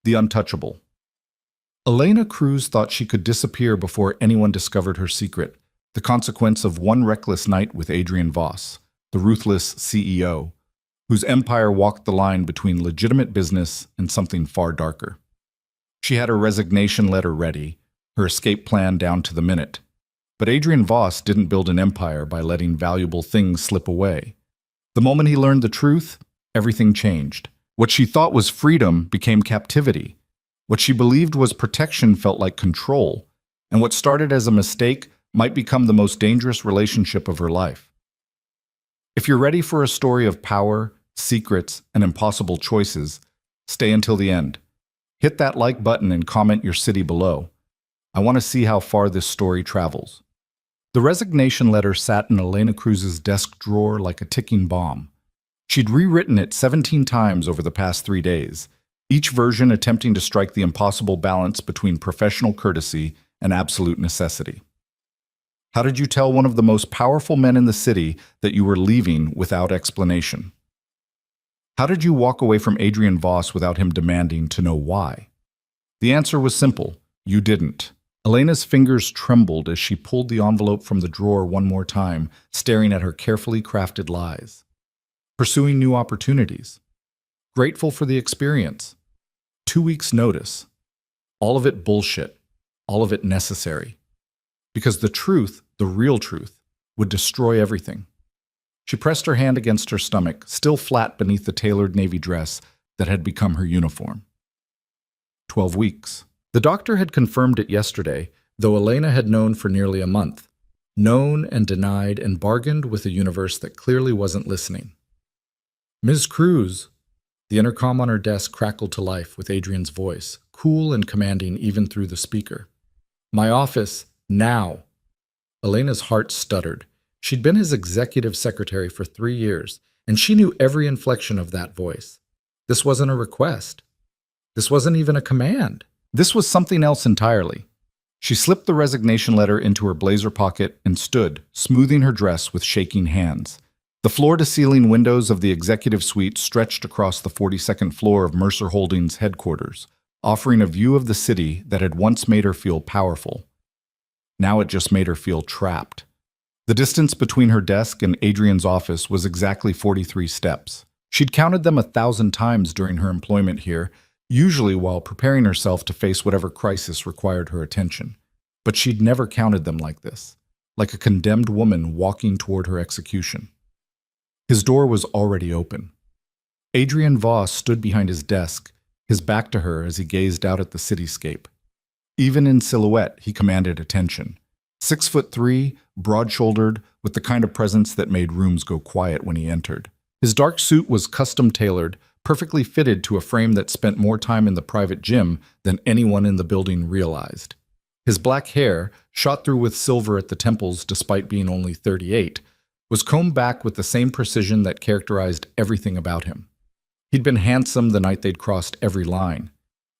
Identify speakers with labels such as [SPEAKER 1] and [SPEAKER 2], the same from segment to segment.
[SPEAKER 1] The untouchable. Elena Cruz thought she could disappear before anyone discovered her secret, the consequence of one reckless night with Adrian Voss, the ruthless CEO, whose empire walked the line between legitimate business and something far darker. She had her resignation letter ready, her escape plan down to the minute. But Adrian Voss didn't build an empire by letting valuable things slip away. The moment he learned the truth, everything changed. What she thought was freedom became captivity. What she believed was protection felt like control. And what started as a mistake might become the most dangerous relationship of her life. If you're ready for a story of power, secrets, and impossible choices, stay until the end. Hit that like button and comment your city below. I want to see how far this story travels. The resignation letter sat in Elena Cruz's desk drawer like a ticking bomb. She'd rewritten it 17 times over the past 3 days, each version attempting to strike the impossible balance between professional courtesy and absolute necessity. How did you tell one of the most powerful men in the city that you were leaving without explanation? How did you walk away from Adrian Voss without him demanding to know why? The answer was simple: you didn't. Elena's fingers trembled as she pulled the envelope from the drawer one more time, staring at her carefully crafted lies. Pursuing new opportunities. Grateful for the experience. 2 weeks' notice. All of it bullshit. All of it necessary. Because the truth, the real truth, would destroy everything. She pressed her hand against her stomach, still flat beneath the tailored navy dress that had become her uniform. 12 weeks. The doctor had confirmed it yesterday, though Elena had known for nearly a month. Known and denied and bargained with a universe that clearly wasn't listening. Ms. Cruz. The intercom on her desk crackled to life with Adrian's voice, cool and commanding even through the speaker. My office, now. Elena's heart stuttered. She'd been his executive secretary for 3 years, and she knew every inflection of that voice. This wasn't a request. This wasn't even a command. This was something else entirely. She slipped the resignation letter into her blazer pocket and stood, smoothing her dress with shaking hands. The floor-to-ceiling windows of the executive suite stretched across the 42nd floor of Mercer Holdings' headquarters, offering a view of the city that had once made her feel powerful. Now it just made her feel trapped. The distance between her desk and Adrian's office was exactly 43 steps. She'd counted them 1,000 times during her employment here, usually while preparing herself to face whatever crisis required her attention. But she'd never counted them like this, like a condemned woman walking toward her execution. His door was already open. Adrian Voss stood behind his desk, his back to her as he gazed out at the cityscape. Even in silhouette, he commanded attention. 6'3", broad-shouldered, with the kind of presence that made rooms go quiet when he entered. His dark suit was custom-tailored, perfectly fitted to a frame that spent more time in the private gym than anyone in the building realized. His black hair, shot through with silver at the temples despite being only 38, was combed back with the same precision that characterized everything about him. He'd been handsome the night they'd crossed every line.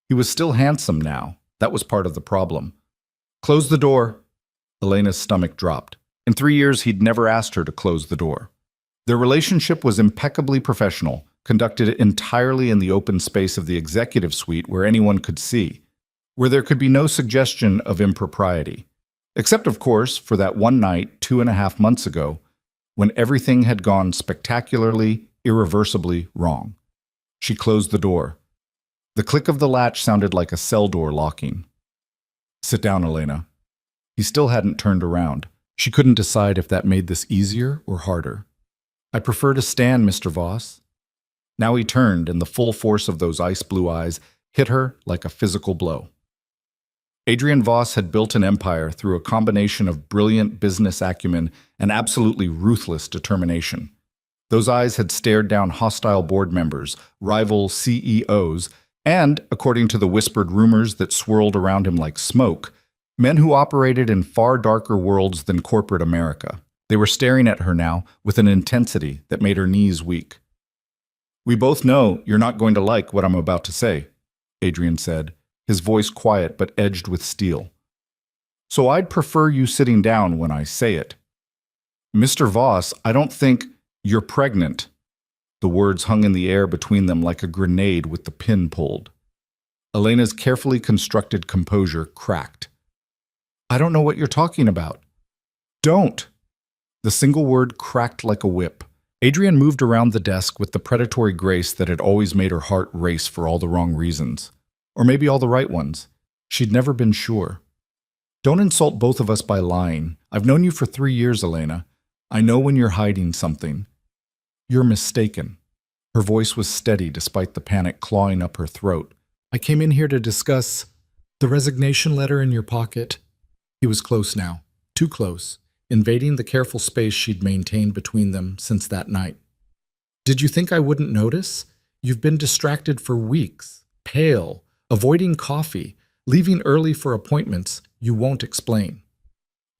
[SPEAKER 1] He was still handsome now. That was part of the problem. Close the door. Elena's stomach dropped. In 3 years, he'd never asked her to close the door. Their relationship was impeccably professional, conducted entirely in the open space of the executive suite where anyone could see, where there could be no suggestion of impropriety. Except, of course, for that one night 2.5 months ago, when everything had gone spectacularly, irreversibly wrong. She closed the door. The click of the latch sounded like a cell door locking. Sit down, Elena. He still hadn't turned around. She couldn't decide if that made this easier or harder. I prefer to stand, Mr. Voss. Now he turned, and the full force of those ice-blue eyes hit her like a physical blow. Adrian Voss had built an empire through a combination of brilliant business acumen and absolutely ruthless determination. Those eyes had stared down hostile board members, rival CEOs, and, according to the whispered rumors that swirled around him like smoke, men who operated in far darker worlds than corporate America. They were staring at her now with an intensity that made her knees weak. We both know you're not going to like what I'm about to say, Adrian said, his voice quiet but edged with steel. So I'd prefer you sitting down when I say it. Mr. Voss, I don't think you're pregnant. The words hung in the air between them like a grenade with the pin pulled. Elena's carefully constructed composure cracked. I don't know what you're talking about. Don't! The single word cracked like a whip. Adrian moved around the desk with the predatory grace that had always made her heart race for all the wrong reasons. Or maybe all the right ones. She'd never been sure. Don't insult both of us by lying. I've known you for 3 years, Elena. I know when you're hiding something. You're mistaken. Her voice was steady despite the panic clawing up her throat. I came in here to discuss the resignation letter in your pocket. He was close now. Too close. Invading the careful space she'd maintained between them since that night. Did you think I wouldn't notice? You've been distracted for weeks. Pale. Avoiding coffee. Leaving early for appointments you won't explain.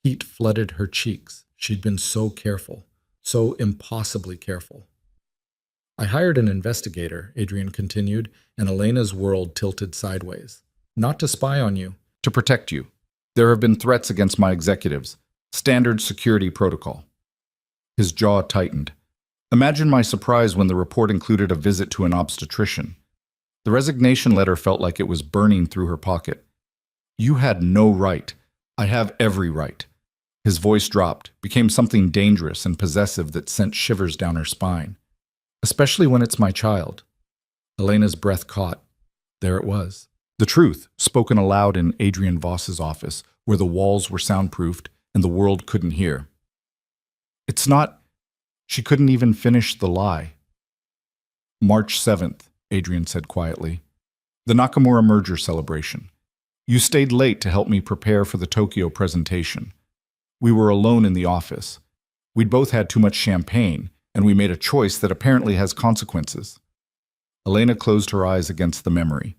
[SPEAKER 1] Heat flooded her cheeks. She'd been so careful. So impossibly careful. I hired an investigator, Adrian continued, and Elena's world tilted sideways. Not to spy on you. To protect you. There have been threats against my executives. Standard security protocol. His jaw tightened. Imagine my surprise when the report included a visit to an obstetrician. The resignation letter felt like it was burning through her pocket. You had no right. I have every right. His voice dropped, became something dangerous and possessive that sent shivers down her spine. Especially when it's my child. Elena's breath caught. There it was. The truth, spoken aloud in Adrian Voss's office, where the walls were soundproofed and the world couldn't hear. It's not... She couldn't even finish the lie. March 7th, Adrian said quietly. The Nakamura merger celebration. You stayed late to help me prepare for the Tokyo presentation. We were alone in the office. We'd both had too much champagne, and we made a choice that apparently has consequences. Elena closed her eyes against the memory.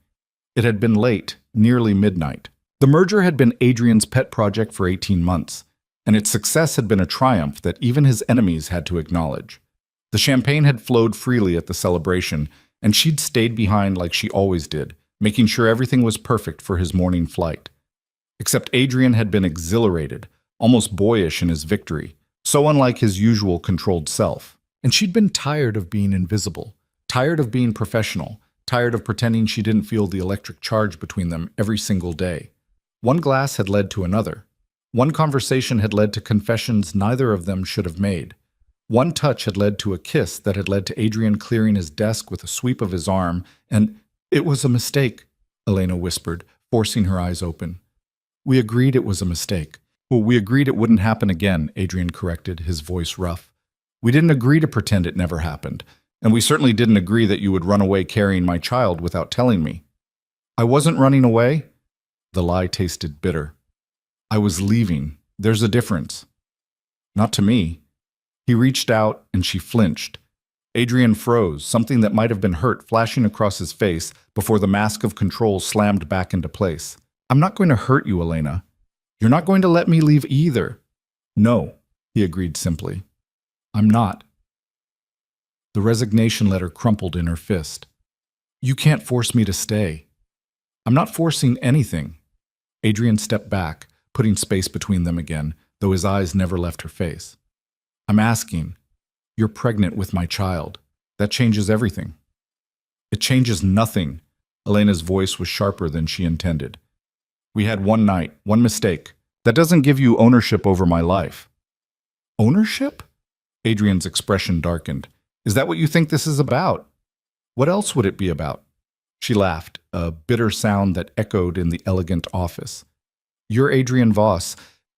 [SPEAKER 1] It had been late, nearly midnight. The merger had been Adrian's pet project for 18 months, and its success had been a triumph that even his enemies had to acknowledge. The champagne had flowed freely at the celebration, and she'd stayed behind like she always did, making sure everything was perfect for his morning flight. Except Adrian had been exhilarated, almost boyish in his victory, so unlike his usual controlled self. And she'd been tired of being invisible, tired of being professional, tired of pretending she didn't feel the electric charge between them every single day. One glass had led to another. One conversation had led to confessions neither of them should have made. One touch had led to a kiss that had led to Adrian clearing his desk with a sweep of his arm, and it was a mistake, Elena whispered, forcing her eyes open. We agreed it was a mistake. Well, we agreed it wouldn't happen again, Adrian corrected, his voice rough. We didn't agree to pretend it never happened, and we certainly didn't agree that you would run away carrying my child without telling me. I wasn't running away. The lie tasted bitter. I was leaving. There's a difference. Not to me. He reached out, and she flinched. Adrian froze, something that might have been hurt flashing across his face before the mask of control slammed back into place. I'm not going to hurt you, Elena. You're not going to let me leave either. No, he agreed simply. I'm not. The resignation letter crumpled in her fist. You can't force me to stay. I'm not forcing anything. Adrian stepped back, putting space between them again, though his eyes never left her face. I'm asking. You're pregnant with my child. That changes everything. It changes nothing. Elena's voice was sharper than she intended. We had one night, one mistake. That doesn't give you ownership over my life. Ownership? Adrian's expression darkened. Is that what you think this is about? What else would it be about? She laughed, a bitter sound that echoed in the elegant office. You're Adrian Voss.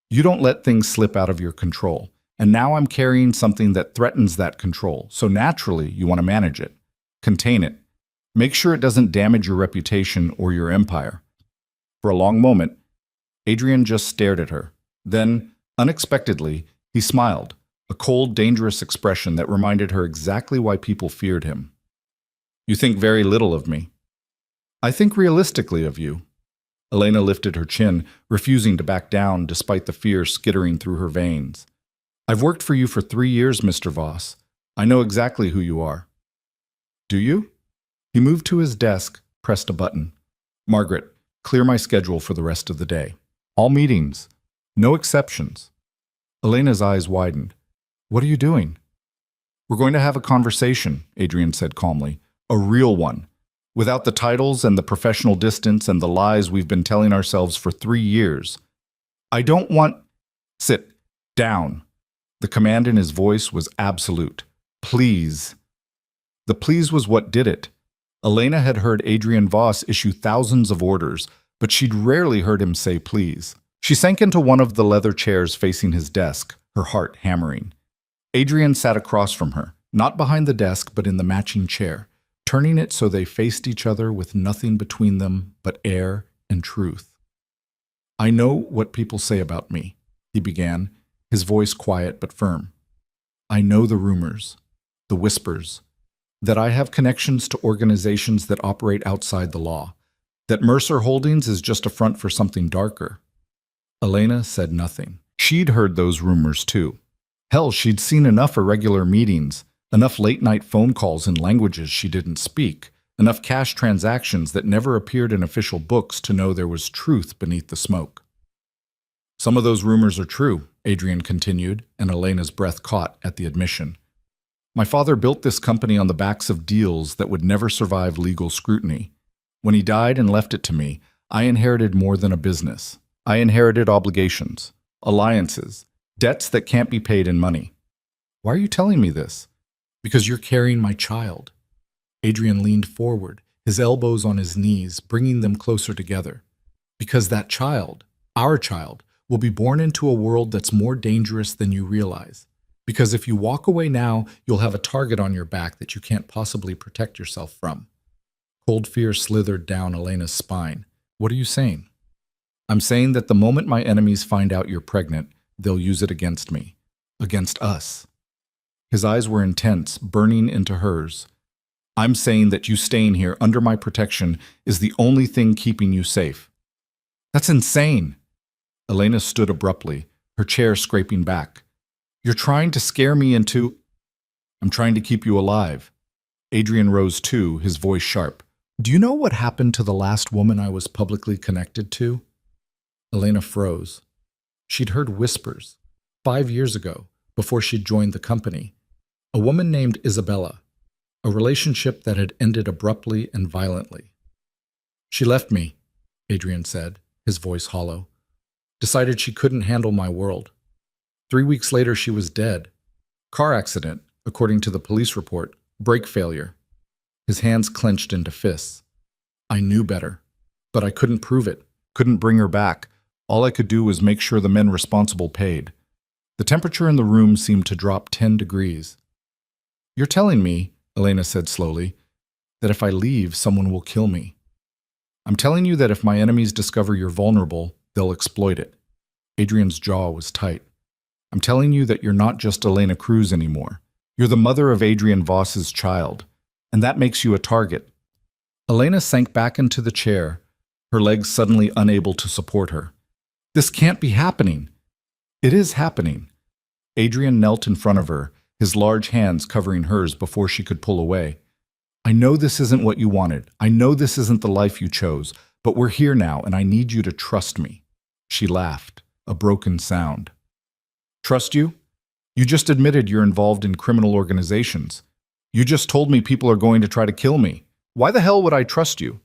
[SPEAKER 1] You don't let things slip out of your control. And now I'm carrying something that threatens that control, so naturally you want to manage it. Contain it. Make sure it doesn't damage your reputation or your empire. For a long moment, Adrian just stared at her. Then, unexpectedly, he smiled, a cold, dangerous expression that reminded her exactly why people feared him. You think very little of me. I think realistically of you. Elena lifted her chin, refusing to back down despite the fear skittering through her veins. I've worked for you for 3 years, Mr. Voss. I know exactly who you are. Do you? He moved to his desk, pressed a button. Margaret, clear my schedule for the rest of the day. All meetings. No exceptions. Elena's eyes widened. What are you doing? We're going to have a conversation, Adrian said calmly. A real one. Without the titles and the professional distance and the lies we've been telling ourselves for 3 years. I don't want... Sit down. The command in his voice was absolute. Please. The please was what did it. Elena had heard Adrian Voss issue thousands of orders, but she'd rarely heard him say please. She sank into one of the leather chairs facing his desk, her heart hammering. Adrian sat across from her, not behind the desk but in the matching chair, turning it so they faced each other with nothing between them but air and truth. I know what people say about me, he began, his voice quiet but firm. I know the rumors, the whispers, that I have connections to organizations that operate outside the law, that Mercer Holdings is just a front for something darker. Elena said nothing. She'd heard those rumors too. Hell, she'd seen enough irregular meetings, enough late-night phone calls in languages she didn't speak, enough cash transactions that never appeared in official books to know there was truth beneath the smoke. Some of those rumors are true, Adrian continued, and Elena's breath caught at the admission. My father built this company on the backs of deals that would never survive legal scrutiny. When he died and left it to me, I inherited more than a business. I inherited obligations, alliances, debts that can't be paid in money. Why are you telling me this? Because you're carrying my child. Adrian leaned forward, his elbows on his knees, bringing them closer together. Because that child, our child, will be born into a world that's more dangerous than you realize. Because if you walk away now, you'll have a target on your back that you can't possibly protect yourself from. Cold fear slithered down Elena's spine. What are you saying? I'm saying that the moment my enemies find out you're pregnant, they'll use it against me. Against us. His eyes were intense, burning into hers. I'm saying that you staying here under my protection is the only thing keeping you safe. That's insane. Elena stood abruptly, her chair scraping back. You're trying to scare me into... I'm trying to keep you alive. Adrian rose too, his voice sharp. Do you know what happened to the last woman I was publicly connected to? Elena froze. She'd heard whispers, 5 years ago, before she'd joined the company. A woman named Isabella, a relationship that had ended abruptly and violently. She left me, Adrian said, his voice hollow. Decided she couldn't handle my world. 3 weeks later, she was dead. Car accident, according to the police report. Brake failure. His hands clenched into fists. I knew better, but I couldn't prove it, couldn't bring her back. All I could do was make sure the men responsible paid. The temperature in the room seemed to drop 10 degrees. You're telling me, Elena said slowly, that if I leave, someone will kill me. I'm telling you that if my enemies discover you're vulnerable, they'll exploit it. Adrian's jaw was tight. I'm telling you that you're not just Elena Cruz anymore. You're the mother of Adrian Voss's child, and that makes you a target. Elena sank back into the chair, her legs suddenly unable to support her. This can't be happening. It is happening. Adrian knelt in front of her, his large hands covering hers before she could pull away. I know this isn't what you wanted. I know this isn't the life you chose, but we're here now, and I need you to trust me. She laughed, a broken sound. Trust you? You just admitted you're involved in criminal organizations. You just told me people are going to try to kill me. Why the hell would I trust you?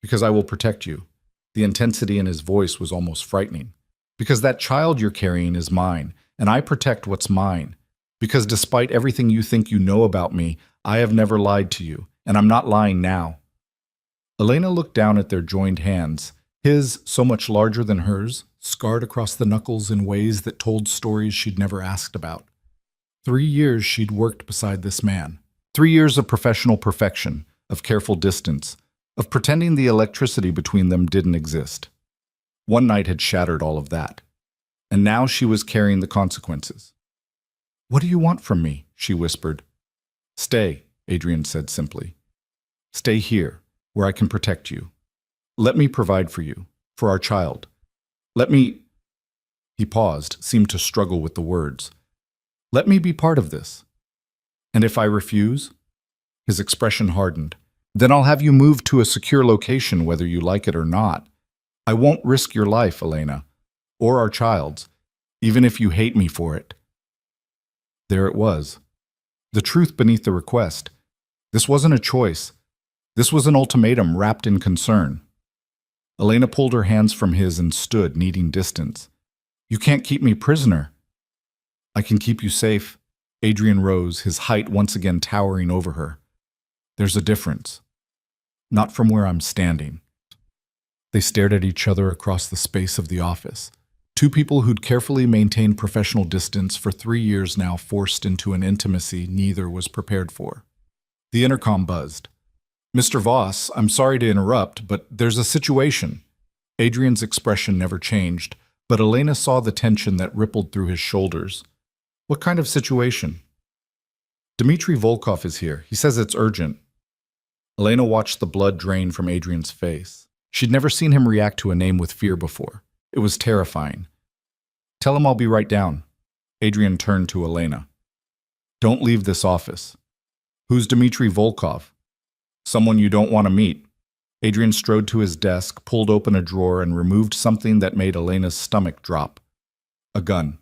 [SPEAKER 1] Because I will protect you. The intensity in his voice was almost frightening. Because that child you're carrying is mine, and I protect what's mine. Because despite everything you think you know about me, I have never lied to you, and I'm not lying now. Elena looked down at their joined hands, his so much larger than hers, scarred across the knuckles in ways that told stories she'd never asked about. 3 years she'd worked beside this man. 3 years of professional perfection, of careful distance, of pretending the electricity between them didn't exist. One night had shattered all of that. And now she was carrying the consequences. What do you want from me? She whispered. Stay, Adrian said simply. Stay here, where I can protect you. Let me provide for you, for our child. Let me... He paused, seemed to struggle with the words. Let me be part of this. And if I refuse? His expression hardened. Then I'll have you moved to a secure location whether you like it or not. I won't risk your life, Elena, or our child's, even if you hate me for it. There it was. The truth beneath the request. This wasn't a choice. This was an ultimatum wrapped in concern. Elena pulled her hands from his and stood, needing distance. You can't keep me prisoner. I can keep you safe. Adrian rose, his height once again towering over her. There's a difference. Not from where I'm standing. They stared at each other across the space of the office. Two people who'd carefully maintained professional distance for 3 years now forced into an intimacy neither was prepared for. The intercom buzzed. Mr. Voss, I'm sorry to interrupt, but there's a situation. Adrian's expression never changed, but Elena saw the tension that rippled through his shoulders. What kind of situation? Dmitry Volkov is here. He says it's urgent. Elena watched the blood drain from Adrian's face. She'd never seen him react to a name with fear before. It was terrifying. Tell him I'll be right down. Adrian turned to Elena. Don't leave this office. Who's Dmitry Volkov? Someone you don't want to meet. Adrian strode to his desk, pulled open a drawer, and removed something that made Elena's stomach drop. A gun.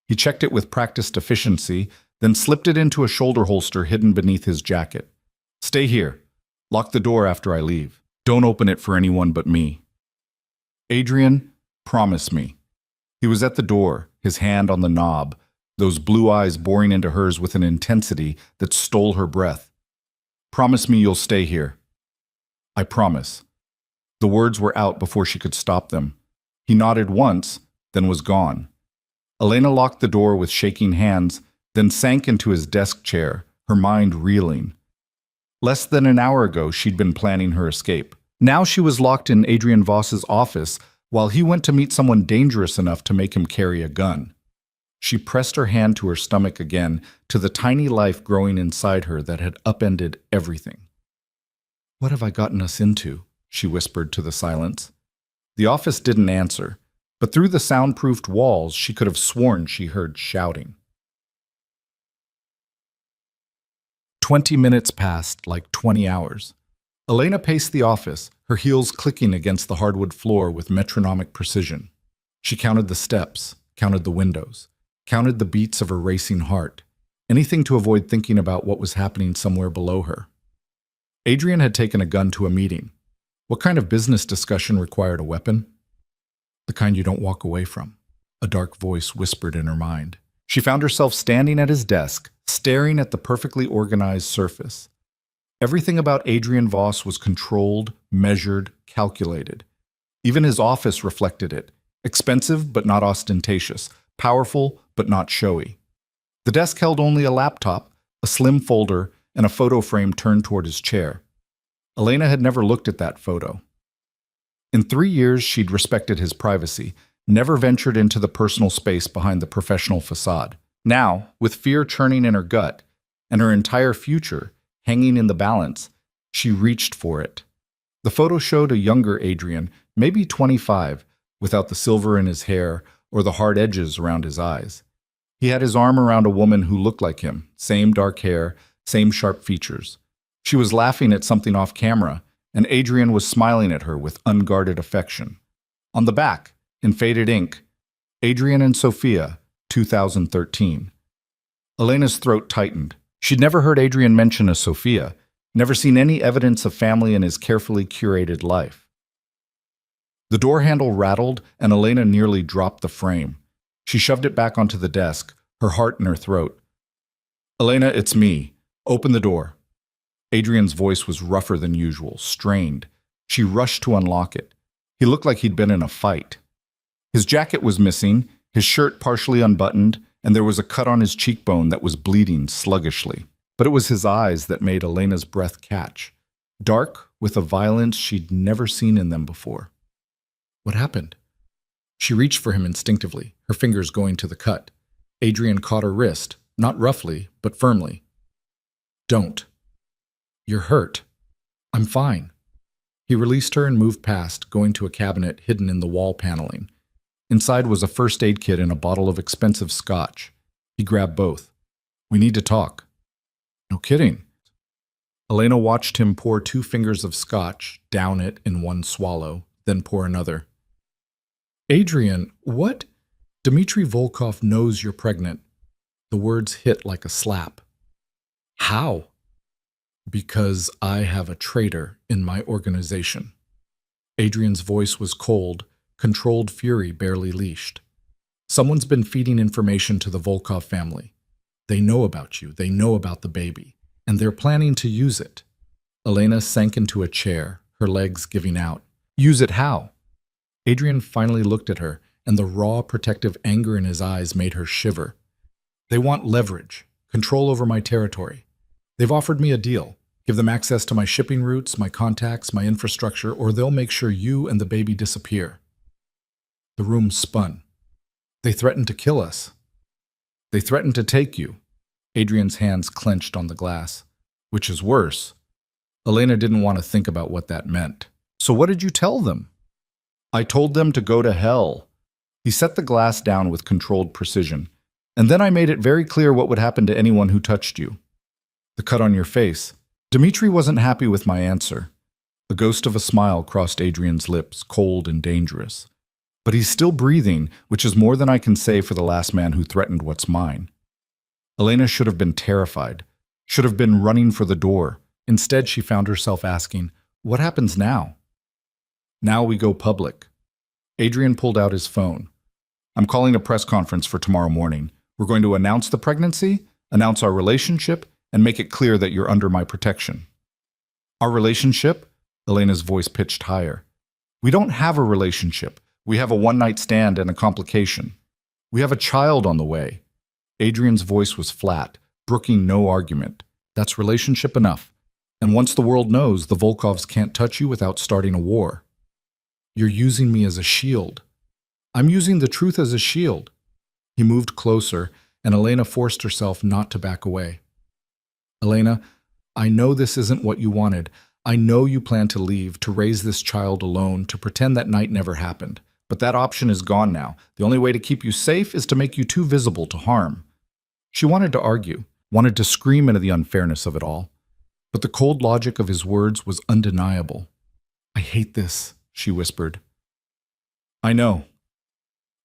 [SPEAKER 1] He checked it with practiced efficiency, then slipped it into a shoulder holster hidden beneath his jacket. Stay here. Lock the door after I leave. Don't open it for anyone but me. Adrian, promise me. He was at the door, his hand on the knob, those blue eyes boring into hers with an intensity that stole her breath. Promise me you'll stay here. I promise. The words were out before she could stop them. He nodded once, then was gone. Elena locked the door with shaking hands, then sank into his desk chair, her mind reeling. Less than an hour ago, she'd been planning her escape. Now she was locked in Adrian Voss's office while he went to meet someone dangerous enough to make him carry a gun. She pressed her hand to her stomach again, to the tiny life growing inside her that had upended everything. What have I gotten us into? She whispered to the silence. The office didn't answer, but through the soundproofed walls she could have sworn she heard shouting. 20 minutes passed like 20 hours. Elena paced the office, her heels clicking against the hardwood floor with metronomic precision. She counted the steps, counted the windows, counted the beats of her racing heart, anything to avoid thinking about what was happening somewhere below her. Adrian had taken a gun to a meeting. What kind of business discussion required a weapon? The kind you don't walk away from, a dark voice whispered in her mind. She found herself standing at his desk, staring at the perfectly organized surface. Everything about Adrian Voss was controlled, measured, calculated. Even his office reflected it. Expensive but not ostentatious, powerful but not showy. The desk held only a laptop, a slim folder, and a photo frame turned toward his chair. Elena had never looked at that photo. In 3 years, she'd respected his privacy, never ventured into the personal space behind the professional facade. Now, with fear churning in her gut, and her entire future hanging in the balance, she reached for it. The photo showed a younger Adrian, maybe 25, without the silver in his hair or the hard edges around his eyes. He had his arm around a woman who looked like him, same dark hair, same sharp features. She was laughing at something off camera, and Adrian was smiling at her with unguarded affection. On the back, in faded ink, Adrian and Sophia, 2013. Elena's throat tightened. She'd never heard Adrian mention a Sophia, never seen any evidence of family in his carefully curated life. The door handle rattled, and Elena nearly dropped the frame. She shoved it back onto the desk, her heart in her throat. Elena, it's me. Open the door. Adrian's voice was rougher than usual, strained. She rushed to unlock it. He looked like he'd been in a fight. His jacket was missing, his shirt partially unbuttoned, and there was a cut on his cheekbone that was bleeding sluggishly. But it was his eyes that made Elena's breath catch, dark with a violence she'd never seen in them before. What happened? She reached for him instinctively, her fingers going to the cut. Adrian caught her wrist, not roughly, but firmly. Don't. You're hurt. I'm fine. He released her and moved past, going to a cabinet hidden in the wall paneling. Inside was a first aid kit and a bottle of expensive scotch. He grabbed both. We need to talk. No kidding. Elena watched him pour 2 fingers of scotch, down it in one swallow, then pour another. Adrian, what? Dmitry Volkov knows you're pregnant. The words hit like a slap. How? Because I have a traitor in my organization. Adrian's voice was cold, controlled fury barely leashed. Someone's been feeding information to the Volkov family. They know about you, they know about the baby, and they're planning to use it. Elena sank into a chair, her legs giving out. Use it how? Adrian finally looked at her, and the raw, protective anger in his eyes made her shiver. They want leverage, control over my territory. They've offered me a deal. Give them access to my shipping routes, my contacts, my infrastructure, or they'll make sure you and the baby disappear. The room spun. They threatened to kill us. They threatened to take you. Adrian's hands clenched on the glass. Which is worse. Elena didn't want to think about what that meant. So what did you tell them? I told them to go to hell. He set the glass down with controlled precision. And then I made it very clear what would happen to anyone who touched you. The cut on your face. Dmitri wasn't happy with my answer. The ghost of a smile crossed Adrian's lips, cold and dangerous. But he's still breathing, which is more than I can say for the last man who threatened what's mine. Elena should have been terrified, should have been running for the door. Instead, she found herself asking, what happens now? Now we go public. Adrian pulled out his phone. I'm calling a press conference for tomorrow morning. We're going to announce the pregnancy, announce our relationship, and make it clear that you're under my protection. Our relationship? Elena's voice pitched higher. We don't have a relationship. We have a one-night stand and a complication. We have a child on the way. Adrian's voice was flat, brooking no argument. That's relationship enough. And once the world knows, the Volkovs can't touch you without starting a war. You're using me as a shield. I'm using the truth as a shield. He moved closer, and Elena forced herself not to back away. Elena, I know this isn't what you wanted. I know you plan to leave, to raise this child alone, to pretend that night never happened. But that option is gone now. The only way to keep you safe is to make you too visible to harm. She wanted to argue, wanted to scream into the unfairness of it all. But the cold logic of his words was undeniable. I hate this, she whispered. I know.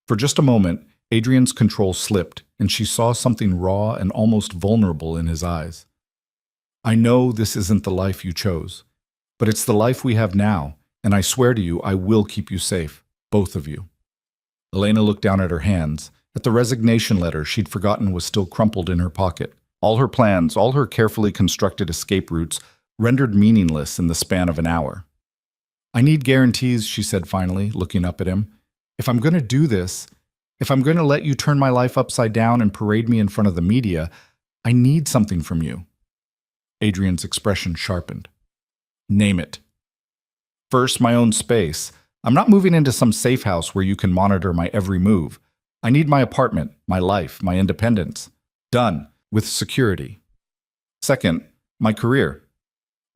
[SPEAKER 1] For just a moment, Adrian's control slipped, and she saw something raw and almost vulnerable in his eyes. I know this isn't the life you chose, but it's the life we have now, and I swear to you I will keep you safe, both of you. Elena looked down at her hands, at the resignation letter she'd forgotten was still crumpled in her pocket. All her plans, all her carefully constructed escape routes, rendered meaningless in the span of an hour. I need guarantees, she said finally, looking up at him. If I'm going to do this, if I'm going to let you turn my life upside down and parade me in front of the media, I need something from you. Adrian's expression sharpened. Name it. First, my own space. I'm not moving into some safe house where you can monitor my every move. I need my apartment, my life, my independence. Done, with security. Second, my career.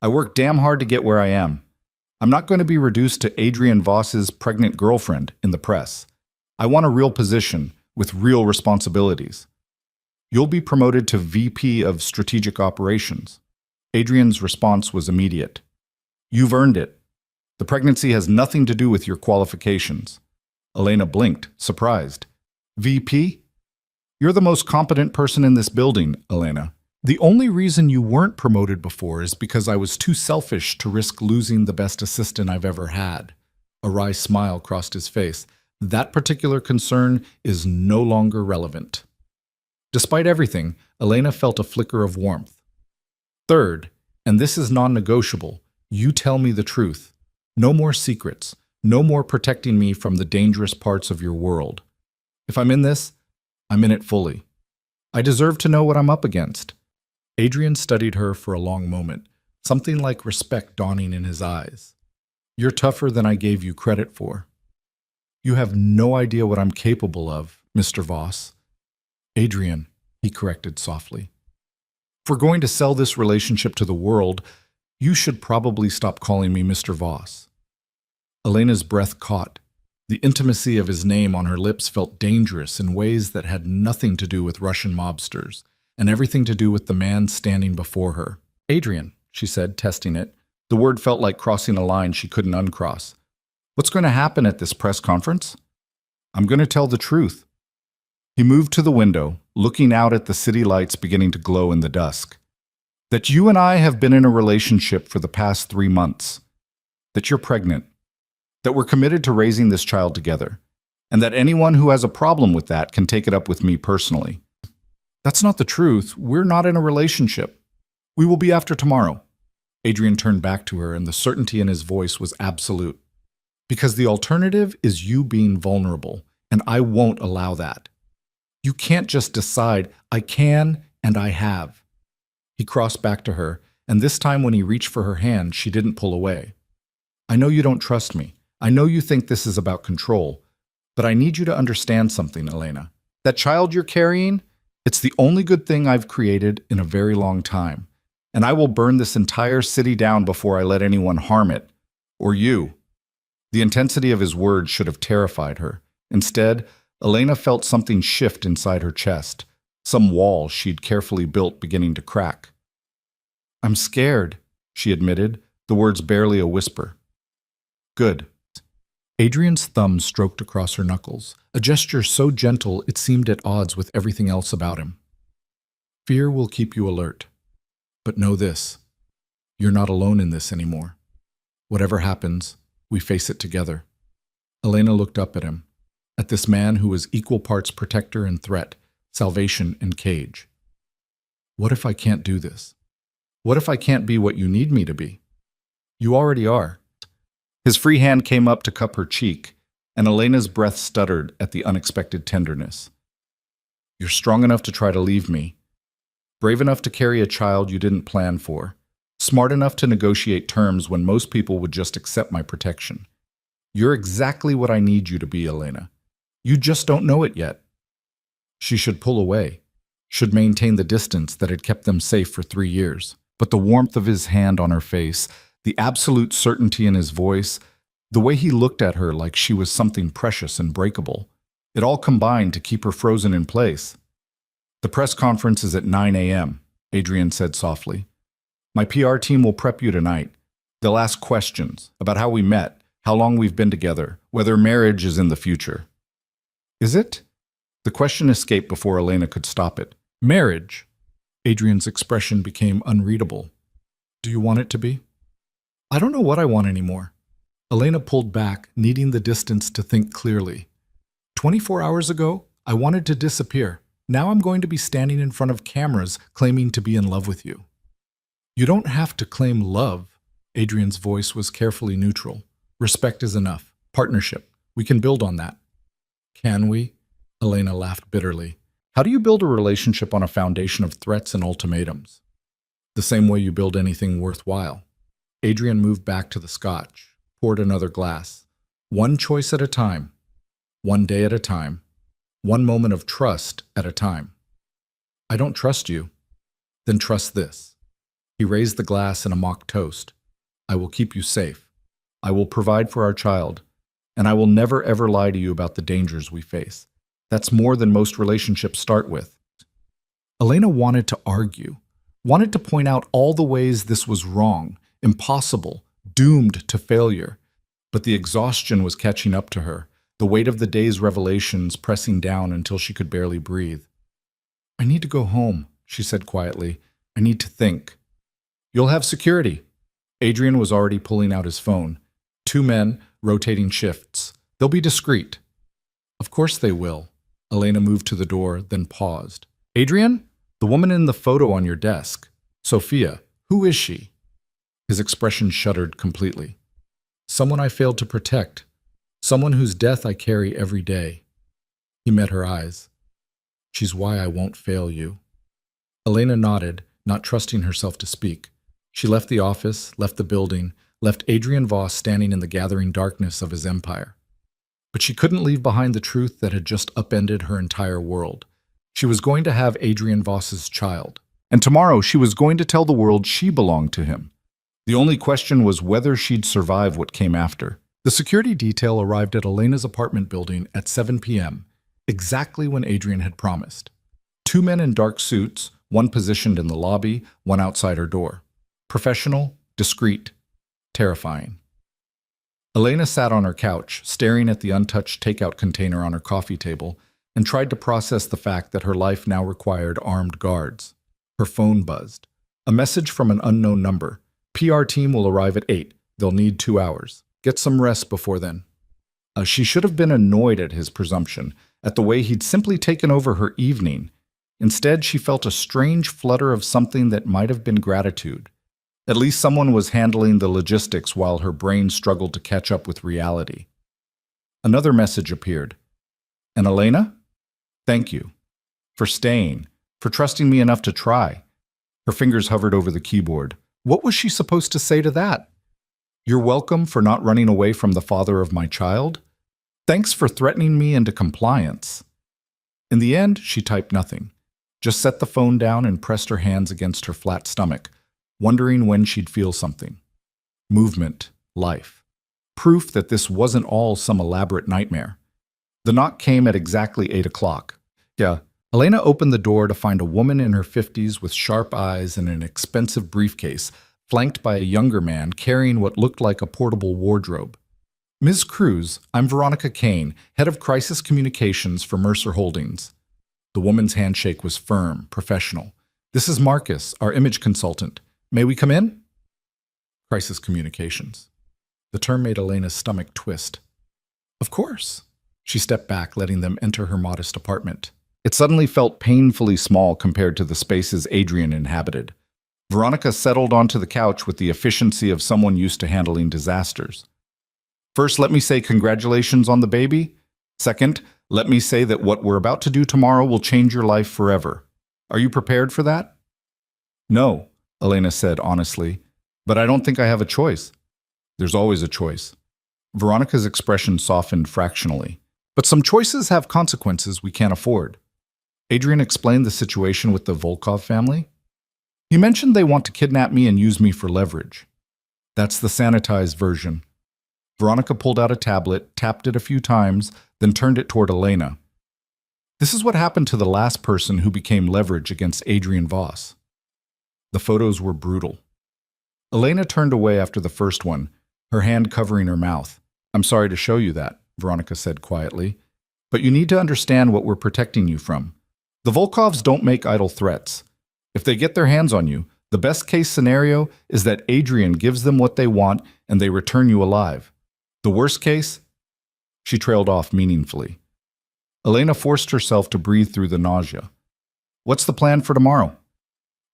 [SPEAKER 1] I worked damn hard to get where I am. I'm not going to be reduced to Adrian Voss's pregnant girlfriend in the press. I want a real position with real responsibilities. You'll be promoted to VP of Strategic Operations. Adrian's response was immediate. You've earned it. The pregnancy has nothing to do with your qualifications. Elena blinked, surprised. VP? You're the most competent person in this building, Elena. The only reason you weren't promoted before is because I was too selfish to risk losing the best assistant I've ever had. A wry smile crossed his face. That particular concern is no longer relevant. Despite everything, Elena felt a flicker of warmth. Third, and this is non-negotiable, you tell me the truth. No more secrets, no more protecting me from the dangerous parts of your world. If I'm in this, I'm in it fully. I deserve to know what I'm up against. Adrian studied her for a long moment, something like respect dawning in his eyes. You're tougher than I gave you credit for. You have no idea what I'm capable of, Mr. Voss. Adrian, he corrected softly. If we're going to sell this relationship to the world, you should probably stop calling me Mr. Voss. Elena's breath caught. The intimacy of his name on her lips felt dangerous in ways that had nothing to do with Russian mobsters, and everything to do with the man standing before her. Adrian, she said, testing it. The word felt like crossing a line she couldn't uncross. What's going to happen at this press conference? I'm going to tell the truth. He moved to the window, looking out at the city lights beginning to glow in the dusk. That you and I have been in a relationship for the past 3 months. That you're pregnant. That we're committed to raising this child together. And that anyone who has a problem with that can take it up with me personally. That's not the truth. We're not in a relationship. We will be after tomorrow. Adrian turned back to her, and the certainty in his voice was absolute. Because the alternative is you being vulnerable, and I won't allow that. You can't just decide, I can and I have. He crossed back to her, and this time when he reached for her hand, she didn't pull away. I know you don't trust me. I know you think this is about control. But I need you to understand something, Elena. That child you're carrying, it's the only good thing I've created in a very long time. And I will burn this entire city down before I let anyone harm it. Or you. The intensity of his words should have terrified her. Instead, Elena felt something shift inside her chest, some wall she'd carefully built beginning to crack. I'm scared, she admitted, the words barely a whisper. Good. Adrian's thumb stroked across her knuckles, a gesture so gentle it seemed at odds with everything else about him. Fear will keep you alert. But know this, you're not alone in this anymore. Whatever happens, we face it together. Elena looked up at him, at this man who was equal parts protector and threat, salvation and cage. What if I can't do this? What if I can't be what you need me to be? You already are. His free hand came up to cup her cheek, and Elena's breath stuttered at the unexpected tenderness. You're strong enough to try to leave me, brave enough to carry a child you didn't plan for, smart enough to negotiate terms when most people would just accept my protection. You're exactly what I need you to be, Elena. You just don't know it yet. She should pull away, should maintain the distance that had kept them safe for 3 years. But the warmth of his hand on her face, the absolute certainty in his voice, the way he looked at her like she was something precious and breakable, it all combined to keep her frozen in place. The press conference is at 9 a.m., Adrian said softly. My PR team will prep you tonight. They'll ask questions about how we met, how long we've been together, whether marriage is in the future. Is it? The question escaped before Elena could stop it. Marriage? Adrian's expression became unreadable. Do you want it to be? I don't know what I want anymore. Elena pulled back, needing the distance to think clearly. 24 hours ago, I wanted to disappear. Now I'm going to be standing in front of cameras claiming to be in love with you. You don't have to claim love. Adrian's voice was carefully neutral. Respect is enough. Partnership. We can build on that. Can we? Elena laughed bitterly. How do you build a relationship on a foundation of threats and ultimatums? The same way you build anything worthwhile. Adrian moved back to the scotch, poured another glass. One choice at a time. One day at a time. One moment of trust at a time. I don't trust you. Then trust this. He raised the glass in a mock toast. I will keep you safe. I will provide for our child. And I will never ever lie to you about the dangers we face. That's more than most relationships start with. Elena wanted to argue, wanted to point out all the ways this was wrong, impossible, doomed to failure. But the exhaustion was catching up to her, the weight of the day's revelations pressing down until she could barely breathe. I need to go home, she said quietly. I need to think. You'll have security. Adrian was already pulling out his phone. 2 men, rotating shifts. They'll be discreet. Of course they will. Elena moved to the door, then paused. Adrian? The woman in the photo on your desk. Sophia. Who is she? His expression shuddered completely. Someone I failed to protect. Someone whose death I carry every day. He met her eyes. She's why I won't fail you. Elena nodded, not trusting herself to speak. She left the office, left the building, left Adrian Voss standing in the gathering darkness of his empire. But she couldn't leave behind the truth that had just upended her entire world. She was going to have Adrian Voss's child. And tomorrow she was going to tell the world she belonged to him. The only question was whether she'd survive what came after. The security detail arrived at Elena's apartment building at 7 p.m., exactly when Adrian had promised. 2 men in dark suits, one positioned in the lobby, one outside her door. Professional, discreet, terrifying. Elena sat on her couch, staring at the untouched takeout container on her coffee table, and tried to process the fact that her life now required armed guards. Her phone buzzed. A message from an unknown number. PR team will arrive at 8. They'll need 2 hours. Get some rest before then. She should have been annoyed at his presumption, at the way he'd simply taken over her evening. Instead, she felt a strange flutter of something that might have been gratitude. At least someone was handling the logistics while her brain struggled to catch up with reality. Another message appeared. And Elena? Thank you. For staying. For trusting me enough to try. Her fingers hovered over the keyboard. What was she supposed to say to that? You're welcome for not running away from the father of my child. Thanks for threatening me into compliance. In the end, she typed nothing. Just set the phone down and pressed her hands against her flat stomach, wondering when she'd feel something. Movement, life. Proof that this wasn't all some elaborate nightmare. The knock came at exactly 8 o'clock. Elena opened the door to find a woman in her 50s with sharp eyes and an expensive briefcase, flanked by a younger man carrying what looked like a portable wardrobe. Ms. Cruz, I'm Veronica Kane, head of crisis communications for Mercer Holdings. The woman's handshake was firm, professional. This is Marcus, our image consultant. May we come in? Crisis communications. The term made Elena's stomach twist. Of course. She stepped back, letting them enter her modest apartment. It suddenly felt painfully small compared to the spaces Adrian inhabited. Veronica settled onto the couch with the efficiency of someone used to handling disasters. First, let me say congratulations on the baby. Second, let me say that what we're about to do tomorrow will change your life forever. Are you prepared for that? No, Elena said honestly, but I don't think I have a choice. There's always a choice. Veronica's expression softened fractionally. But some choices have consequences we can't afford. Adrian explained the situation with the Volkov family. He mentioned they want to kidnap me and use me for leverage. That's the sanitized version. Veronica pulled out a tablet, tapped it a few times, then turned it toward Elena. This is what happened to the last person who became leverage against Adrian Voss. The photos were brutal. Elena turned away after the first one, her hand covering her mouth. I'm sorry to show you that, Veronica said quietly, but you need to understand what we're protecting you from. The Volkovs don't make idle threats. If they get their hands on you, the best-case scenario is that Adrian gives them what they want and they return you alive. The worst case? She trailed off meaningfully. Elena forced herself to breathe through the nausea. What's the plan for tomorrow?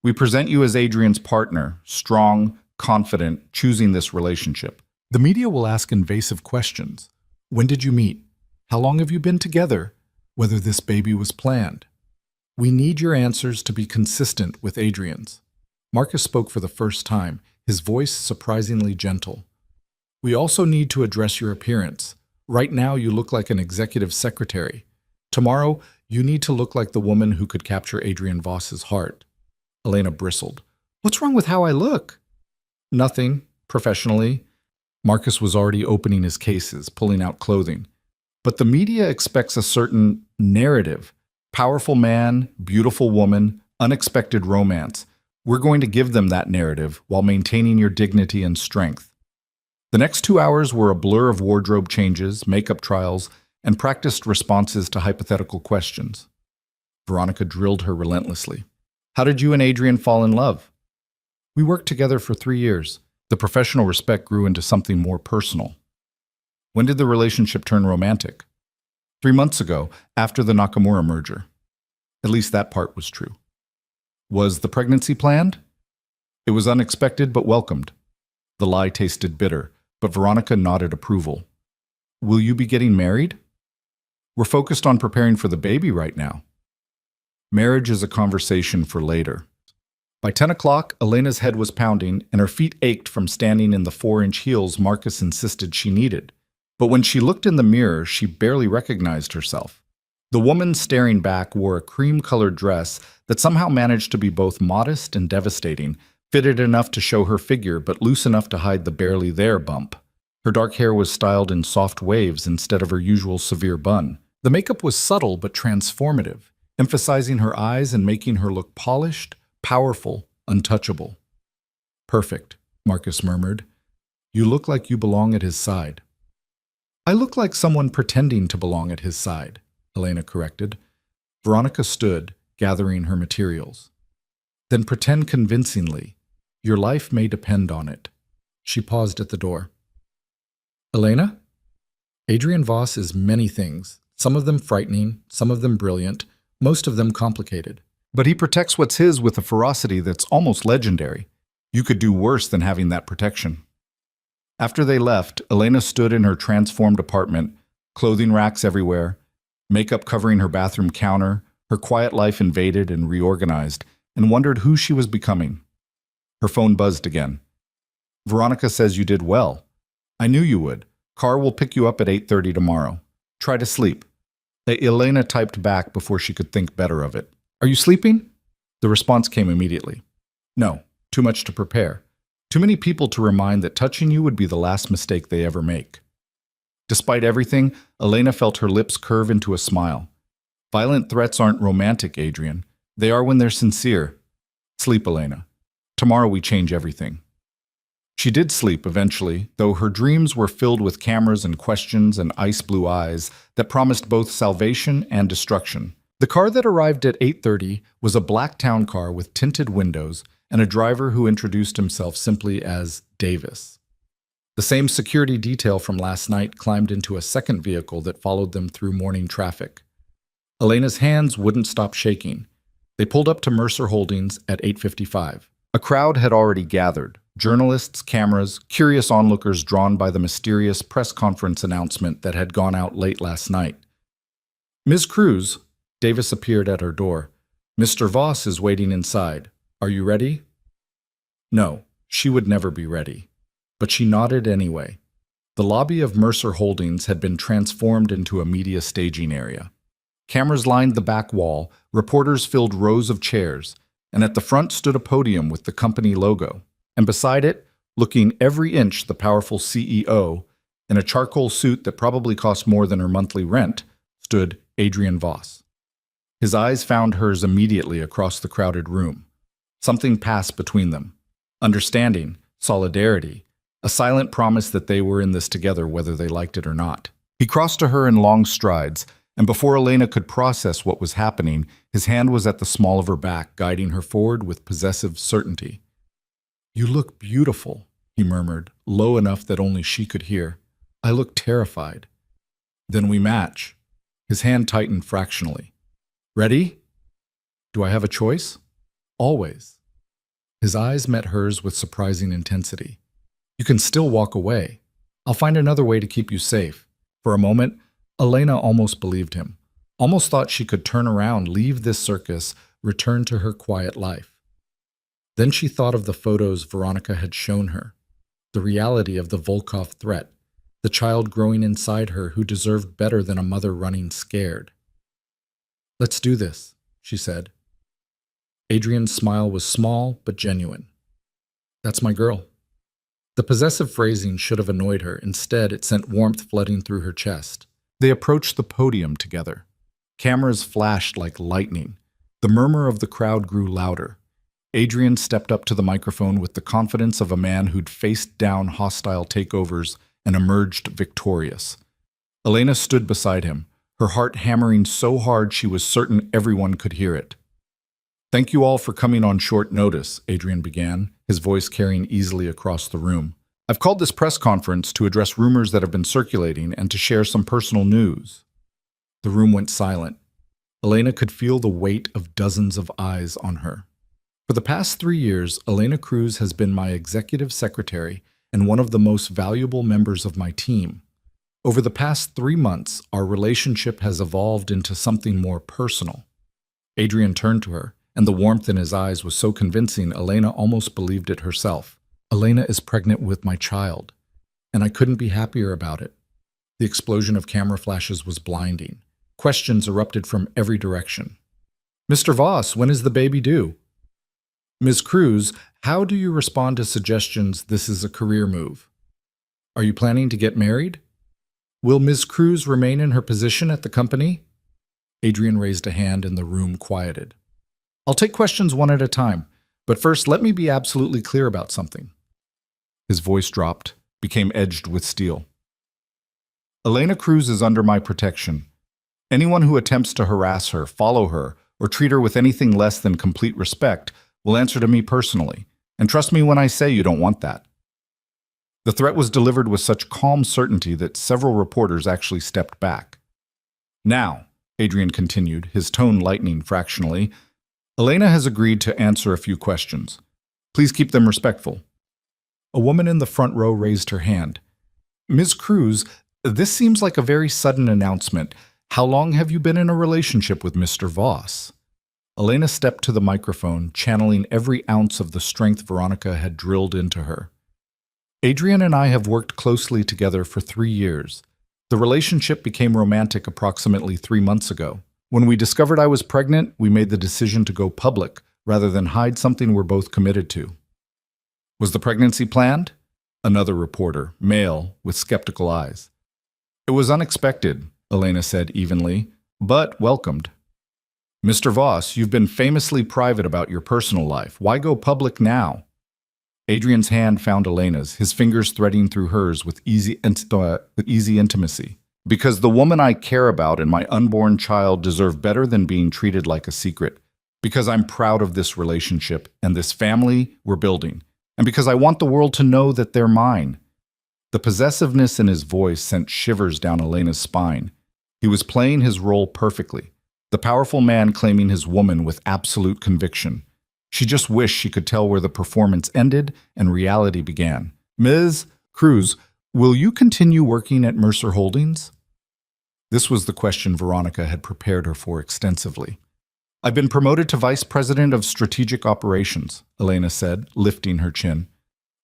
[SPEAKER 1] We present you as Adrian's partner, strong, confident, choosing this relationship. The media will ask invasive questions. When did you meet? How long have you been together? Whether this baby was planned. We need your answers to be consistent with Adrian's. Marcus spoke for the first time, his voice surprisingly gentle. We also need to address your appearance. Right now you look like an executive secretary. Tomorrow, you need to look like the woman who could capture Adrian Voss's heart. Elena bristled. What's wrong with how I look? Nothing, professionally. Marcus was already opening his cases, pulling out clothing. But the media expects a certain narrative. Powerful man, beautiful woman, unexpected romance. We're going to give them that narrative while maintaining your dignity and strength. The next 2 hours were a blur of wardrobe changes, makeup trials, and practiced responses to hypothetical questions. Veronica drilled her relentlessly. How did you and Adrian fall in love? We worked together for 3 years. The professional respect grew into something more personal. When did the relationship turn romantic? 3 months ago, after the Nakamura merger. At least that part was true. Was the pregnancy planned? It was unexpected but welcomed. The lie tasted bitter, but Veronica nodded approval. Will you be getting married? We're focused on preparing for the baby right now. Marriage is a conversation for later. By 10 o'clock, Elena's head was pounding, and her feet ached from standing in the 4-inch heels Marcus insisted she needed. But when she looked in the mirror, she barely recognized herself. The woman staring back wore a cream-colored dress that somehow managed to be both modest and devastating, fitted enough to show her figure but loose enough to hide the barely there bump. Her dark hair was styled in soft waves instead of her usual severe bun. The makeup was subtle but transformative, emphasizing her eyes and making her look polished, powerful, untouchable. Perfect, Marcus murmured. You look like you belong at his side. I look like someone pretending to belong at his side, Elena corrected. Veronica stood, gathering her materials. Then pretend convincingly. Your life may depend on it. She paused at the door. Elena? Adrian Voss is many things, some of them frightening, some of them brilliant, most of them complicated. But he protects what's his with a ferocity that's almost legendary. You could do worse than having that protection. After they left, Elena stood in her transformed apartment, clothing racks everywhere, makeup covering her bathroom counter, her quiet life invaded and reorganized, and wondered who she was becoming. Her phone buzzed again. Veronica says you did well. I knew you would. Car will pick you up at 8:30 tomorrow. Try to sleep. Elena typed back before she could think better of it. Are you sleeping? The response came immediately. No, too much to prepare. Too many people to remind that touching you would be the last mistake they ever make. Despite everything, Elena felt her lips curve into a smile. Violent threats aren't romantic, Adrian. They are when they're sincere. Sleep, Elena. Tomorrow we change everything. She did sleep eventually, though her dreams were filled with cameras and questions and ice-blue eyes that promised both salvation and destruction. The car that arrived at 8:30 was a black town car with tinted windows and a driver who introduced himself simply as Davis. The same security detail from last night climbed into a second vehicle that followed them through morning traffic. Elena's hands wouldn't stop shaking. They pulled up to Mercer Holdings at 8:55. A crowd had already gathered. Journalists, cameras, curious onlookers drawn by the mysterious press conference announcement that had gone out late last night. Ms. Cruz, Davis appeared at her door. Mr. Voss is waiting inside. Are you ready? No, she would never be ready. But she nodded anyway. The lobby of Mercer Holdings had been transformed into a media staging area. Cameras lined the back wall, reporters filled rows of chairs, and at the front stood a podium with the company logo. And beside it, looking every inch the powerful CEO, in a charcoal suit that probably cost more than her monthly rent, stood Adrian Voss. His eyes found hers immediately across the crowded room. Something passed between them. Understanding, solidarity, a silent promise that they were in this together whether they liked it or not. He crossed to her in long strides, and before Elena could process what was happening, his hand was at the small of her back, guiding her forward with possessive certainty. You look beautiful, he murmured, low enough that only she could hear. I look terrified. Then we match. His hand tightened fractionally. Ready? Do I have a choice? Always. His eyes met hers with surprising intensity. You can still walk away. I'll find another way to keep you safe. For a moment, Elena almost believed him, almost thought she could turn around, leave this circus, return to her quiet life. Then she thought of the photos Veronica had shown her, the reality of the Volkov threat, the child growing inside her who deserved better than a mother running scared. Let's do this, she said. Adrian's smile was small but genuine. That's my girl. The possessive phrasing should have annoyed her. Instead, it sent warmth flooding through her chest. They approached the podium together. Cameras flashed like lightning. The murmur of the crowd grew louder. Adrian stepped up to the microphone with the confidence of a man who'd faced down hostile takeovers and emerged victorious. Elena stood beside him, her heart hammering so hard she was certain everyone could hear it. Thank you all for coming on short notice, Adrian began, his voice carrying easily across the room. I've called this press conference to address rumors that have been circulating and to share some personal news. The room went silent. Elena could feel the weight of dozens of eyes on her. For the past 3 years, Elena Cruz has been my executive secretary and one of the most valuable members of my team. Over the past 3 months, our relationship has evolved into something more personal. Adrian turned to her, and the warmth in his eyes was so convincing Elena almost believed it herself. Elena is pregnant with my child, and I couldn't be happier about it. The explosion of camera flashes was blinding. Questions erupted from every direction. Mr. Voss, when is the baby due? Ms. Cruz, how do you respond to suggestions this is a career move? Are you planning to get married? Will Ms. Cruz remain in her position at the company? Adrian raised a hand and the room quieted. I'll take questions one at a time, but first let me be absolutely clear about something. His voice dropped, became edged with steel. Elena Cruz is under my protection. Anyone who attempts to harass her, follow her, or treat her with anything less than complete respect will answer to me personally. And trust me when I say you don't want that. The threat was delivered with such calm certainty that several reporters actually stepped back. Now, Adrian continued, his tone lightening fractionally, Elena has agreed to answer a few questions. Please keep them respectful. A woman in the front row raised her hand. Ms. Cruz, this seems like a very sudden announcement. How long have you been in a relationship with Mr. Voss? Elena stepped to the microphone, channeling every ounce of the strength Veronica had drilled into her. Adrian and I have worked closely together for 3 years. The relationship became romantic approximately 3 months ago. When we discovered I was pregnant, we made the decision to go public rather than hide something we're both committed to. Was the pregnancy planned? Another reporter, male, with skeptical eyes. It was unexpected, Elena said evenly, but welcomed. Mr. Voss, you've been famously private about your personal life. Why go public now? Adrian's hand found Elena's, his fingers threading through hers with easy intimacy. Because the woman I care about and my unborn child deserve better than being treated like a secret. Because I'm proud of this relationship and this family we're building. And because I want the world to know that they're mine. The possessiveness in his voice sent shivers down Elena's spine. He was playing his role perfectly. The powerful man claiming his woman with absolute conviction. She just wished she could tell where the performance ended and reality began. Ms. Cruz, will you continue working at Mercer Holdings? This was the question Veronica had prepared her for extensively. I've been promoted to Vice President of Strategic Operations, Elena said, lifting her chin.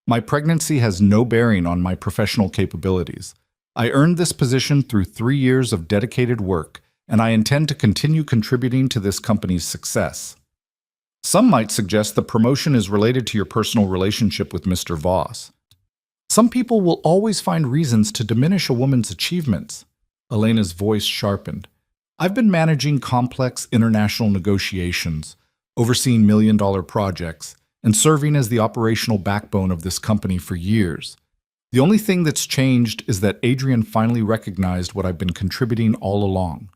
[SPEAKER 1] My pregnancy has no bearing on my professional capabilities. I earned this position through 3 years of dedicated work, and I intend to continue contributing to this company's success. Some might suggest the promotion is related to your personal relationship with Mr. Voss. Some people will always find reasons to diminish a woman's achievements. Elena's voice sharpened. I've been managing complex international negotiations, overseeing million-dollar projects, and serving as the operational backbone of this company for years. The only thing that's changed is that Adrian finally recognized what I've been contributing all along.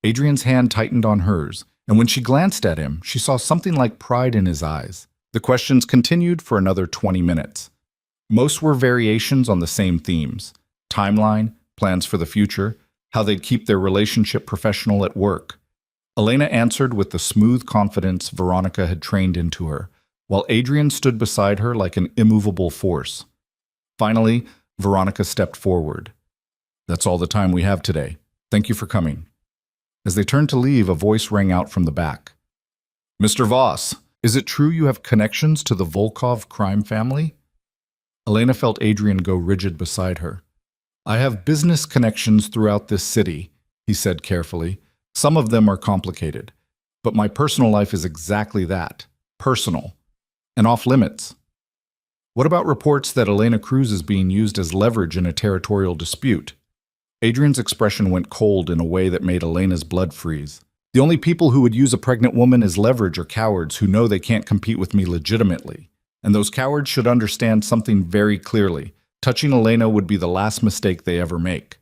[SPEAKER 1] Adrian's hand tightened on hers, and when she glanced at him, she saw something like pride in his eyes. The questions continued for another 20 minutes. Most were variations on the same themes: timeline, plans for the future, how they'd keep their relationship professional at work. Elena answered with the smooth confidence Veronica had trained into her, while Adrian stood beside her like an immovable force. Finally, Veronica stepped forward. That's all the time we have today. Thank you for coming. As they turned to leave, a voice rang out from the back. Mr. Voss, is it true you have connections to the Volkov crime family? Elena felt Adrian go rigid beside her. I have business connections throughout this city, he said carefully. Some of them are complicated, but my personal life is exactly that, personal, and off limits. What about reports that Elena Cruz is being used as leverage in a territorial dispute? Adrian's expression went cold in a way that made Elena's blood freeze. The only people who would use a pregnant woman as leverage are cowards who know they can't compete with me legitimately. And those cowards should understand something very clearly. Touching Elena would be the last mistake they ever make.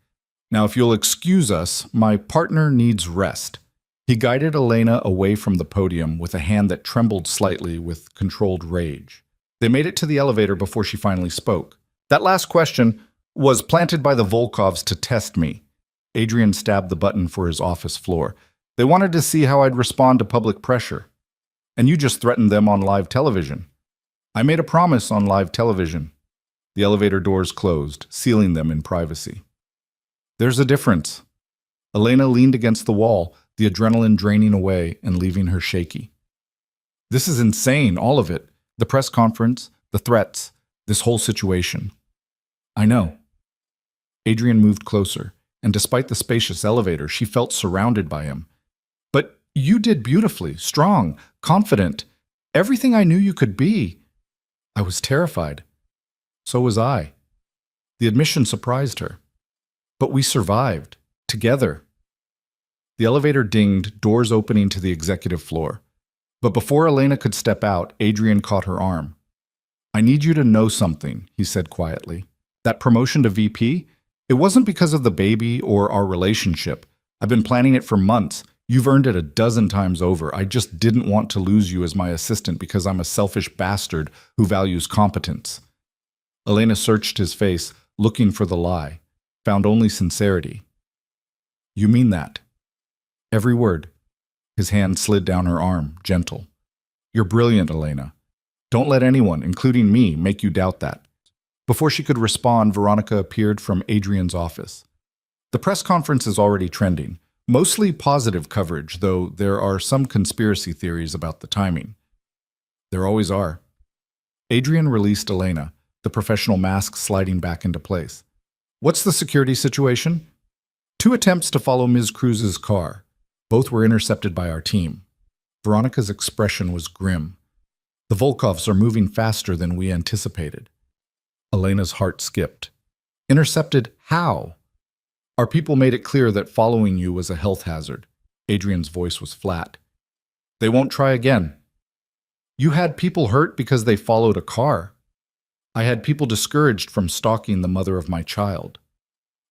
[SPEAKER 1] Now, if you'll excuse us, my partner needs rest. He guided Elena away from the podium with a hand that trembled slightly with controlled rage. They made it to the elevator before she finally spoke. That last question was planted by the Volkovs to test me. Adrian stabbed the button for his office floor. They wanted to see how I'd respond to public pressure. And you just threatened them on live television. I made a promise on live television. The elevator doors closed, sealing them in privacy. There's a difference. Elena leaned against the wall, the adrenaline draining away and leaving her shaky. This is insane, all of it. The press conference, the threats, this whole situation. I know. Adrian moved closer, and despite the spacious elevator, she felt surrounded by him. But you did beautifully, strong, confident, everything I knew you could be. I was terrified. So was I. The admission surprised her. But we survived, together. The elevator dinged, doors opening to the executive floor. But before Elena could step out, Adrian caught her arm. I need you to know something, he said quietly. That promotion to VP? It wasn't because of the baby or our relationship. I've been planning it for months. You've earned it a dozen times over. I just didn't want to lose you as my assistant because I'm a selfish bastard who values competence. Elena searched his face, looking for the lie, found only sincerity. You mean that? Every word. His hand slid down her arm, gentle. You're brilliant, Elena. Don't let anyone, including me, make you doubt that. Before she could respond, Veronica appeared from Adrian's office. The press conference is already trending. Mostly positive coverage, though there are some conspiracy theories about the timing. There always are. Adrian released Elena, the professional mask sliding back into place. What's the security situation? 2 attempts to follow Ms. Cruz's car. Both were intercepted by our team. Veronica's expression was grim. The Volkovs are moving faster than we anticipated. Elena's heart skipped. Intercepted how? Our people made it clear that following you was a health hazard. Adrian's voice was flat. They won't try again. You had people hurt because they followed a car. I had people discouraged from stalking the mother of my child.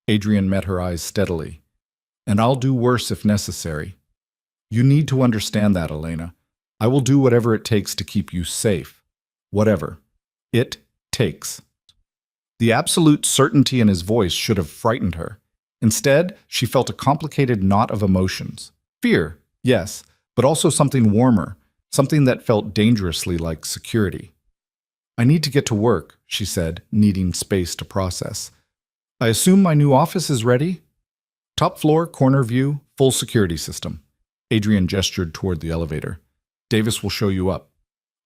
[SPEAKER 1] Adrian met her eyes steadily. And I'll do worse if necessary. You need to understand that, Elena. I will do whatever it takes to keep you safe. Whatever it takes. The absolute certainty in his voice should have frightened her. Instead, she felt a complicated knot of emotions. Fear, yes, but also something warmer, something that felt dangerously like security. I need to get to work, she said, needing space to process. I assume my new office is ready? Top floor, corner view, full security system. Adrian gestured toward the elevator. Davis will show you up.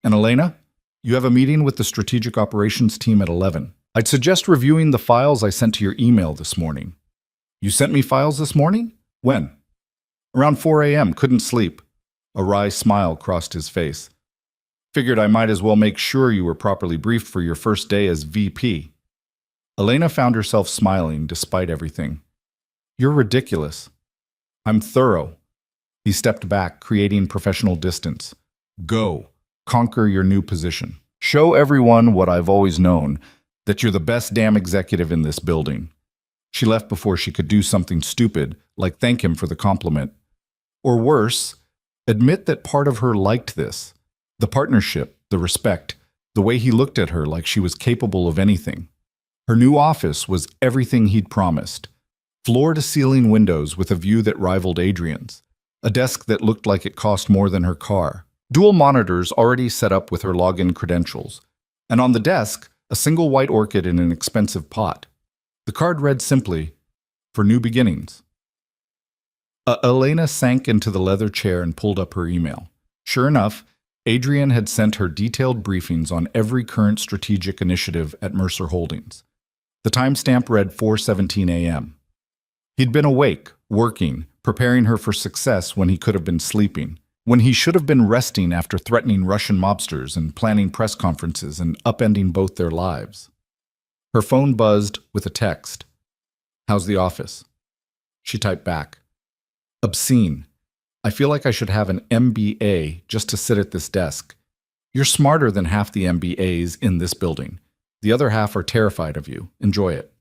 [SPEAKER 1] And Elena, you have a meeting with the strategic operations team at 11. I'd suggest reviewing the files I sent to your email this morning. You sent me files this morning? When? Around 4 a.m., couldn't sleep. A wry smile crossed his face. Figured I might as well make sure you were properly briefed for your first day as VP. Elena found herself smiling despite everything. You're ridiculous. I'm thorough. He stepped back, creating professional distance. Go. Conquer your new position. Show everyone what I've always known, that you're the best damn executive in this building. She left before she could do something stupid, like thank him for the compliment. Or worse, admit that part of her liked this. The partnership, the respect, the way he looked at her like she was capable of anything. Her new office was everything he'd promised. Floor-to-ceiling windows with a view that rivaled Adrian's. A desk that looked like it cost more than her car. Dual monitors already set up with her login credentials. And on the desk, a single white orchid in an expensive pot. The card read simply, for new beginnings. Elena sank into the leather chair and pulled up her email. Sure enough, Adrian had sent her detailed briefings on every current strategic initiative at Mercer Holdings. The timestamp read 4:17 a.m. He'd been awake, working, preparing her for success when he could have been sleeping, when he should have been resting after threatening Russian mobsters and planning press conferences and upending both their lives. Her phone buzzed with a text. How's the office? She typed back. Obscene. I feel like I should have an MBA just to sit at this desk. You're smarter than half the MBAs in this building. The other half are terrified of you. Enjoy it.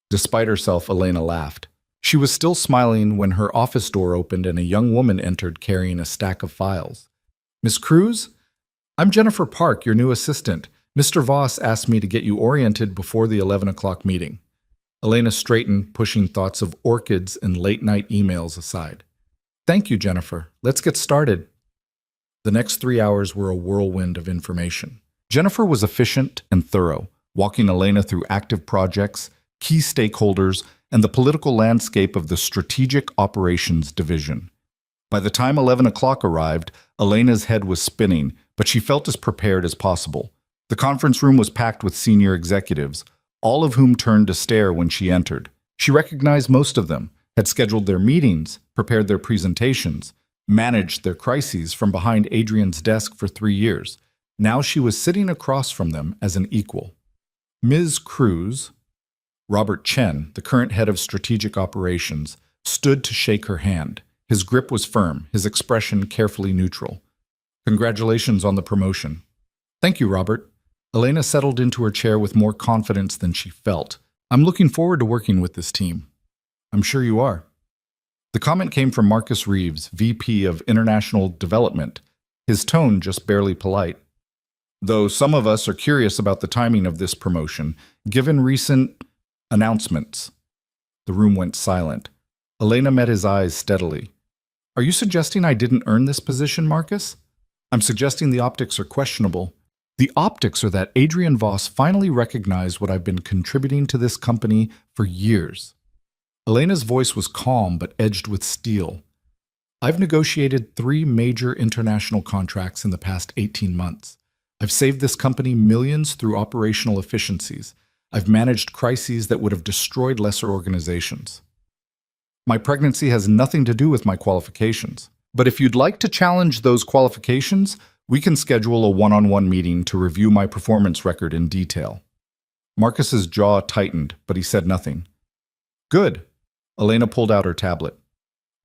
[SPEAKER 1] Despite herself, Elena laughed. She was still smiling when her office door opened and a young woman entered carrying a stack of files. Miss Cruz? I'm Jennifer Park, your new assistant. Mr. Voss asked me to get you oriented before the 11 o'clock meeting. Elena straightened, pushing thoughts of orchids and late-night emails aside. Thank you, Jennifer. Let's get started. The next 3 hours were a whirlwind of information. Jennifer was efficient and thorough, walking Elena through active projects, key stakeholders, and the political landscape of the Strategic Operations Division. By the time 11 o'clock arrived, Elena's head was spinning, but she felt as prepared as possible. The conference room was packed with senior executives, all of whom turned to stare when she entered. She recognized most of them, had scheduled their meetings, prepared their presentations, managed their crises from behind Adrian's desk for 3 years. Now she was sitting across from them as an equal. Ms. Cruz, Robert Chen, the current head of strategic operations, stood to shake her hand. His grip was firm, his expression carefully neutral. Congratulations on the promotion. Thank you, Robert. Elena settled into her chair with more confidence than she felt. I'm looking forward to working with this team. I'm sure you are. The comment came from Marcus Reeves, VP of International Development, his tone just barely polite. Though some of us are curious about the timing of this promotion, given recent announcements. The room went silent. Elena met his eyes steadily. Are you suggesting I didn't earn this position, Marcus? I'm suggesting the optics are questionable. The optics are that Adrian Voss finally recognized what I've been contributing to this company for years. Elena's voice was calm but edged with steel. I've negotiated 3 major international contracts in the past 18 months. I've saved this company millions through operational efficiencies. I've managed crises that would have destroyed lesser organizations. My pregnancy has nothing to do with my qualifications. But if you'd like to challenge those qualifications, we can schedule a one-on-one meeting to review my performance record in detail. Marcus's jaw tightened, but he said nothing. Good. Elena pulled out her tablet.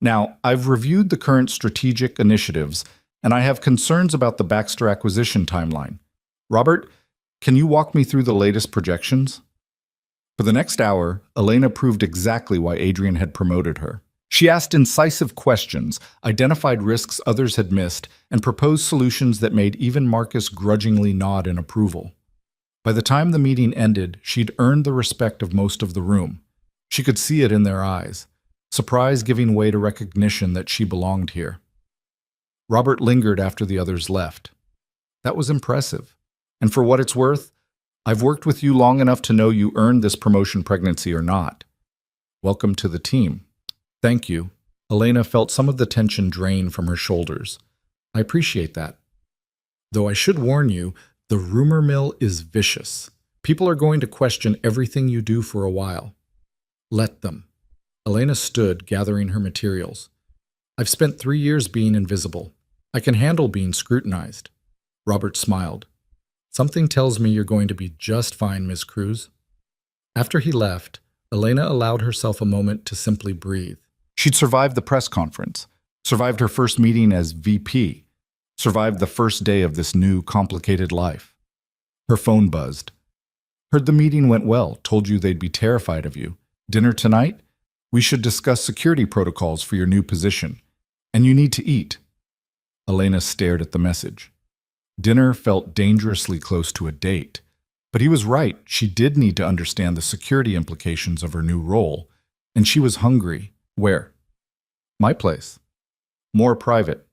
[SPEAKER 1] Now, I've reviewed the current strategic initiatives, and I have concerns about the Baxter acquisition timeline. Robert, can you walk me through the latest projections? For the next hour, Elena proved exactly why Adrian had promoted her. She asked incisive questions, identified risks others had missed, and proposed solutions that made even Marcus grudgingly nod in approval. By the time the meeting ended, she'd earned the respect of most of the room. She could see it in their eyes, surprise giving way to recognition that she belonged here. Robert lingered after the others left. That was impressive. And for what it's worth, I've worked with you long enough to know you earned this promotion, pregnancy or not. Welcome to the team. Thank you. Elena felt some of the tension drain from her shoulders. I appreciate that. Though I should warn you, the rumor mill is vicious. People are going to question everything you do for a while. Let them. Elena stood, gathering her materials. I've spent 3 years being invisible. I can handle being scrutinized. Robert smiled. Something tells me you're going to be just fine, Miss Cruz. After he left, Elena allowed herself a moment to simply breathe. She'd survived the press conference, survived her first meeting as VP, survived the first day of this new, complicated life. Her phone buzzed. Heard the meeting went well, told you they'd be terrified of you. Dinner tonight? We should discuss security protocols for your new position. And you need to eat. Elena stared at the message. Dinner felt dangerously close to a date. But he was right, she did need to understand the security implications of her new role. And she was hungry. Where? My place. More private.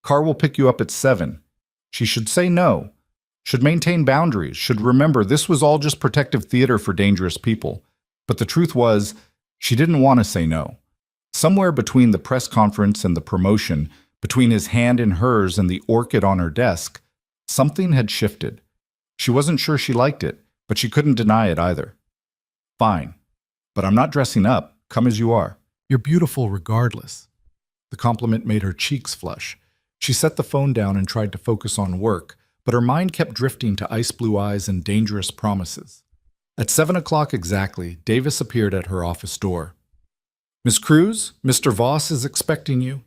[SPEAKER 1] Car will pick you up at 7. She should say no. Should maintain boundaries. Should remember this was all just protective theater for dangerous people. But the truth was, she didn't want to say no. Somewhere between the press conference and the promotion, between his hand in hers and the orchid on her desk, something had shifted. She wasn't sure she liked it, but she couldn't deny it either. Fine. But I'm not dressing up. Come as you are. You're beautiful regardless. The compliment made her cheeks flush. She set the phone down and tried to focus on work, but her mind kept drifting to ice blue eyes and dangerous promises. At 7 o'clock exactly, Davis appeared at her office door. Miss Cruz, Mr. Voss is expecting you.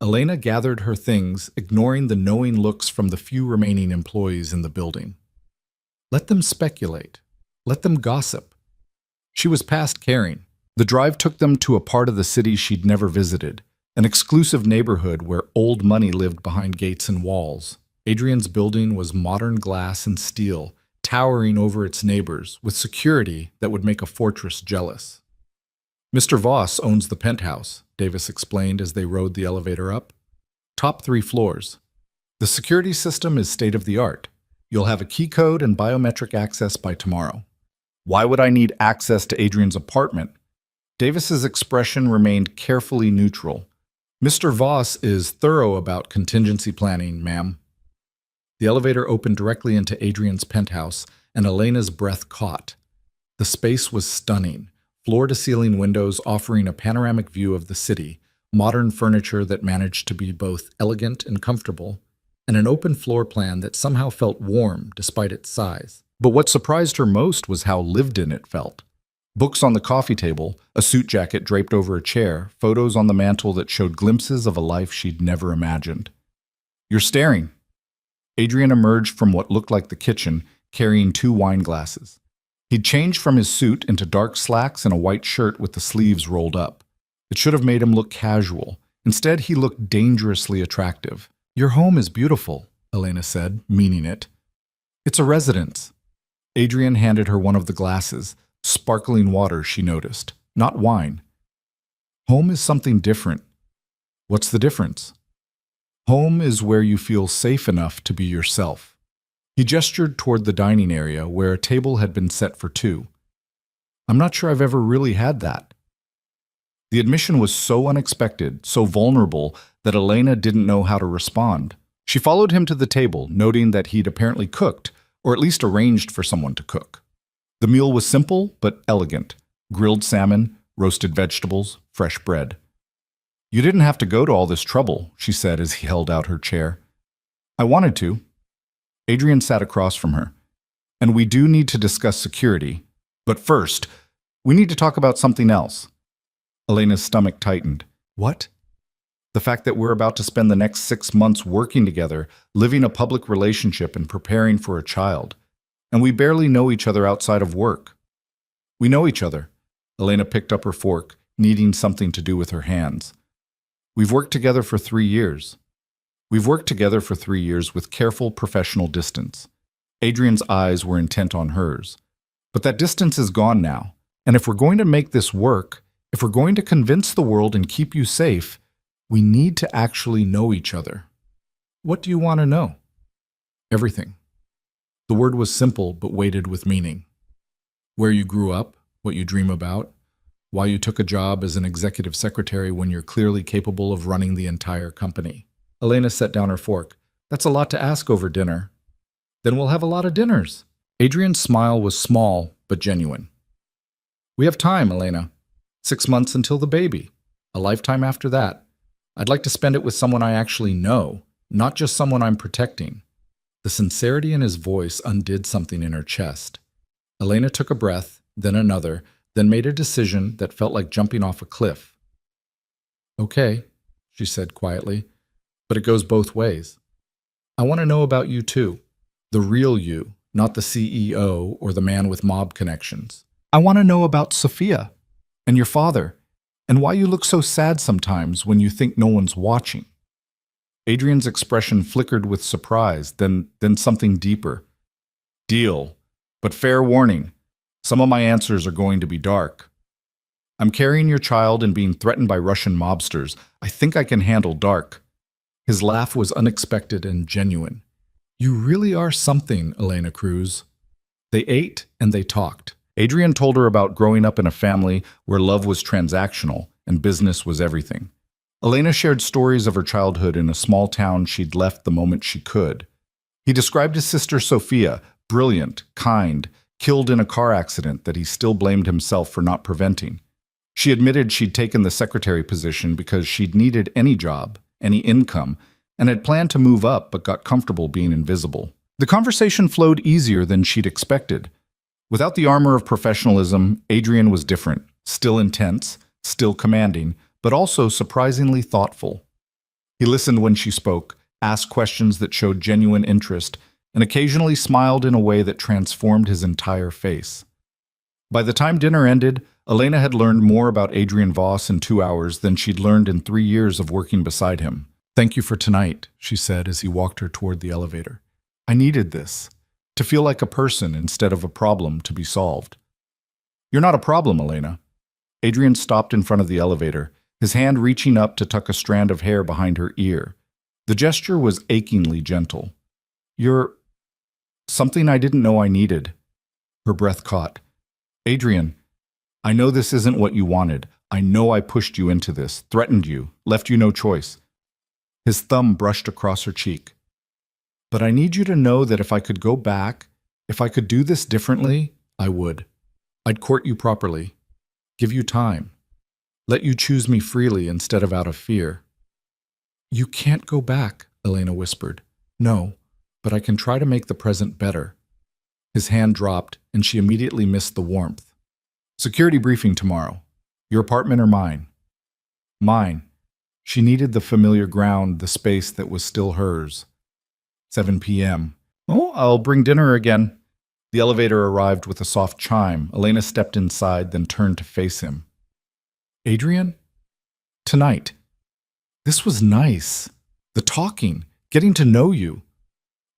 [SPEAKER 1] Elena gathered her things, ignoring the knowing looks from the few remaining employees in the building. Let them speculate. Let them gossip. She was past caring. The drive took them to a part of the city she'd never visited, an exclusive neighborhood where old money lived behind gates and walls. Adrian's building was modern glass and steel, towering over its neighbors, with security that would make a fortress jealous. Mr. Voss owns the penthouse, Davis explained as they rode the elevator up. Top 3 floors. The security system is state-of-the-art. You'll have a key code and biometric access by tomorrow. Why would I need access to Adrian's apartment? Davis's expression remained carefully neutral. Mr. Voss is thorough about contingency planning, ma'am. The elevator opened directly into Adrian's penthouse, and Elena's breath caught. The space was stunning, floor-to-ceiling windows offering a panoramic view of the city, modern furniture that managed to be both elegant and comfortable, and an open floor plan that somehow felt warm despite its size. But what surprised her most was how lived-in it felt. Books on the coffee table, a suit jacket draped over a chair, photos on the mantel that showed glimpses of a life she'd never imagined. You're staring. Adrian emerged from what looked like the kitchen, carrying 2 wine glasses. He'd changed from his suit into dark slacks and a white shirt with the sleeves rolled up. It should have made him look casual. Instead, he looked dangerously attractive. "Your home is beautiful," Elena said, meaning it. "It's a residence." Adrian handed her one of the glasses, sparkling water, she noticed, not wine. "Home is something different." "What's the difference?" "Home is where you feel safe enough to be yourself." He gestured toward the dining area where a table had been set for two. "I'm not sure I've ever really had that." The admission was so unexpected, so vulnerable, that Elena didn't know how to respond. She followed him to the table, noting that he'd apparently cooked, or at least arranged for someone to cook. The meal was simple but elegant: grilled salmon, roasted vegetables, fresh bread. "You didn't have to go to all this trouble," she said as he held out her chair. "I wanted to." Adrian sat across from her. "And we do need to discuss security. But first, we need to talk about something else." Elena's stomach tightened. "What?" "The fact that we're about to spend the next 6 months working together, living a public relationship and preparing for a child. And we barely know each other outside of work." "We know each other." Elena picked up her fork, needing something to do with her hands. "We've worked together for 3 years." "We've worked together for 3 years with careful professional distance." Adrian's eyes were intent on hers. "But that distance is gone now. And if we're going to make this work, if we're going to convince the world and keep you safe, we need to actually know each other." "What do you want to know?" "Everything." The word was simple but weighted with meaning. Where you grew up, what you dream about, why you took a job as an executive secretary when you're clearly capable of running the entire company. Elena set down her fork. "That's a lot to ask over dinner." "Then we'll have a lot of dinners." Adrian's smile was small but genuine. "We have time, Elena. 6 months until the baby. A lifetime after that. I'd like to spend it with someone I actually know, not just someone I'm protecting." The sincerity in his voice undid something in her chest. Elena took a breath, then another, then made a decision that felt like jumping off a cliff. "Okay," she said quietly, "but it goes both ways. I want to know about you too. The real you, not the CEO or the man with mob connections. I want to know about Sophia and your father, and why you look so sad sometimes when you think no one's watching." Adrian's expression flickered with surprise, then something deeper. "Deal. But fair warning, some of my answers are going to be dark. I'm carrying your child and being threatened by Russian mobsters. I think I can handle dark." His laugh was unexpected and genuine. "You really are something, Elena Cruz." They ate and they talked. Adrian told her about growing up in a family where love was transactional and business was everything. Elena shared stories of her childhood in a small town she'd left the moment she could. He described his sister Sophia, brilliant, kind, killed in a car accident that he still blamed himself for not preventing. She admitted she'd taken the secretary position because she'd needed any job, any income, and had planned to move up but got comfortable being invisible. The conversation flowed easier than she'd expected. Without the armor of professionalism, Adrian was different, still intense, still commanding, but also surprisingly thoughtful. He listened when she spoke, asked questions that showed genuine interest, and occasionally smiled in a way that transformed his entire face. By the time dinner ended, Elena had learned more about Adrian Voss in 2 hours than she'd learned in 3 years of working beside him. "Thank you for tonight," she said as he walked her toward the elevator. "I needed this, to feel like a person instead of a problem to be solved." "You're not a problem, Elena." Adrian stopped in front of the elevator, his hand reaching up to tuck a strand of hair behind her ear. The gesture was achingly gentle. "You're something I didn't know I needed." Her breath caught. "Adrian, I know this isn't what you wanted. I know I pushed you into this, threatened you, left you no choice." His thumb brushed across her cheek. "But I need you to know that if I could go back, if I could do this differently, I would. I'd court you properly, give you time, let you choose me freely instead of out of fear." "You can't go back," Elena whispered. "No, but I can try to make the present better." His hand dropped, and she immediately missed the warmth. "Security briefing tomorrow. Your apartment or mine?" "Mine." She needed the familiar ground, the space that was still hers. 7 p.m. "Oh, I'll bring dinner again." The elevator arrived with a soft chime. Elena stepped inside, then turned to face him. "Adrian?" Tonight. This was nice. The talking, getting to know you.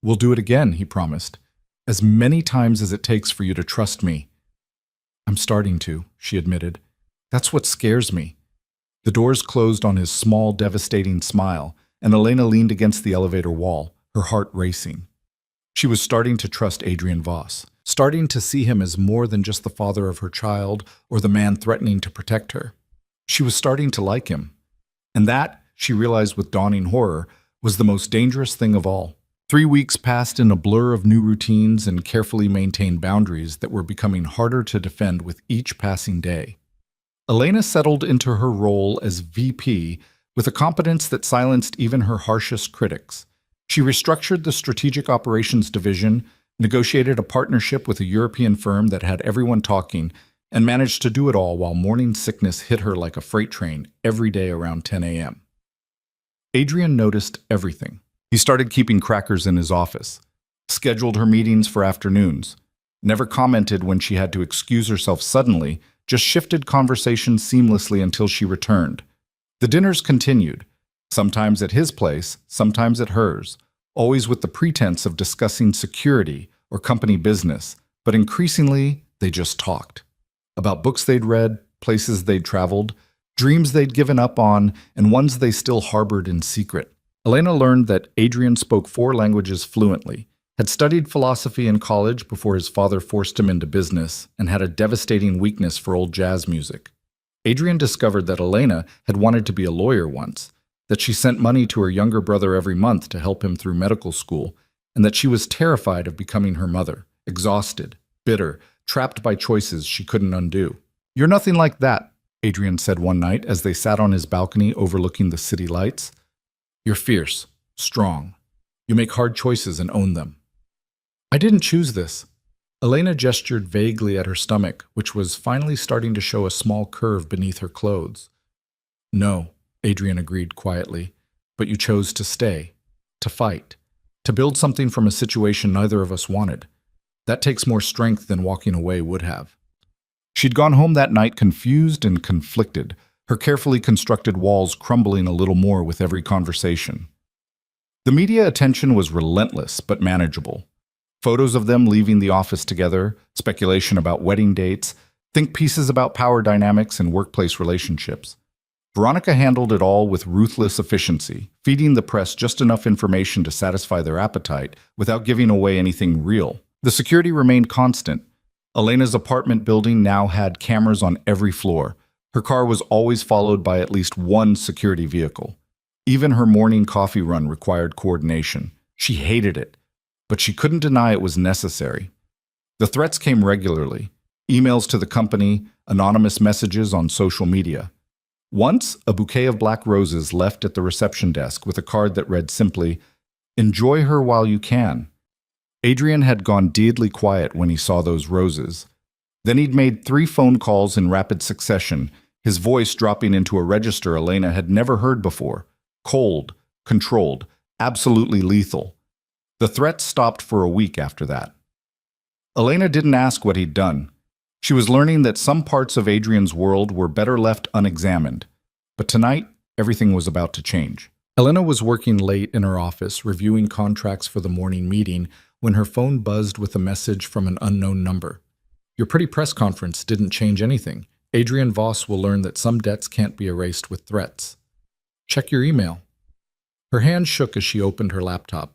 [SPEAKER 1] We'll do it again, he promised. As many times as it takes for you to trust me. I'm starting to, she admitted. That's what scares me. The doors closed on his small, devastating smile, and Elena leaned against the elevator wall, her heart racing. She was starting to trust Adrian Voss, starting to see him as more than just the father of her child or the man threatening to protect her. She was starting to like him. And that, she realized with dawning horror, was the most dangerous thing of all. 3 weeks passed in a blur of new routines and carefully maintained boundaries that were becoming harder to defend with each passing day. Elena settled into her role as VP with a competence that silenced even her harshest critics. She restructured the Strategic Operations Division, negotiated a partnership with a European firm that had everyone talking, and managed to do it all while morning sickness hit her like a freight train every day around 10 a.m. Adrian noticed everything. He started keeping crackers in his office, scheduled her meetings for afternoons, never commented when she had to excuse herself suddenly, just shifted conversation seamlessly until she returned. The dinners continued, sometimes at his place, sometimes at hers, always with the pretense of discussing security or company business, but increasingly they just talked. About books they'd read, places they'd traveled, dreams they'd given up on, and ones they still harbored in secret. Elena learned that Adrian spoke 4 languages fluently, had studied philosophy in college before his father forced him into business, and had a devastating weakness for old jazz music. Adrian discovered that Elena had wanted to be a lawyer once, that she sent money to her younger brother every month to help him through medical school, and that she was terrified of becoming her mother, exhausted, bitter, trapped by choices she couldn't undo. "You're nothing like that," Adrian said one night as they sat on his balcony overlooking the city lights. "You're fierce, strong. You make hard choices and own them." "I didn't choose this." Elena gestured vaguely at her stomach, which was finally starting to show a small curve beneath her clothes. "No," Adrian agreed quietly, "but you chose to stay, to fight, to build something from a situation neither of us wanted. That takes more strength than walking away would have." She'd gone home that night confused and conflicted, her carefully constructed walls crumbling a little more with every conversation. The media attention was relentless but manageable. Photos of them leaving the office together, speculation about wedding dates, think pieces about power dynamics and workplace relationships. Veronica handled it all with ruthless efficiency, feeding the press just enough information to satisfy their appetite without giving away anything real. The security remained constant. Elena's apartment building now had cameras on every floor. Her car was always followed by at least one security vehicle. Even her morning coffee run required coordination. She hated it, but she couldn't deny it was necessary. The threats came regularly. Emails to the company, anonymous messages on social media. Once, a bouquet of black roses left at the reception desk with a card that read simply, "Enjoy her while you can." Adrian had gone deadly quiet when he saw those roses. Then he'd made 3 phone calls in rapid succession, his voice dropping into a register Elena had never heard before. Cold, controlled, absolutely lethal. The threats stopped for a week after that. Elena didn't ask what he'd done. She was learning that some parts of Adrian's world were better left unexamined. But tonight, everything was about to change. Elena was working late in her office, reviewing contracts for the morning meeting, when her phone buzzed with a message from an unknown number. "Your pretty press conference didn't change anything. Adrian Voss will learn that some debts can't be erased with threats. Check your email." Her hand shook as she opened her laptop.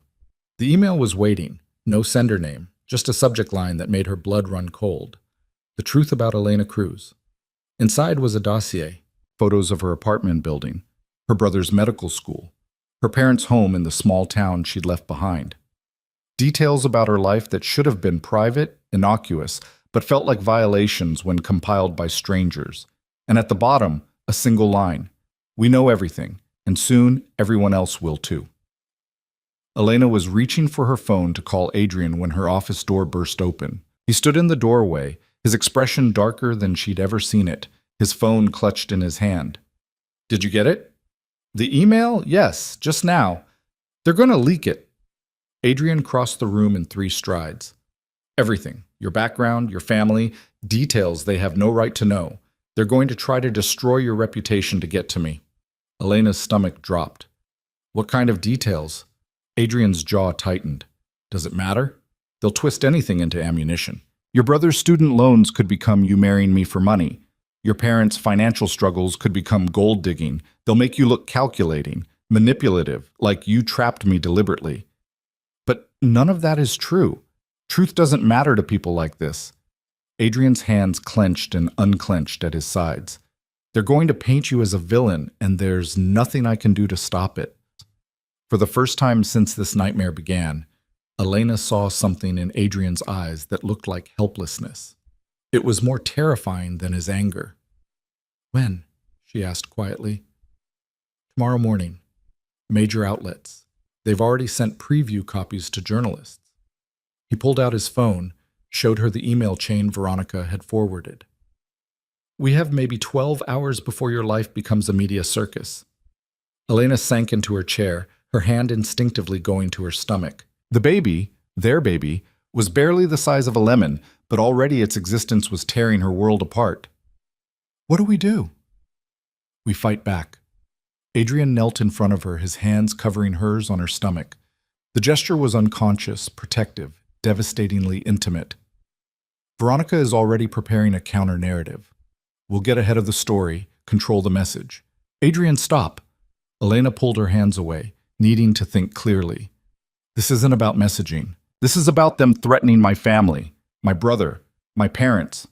[SPEAKER 1] The email was waiting, no sender name, just a subject line that made her blood run cold. The truth about Elena Cruz. Inside was a dossier, photos of her apartment building, her brother's medical school, her parents' home in the small town she'd left behind. Details about her life that should have been private, innocuous, but felt like violations when compiled by strangers. And at the bottom, a single line. "We know everything, and soon everyone else will too." Elena was reaching for her phone to call Adrian when her office door burst open. He stood in the doorway, his expression darker than she'd ever seen it, his phone clutched in his hand. "Did you get it?" "The email? Yes, just now. They're going to leak it." Adrian crossed the room in 3 strides. "Everything. Your background, your family, details they have no right to know. They're going to try to destroy your reputation to get to me." Elena's stomach dropped. What kind of details? Adrian's jaw tightened. Does it matter? They'll twist anything into ammunition. Your brother's student loans could become you marrying me for money. Your parents' financial struggles could become gold digging. They'll make you look calculating, manipulative, like you trapped me deliberately. But none of that is true. Truth doesn't matter to people like this. Adrian's hands clenched and unclenched at his sides. They're going to paint you as a villain, and there's nothing I can do to stop it. For the first time since this nightmare began, Elena saw something in Adrian's eyes that looked like helplessness. It was more terrifying than his anger. When? She asked quietly. Tomorrow morning. Major outlets. They've already sent preview copies to journalists. He pulled out his phone, showed her the email chain Veronica had forwarded. We have maybe 12 hours before your life becomes a media circus. Elena sank into her chair, her hand instinctively going to her stomach. The baby, their baby, was barely the size of a lemon, but already its existence was tearing her world apart. What do we do? We fight back. Adrian knelt in front of her, his hands covering hers on her stomach. The gesture was unconscious, protective, devastatingly intimate. Veronica is already preparing a counter-narrative. We'll get ahead of the story, control the message. Adrian, stop. Elena pulled her hands away, needing to think clearly. This isn't about messaging. This is about them threatening my family, my brother, my parents.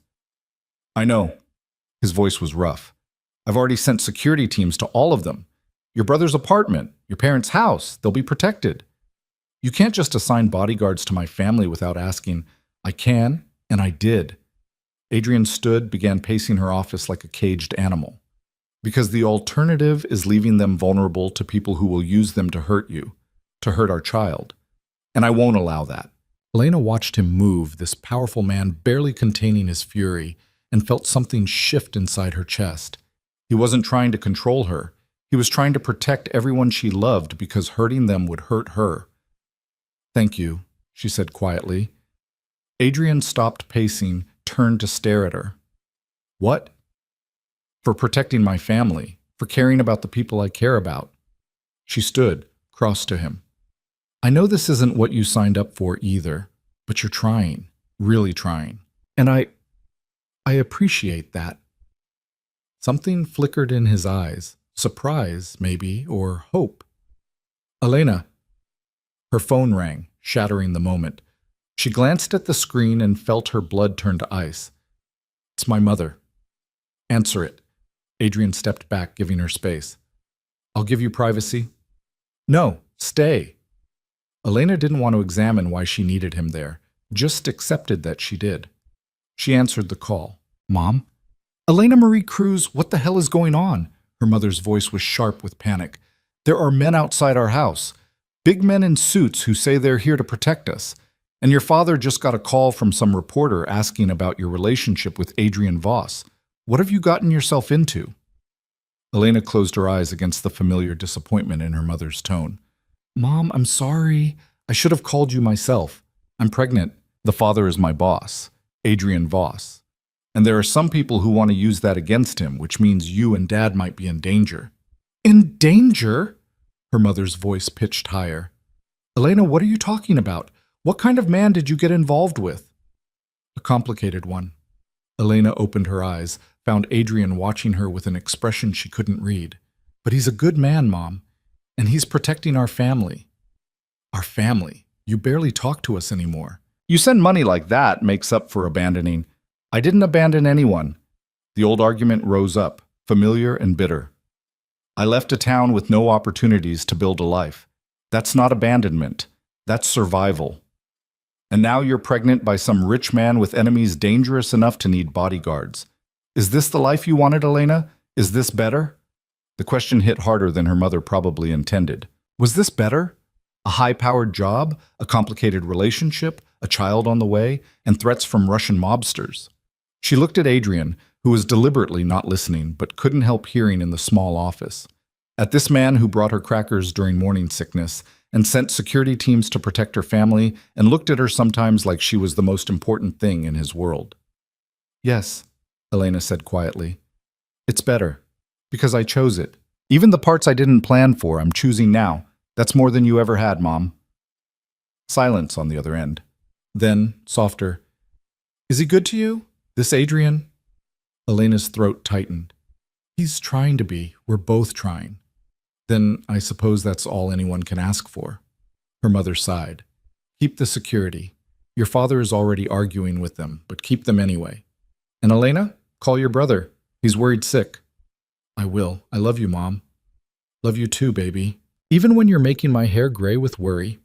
[SPEAKER 1] I know. His voice was rough. I've already sent security teams to all of them. Your brother's apartment, your parents' house, they'll be protected. You can't just assign bodyguards to my family without asking. I can, and I did. Adrian stood, began pacing her office like a caged animal. Because the alternative is leaving them vulnerable to people who will use them to hurt you, to hurt our child. And I won't allow that. Elena watched him move, this powerful man barely containing his fury, and felt something shift inside her chest. He wasn't trying to control her. He was trying to protect everyone she loved because hurting them would hurt her. Thank you, she said quietly. Adrian stopped pacing, turned to stare at her. What? For protecting my family, for caring about the people I care about. She stood, crossed to him. I know this isn't what you signed up for either, but you're trying, really trying. And I appreciate that. Something flickered in his eyes, surprise, maybe, or hope. Elena. Her phone rang, shattering the moment. She glanced at the screen and felt her blood turn to ice. It's my mother. Answer it. Adrian stepped back, giving her space. I'll give you privacy. No, stay. Elena didn't want to examine why she needed him there, just accepted that she did. She answered the call. Mom? Elena Marie Cruz, what the hell is going on? Her mother's voice was sharp with panic. There are men outside our house. Big men in suits who say they're here to protect us. And your father just got a call from some reporter asking about your relationship with Adrian Voss. What have you gotten yourself into? Elena closed her eyes against the familiar disappointment in her mother's tone. Mom, I'm sorry. I should have called you myself. I'm pregnant. The father is my boss, Adrian Voss. And there are some people who want to use that against him, which means you and Dad might be in danger. In danger? Her mother's voice pitched higher. Elena, what are you talking about? What kind of man did you get involved with? A complicated one. Elena opened her eyes, found Adrian watching her with an expression she couldn't read. But he's a good man, Mom, and he's protecting our family. Our family? You barely talk to us anymore. You send money like that makes up for abandoning. I didn't abandon anyone. The old argument rose up, familiar and bitter. I left a town with no opportunities to build a life. That's not abandonment. That's survival. And now you're pregnant by some rich man with enemies dangerous enough to need bodyguards. Is this the life you wanted, Elena? Is this better? The question hit harder than her mother probably intended. Was this better? A high-powered job, a complicated relationship, a child on the way, and threats from Russian mobsters. She looked at Adrian, who was deliberately not listening but couldn't help hearing in the small office. At this man who brought her crackers during morning sickness and sent security teams to protect her family and looked at her sometimes like she was the most important thing in his world. Yes, Elena said quietly. It's better, because I chose it. Even the parts I didn't plan for, I'm choosing now. That's more than you ever had, Mom. Silence on the other end. Then, softer, is he good to you? This Adrian? Elena's throat tightened. He's trying to be. We're both trying. Then I suppose that's all anyone can ask for. Her mother sighed. Keep the security. Your father is already arguing with them, but keep them anyway. And Elena, call your brother. He's worried sick. I will. I love you, Mom. Love you too, baby. Even when you're making my hair gray with worry.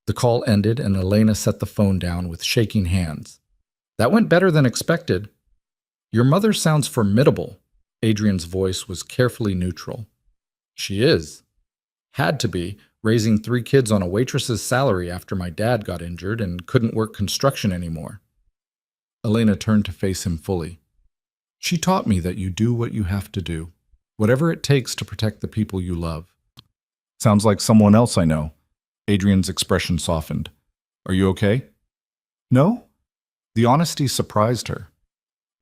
[SPEAKER 1] The call ended and Elena set the phone down with shaking hands. That went better than expected. Your mother sounds formidable. Adrian's voice was carefully neutral. She is. Had to be, raising 3 kids on a waitress's salary after my dad got injured and couldn't work construction anymore. Elena turned to face him fully. She taught me that you do what you have to do, whatever it takes to protect the people you love. Sounds like someone else I know. Adrian's expression softened. Are you okay? No? The honesty surprised her.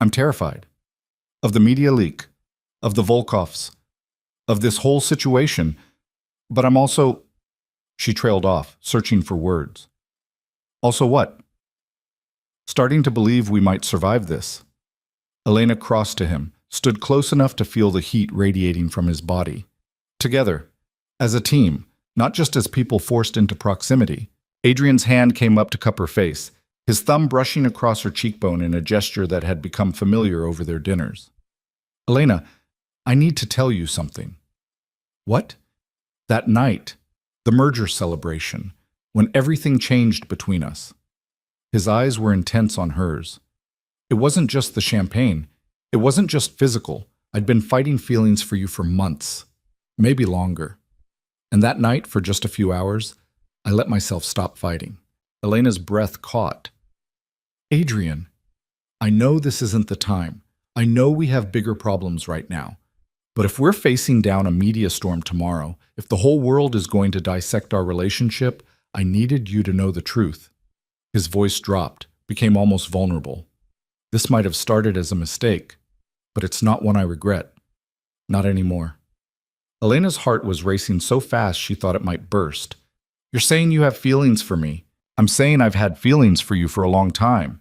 [SPEAKER 1] I'm terrified. Of the media leak. Of the Volkovs. Of this whole situation. But I'm also... She trailed off, searching for words. Also what? Starting to believe we might survive this. Elena crossed to him, stood close enough to feel the heat radiating from his body. Together, as a team, not just as people forced into proximity. Adrian's hand came up to cup her face, his thumb brushing across her cheekbone in a gesture that had become familiar over their dinners. Elena, I need to tell you something. What? That night, the merger celebration, when everything changed between us. His eyes were intense on hers. It wasn't just the champagne. It wasn't just physical. I'd been fighting feelings for you for months, maybe longer. And that night, for just a few hours, I let myself stop fighting. Elena's breath caught. Adrian, I know this isn't the time. I know we have bigger problems right now. But if we're facing down a media storm tomorrow, if the whole world is going to dissect our relationship, I needed you to know the truth. His voice dropped, became almost vulnerable. This might have started as a mistake, but it's not one I regret. Not anymore. Elena's heart was racing so fast she thought it might burst. You're saying you have feelings for me. I'm saying I've had feelings for you for a long time.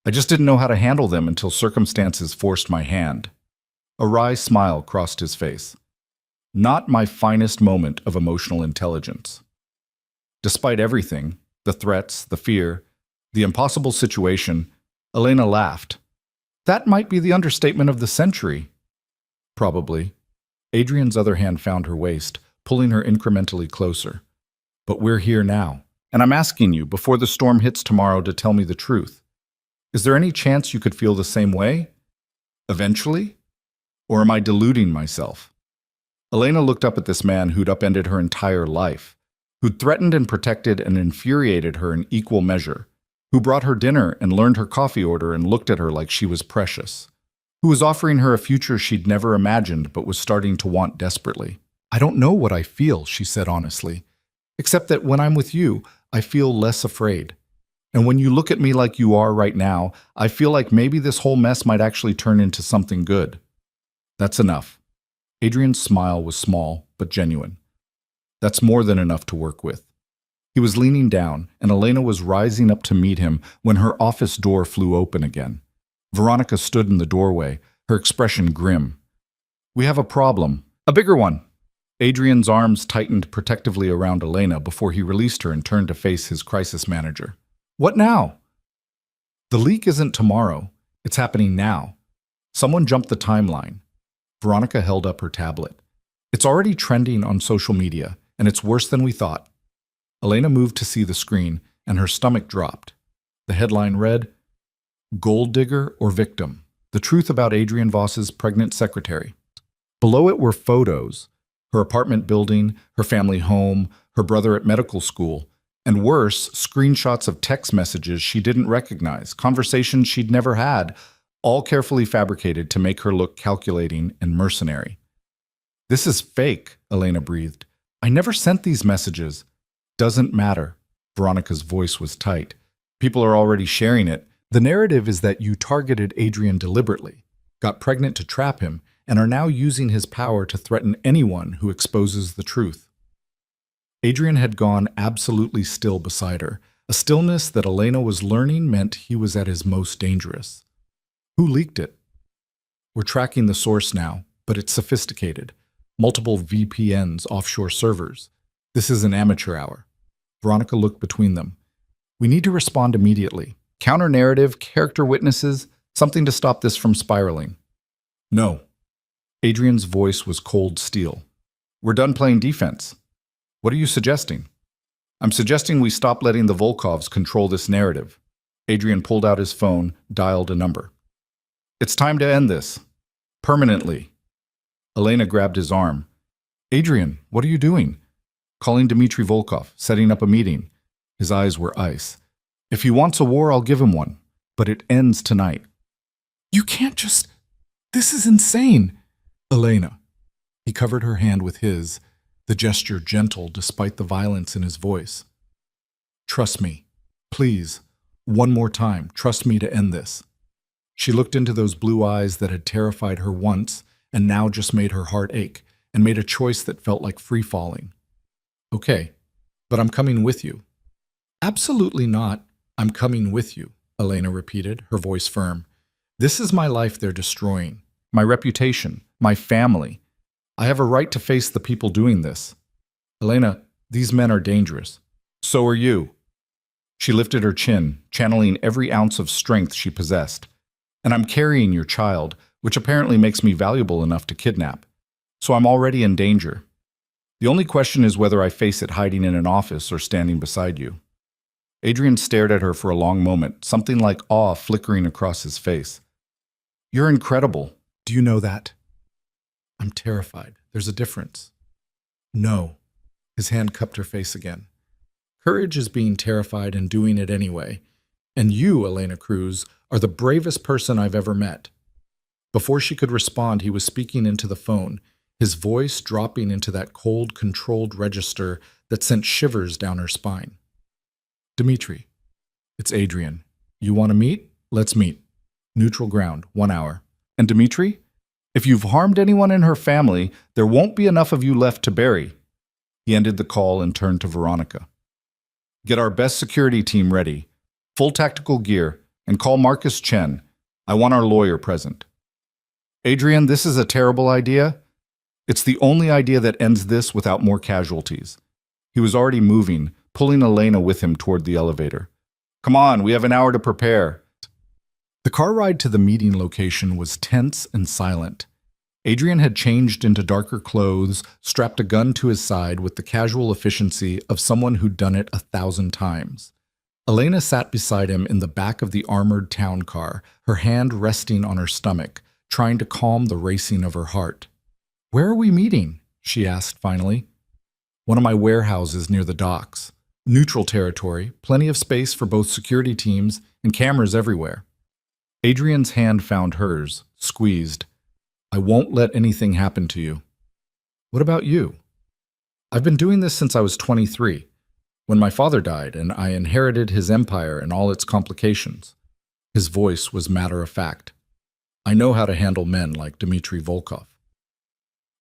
[SPEAKER 1] I just didn't know how to handle them until circumstances forced my hand. A wry smile crossed his face. Not my finest moment of emotional intelligence. Despite everything, the threats, the fear, the impossible situation, Elena laughed. That might be the understatement of the century. Probably. Adrian's other hand found her waist, pulling her incrementally closer. But we're here now, and I'm asking you, before the storm hits tomorrow, to tell me the truth. Is there any chance you could feel the same way? Eventually? Or am I deluding myself? Elena looked up at this man who'd upended her entire life, who'd threatened and protected and infuriated her in equal measure, who brought her dinner and learned her coffee order and looked at her like she was precious, who was offering her a future she'd never imagined but was starting to want desperately. I don't know what I feel, she said honestly, except that when I'm with you, I feel less afraid. And when you look at me like you are right now, I feel like maybe this whole mess might actually turn into something good. That's enough. Adrian's smile was small, but genuine. That's more than enough to work with. He was leaning down, and Elena was rising up to meet him when her office door flew open again. Veronica stood in the doorway, her expression grim. We have a problem. A bigger one. Adrian's arms tightened protectively around Elena before he released her and turned to face his crisis manager. What now? The leak isn't tomorrow. It's happening now. Someone jumped the timeline. Veronica held up her tablet. It's already trending on social media, and it's worse than we thought. Elena moved to see the screen, and her stomach dropped. The headline read, Gold Digger or Victim? The Truth About Adrian Voss's Pregnant Secretary. Below it were photos, her apartment building, her family home, her brother at medical school, and worse, screenshots of text messages she didn't recognize, conversations she'd never had, all carefully fabricated to make her look calculating and mercenary. This is fake, Elena breathed. I never sent these messages. Doesn't matter. Veronica's voice was tight. People are already sharing it. The narrative is that you targeted Adrian deliberately, got pregnant to trap him, and are now using his power to threaten anyone who exposes the truth. Adrian had gone absolutely still beside her, a stillness that Elena was learning meant he was at his most dangerous. Who leaked it? We're tracking the source now, but it's sophisticated. Multiple VPNs, offshore servers. This is an amateur hour. Veronica looked between them. We need to respond immediately. Counter-narrative, character witnesses, something to stop this from spiraling. No. Adrian's voice was cold steel. We're done playing defense. What are you suggesting? I'm suggesting we stop letting the Volkovs control this narrative. Adrian pulled out his phone, dialed a number. It's time to end this. Permanently. Elena grabbed his arm. Adrian, what are you doing? Calling Dmitry Volkov, setting up a meeting. His eyes were ice. If he wants a war, I'll give him one. But it ends tonight. You can't just... This is insane. Elena. He covered her hand with his, the gesture gentle despite the violence in his voice. Trust me. Please. One more time. Trust me to end this. She looked into those blue eyes that had terrified her once and now just made her heart ache, and made a choice that felt like free-falling. Okay, but I'm coming with you. Absolutely not. I'm coming with you, Elena repeated, her voice firm. This is my life they're destroying, my reputation, my family. I have a right to face the people doing this. Elena, these men are dangerous. So are you. She lifted her chin, channeling every ounce of strength she possessed. And I'm carrying your child, which apparently makes me valuable enough to kidnap. So I'm already in danger. The only question is whether I face it hiding in an office or standing beside you. Adrian stared at her for a long moment, something like awe flickering across his face. You're incredible. Do you know that? I'm terrified. There's a difference. No. His hand cupped her face again. Courage is being terrified and doing it anyway. And you, Elena Cruz, are the bravest person I've ever met. Before she could respond, he was speaking into the phone, his voice dropping into that cold, controlled register that sent shivers down her spine. Dmitry, it's Adrian. You want to meet? Let's meet. Neutral ground, 1 hour. And Dmitry, if you've harmed anyone in her family, there won't be enough of you left to bury. He ended the call and turned to Veronica. Get our best security team ready, full tactical gear, and call Marcus Chen. I want our lawyer present. Adrian, this is a terrible idea. It's the only idea that ends this without more casualties. He was already moving, pulling Elena with him toward the elevator. Come on, we have an hour to prepare. The car ride to the meeting location was tense and silent. Adrian had changed into darker clothes, strapped a gun to his side with the casual efficiency of someone who'd done it 1,000 times. Elena sat beside him in the back of the armored town car, her hand resting on her stomach, trying to calm the racing of her heart. Where are we meeting? She asked finally. One of my warehouses near the docks. Neutral territory, plenty of space for both security teams, and cameras everywhere. Adrian's hand found hers, squeezed. I won't let anything happen to you. What about you? I've been doing this since I was 23, when my father died and I inherited his empire and all its complications. His voice was matter-of-fact. I know how to handle men like Dmitry Volkov.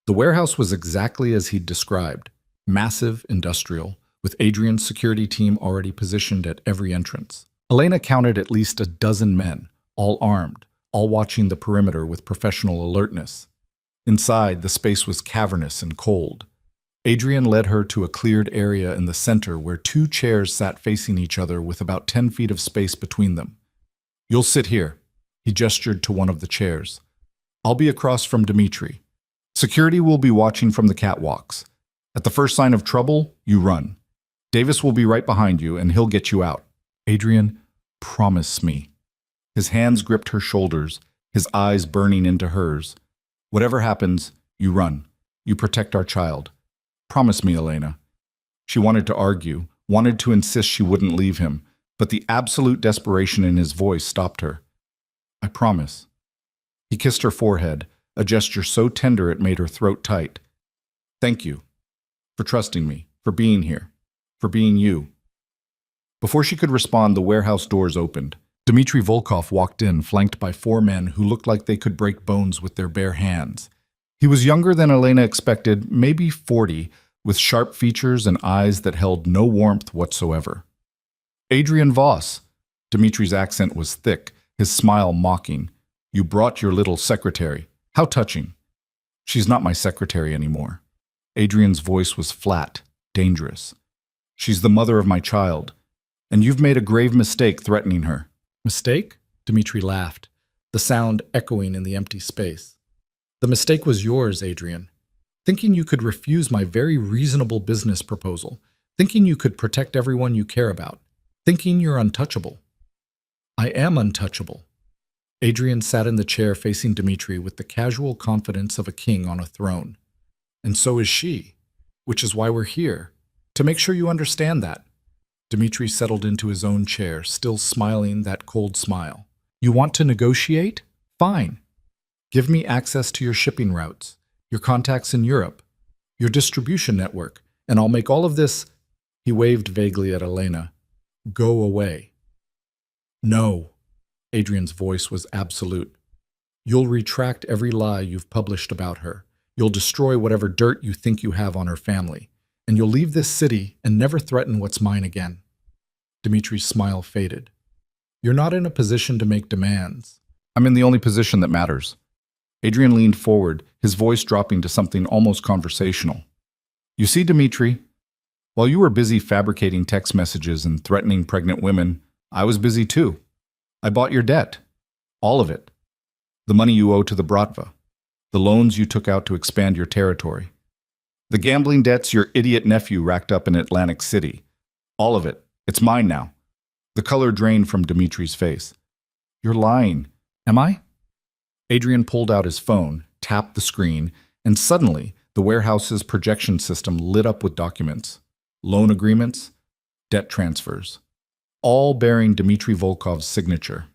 [SPEAKER 1] The warehouse was exactly as he'd described, massive, industrial, with Adrian's security team already positioned at every entrance. Elena counted at least a dozen men, all armed, all watching the perimeter with professional alertness. Inside, the space was cavernous and cold. Adrian led her to a cleared area in the center where 2 chairs sat facing each other with about 10 feet of space between them. You'll sit here. He gestured to one of the chairs. I'll be across from Dmitry. Security will be watching from the catwalks. At the first sign of trouble, you run. Davis will be right behind you, and he'll get you out. Adrian, promise me. His hands gripped her shoulders, his eyes burning into hers. Whatever happens, you run. You protect our child. Promise me, Elena. She wanted to argue, wanted to insist she wouldn't leave him, but the absolute desperation in his voice stopped her. I promise. He kissed her forehead, a gesture so tender it made her throat tight. Thank you. For trusting me, for being here, for being you. Before she could respond, the warehouse doors opened. Dmitry Volkov walked in, flanked by 4 men who looked like they could break bones with their bare hands. He was younger than Elena expected, maybe 40, with sharp features and eyes that held no warmth whatsoever. Adrian Voss. Dmitry's accent was thick, his smile mocking. You brought your little secretary. How touching. She's not my secretary anymore. Adrian's voice was flat, dangerous. She's the mother of my child, and you've made a grave mistake threatening her. Mistake? Dmitry laughed, the sound echoing in the empty space. The mistake was yours, Adrian. Thinking you could refuse my very reasonable business proposal. Thinking you could protect everyone you care about. Thinking you're untouchable. I am untouchable. Adrian sat in the chair facing Dmitry with the casual confidence of a king on a throne. And so is she, which is why we're here, to make sure you understand that. Dmitry settled into his own chair, still smiling that cold smile. You want to negotiate? Fine. Give me access to your shipping routes, your contacts in Europe, your distribution network, and I'll make all of this, he waved vaguely at Elena, go away. No. Adrian's voice was absolute. You'll retract every lie you've published about her. You'll destroy whatever dirt you think you have on her family. And you'll leave this city and never threaten what's mine again. Dmitry's smile faded. You're not in a position to make demands. I'm in the only position that matters. Adrian leaned forward, his voice dropping to something almost conversational. You see, Dmitry, while you were busy fabricating text messages and threatening pregnant women, I was busy too. I bought your debt. All of it. The money you owe to the Bratva. The loans you took out to expand your territory. The gambling debts your idiot nephew racked up in Atlantic City. All of it. It's mine now. The color drained from Dmitry's face. You're lying. Am I? Adrian pulled out his phone, tapped the screen, and suddenly the warehouse's projection system lit up with documents. Loan agreements, debt transfers, all bearing Dmitry Volkov's signature.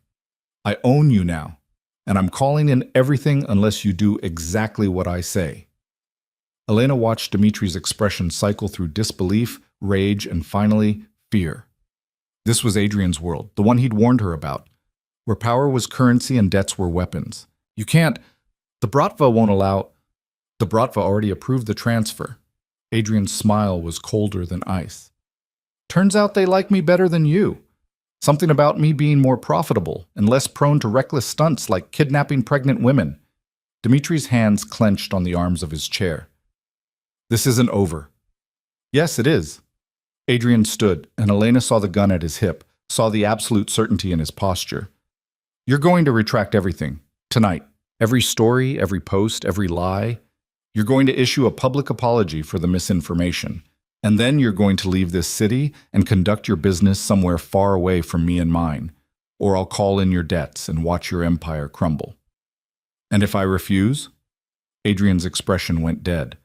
[SPEAKER 1] I own you now, and I'm calling in everything unless you do exactly what I say. Elena watched Dmitry's expression cycle through disbelief, rage, and finally, fear. This was Adrian's world, the one he'd warned her about, where power was currency and debts were weapons. You can't. The Bratva won't allow. The Bratva already approved the transfer. Adrian's smile was colder than ice. Turns out they like me better than you. Something about me being more profitable and less prone to reckless stunts like kidnapping pregnant women. Dmitry's hands clenched on the arms of his chair. This isn't over. Yes, it is. Adrian stood, and Elena saw the gun at his hip, saw the absolute certainty in his posture. You're going to retract everything. Tonight. Every story, every post, every lie. You're going to issue a public apology for the misinformation. And then you're going to leave this city and conduct your business somewhere far away from me and mine. Or I'll call in your debts and watch your empire crumble. And if I refuse? Adrian's expression went dead.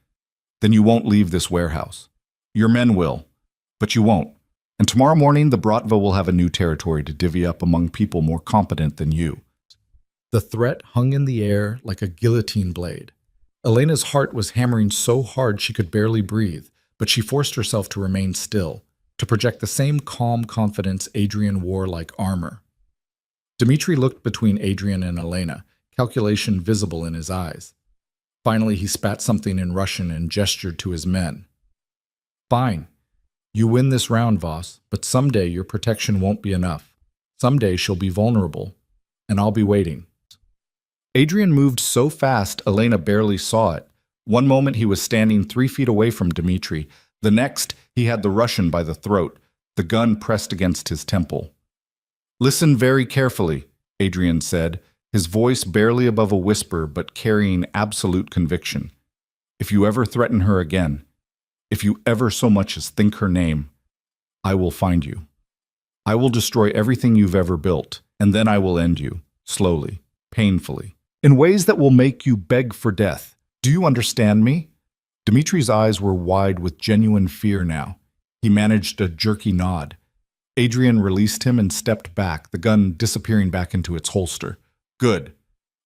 [SPEAKER 1] Then you won't leave this warehouse. Your men will. But you won't. And tomorrow morning, the Bratva will have a new territory to divvy up among people more competent than you. The threat hung in the air like a guillotine blade. Elena's heart was hammering so hard she could barely breathe, but she forced herself to remain still, to project the same calm confidence Adrian wore like armor. Dmitry looked between Adrian and Elena, calculation visible in his eyes. Finally, he spat something in Russian and gestured to his men. Fine. You win this round, Voss, but someday your protection won't be enough. Someday she'll be vulnerable, and I'll be waiting. Adrian moved so fast Elena barely saw it. One moment he was standing 3 feet away from Dmitry. The next, he had the Russian by the throat, the gun pressed against his temple. Listen very carefully, Adrian said, his voice barely above a whisper but carrying absolute conviction. If you ever threaten her again, if you ever so much as think her name, I will find you. I will destroy everything you've ever built, and then I will end you, slowly, painfully, in ways that will make you beg for death. Do you understand me? Dmitry's eyes were wide with genuine fear now. He managed a jerky nod. Adrian released him and stepped back, the gun disappearing back into its holster. Good.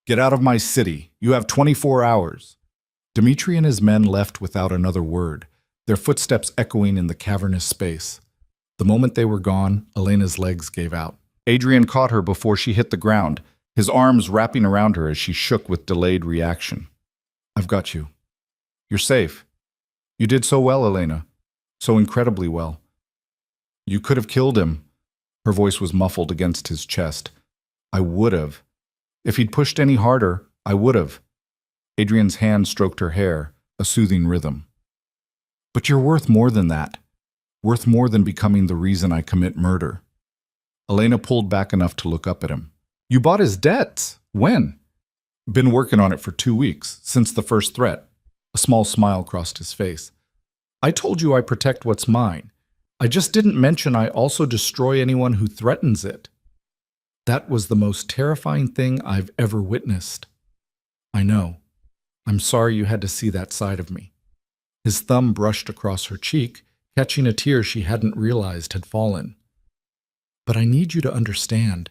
[SPEAKER 1] Get out of my city. You have 24 hours. Dmitry and his men left without another word, their footsteps echoing in the cavernous space. The moment they were gone, Elena's legs gave out. Adrian caught her before she hit the ground, his arms wrapping around her as she shook with delayed reaction. I've got you. You're safe. You did so well, Elena. So incredibly well. You could have killed him. Her voice was muffled against his chest. I would have. If he'd pushed any harder, I would have. Adrian's hand stroked her hair, a soothing rhythm. But you're worth more than that. Worth more than becoming the reason I commit murder. Elena pulled back enough to look up at him. You bought his debts. When? Been working on it for 2 weeks, since the first threat. A small smile crossed his face. I told you I protect what's mine. I just didn't mention I also destroy anyone who threatens it. That was the most terrifying thing I've ever witnessed. I know. I'm sorry you had to see that side of me. His thumb brushed across her cheek, catching a tear she hadn't realized had fallen. But I need you to understand.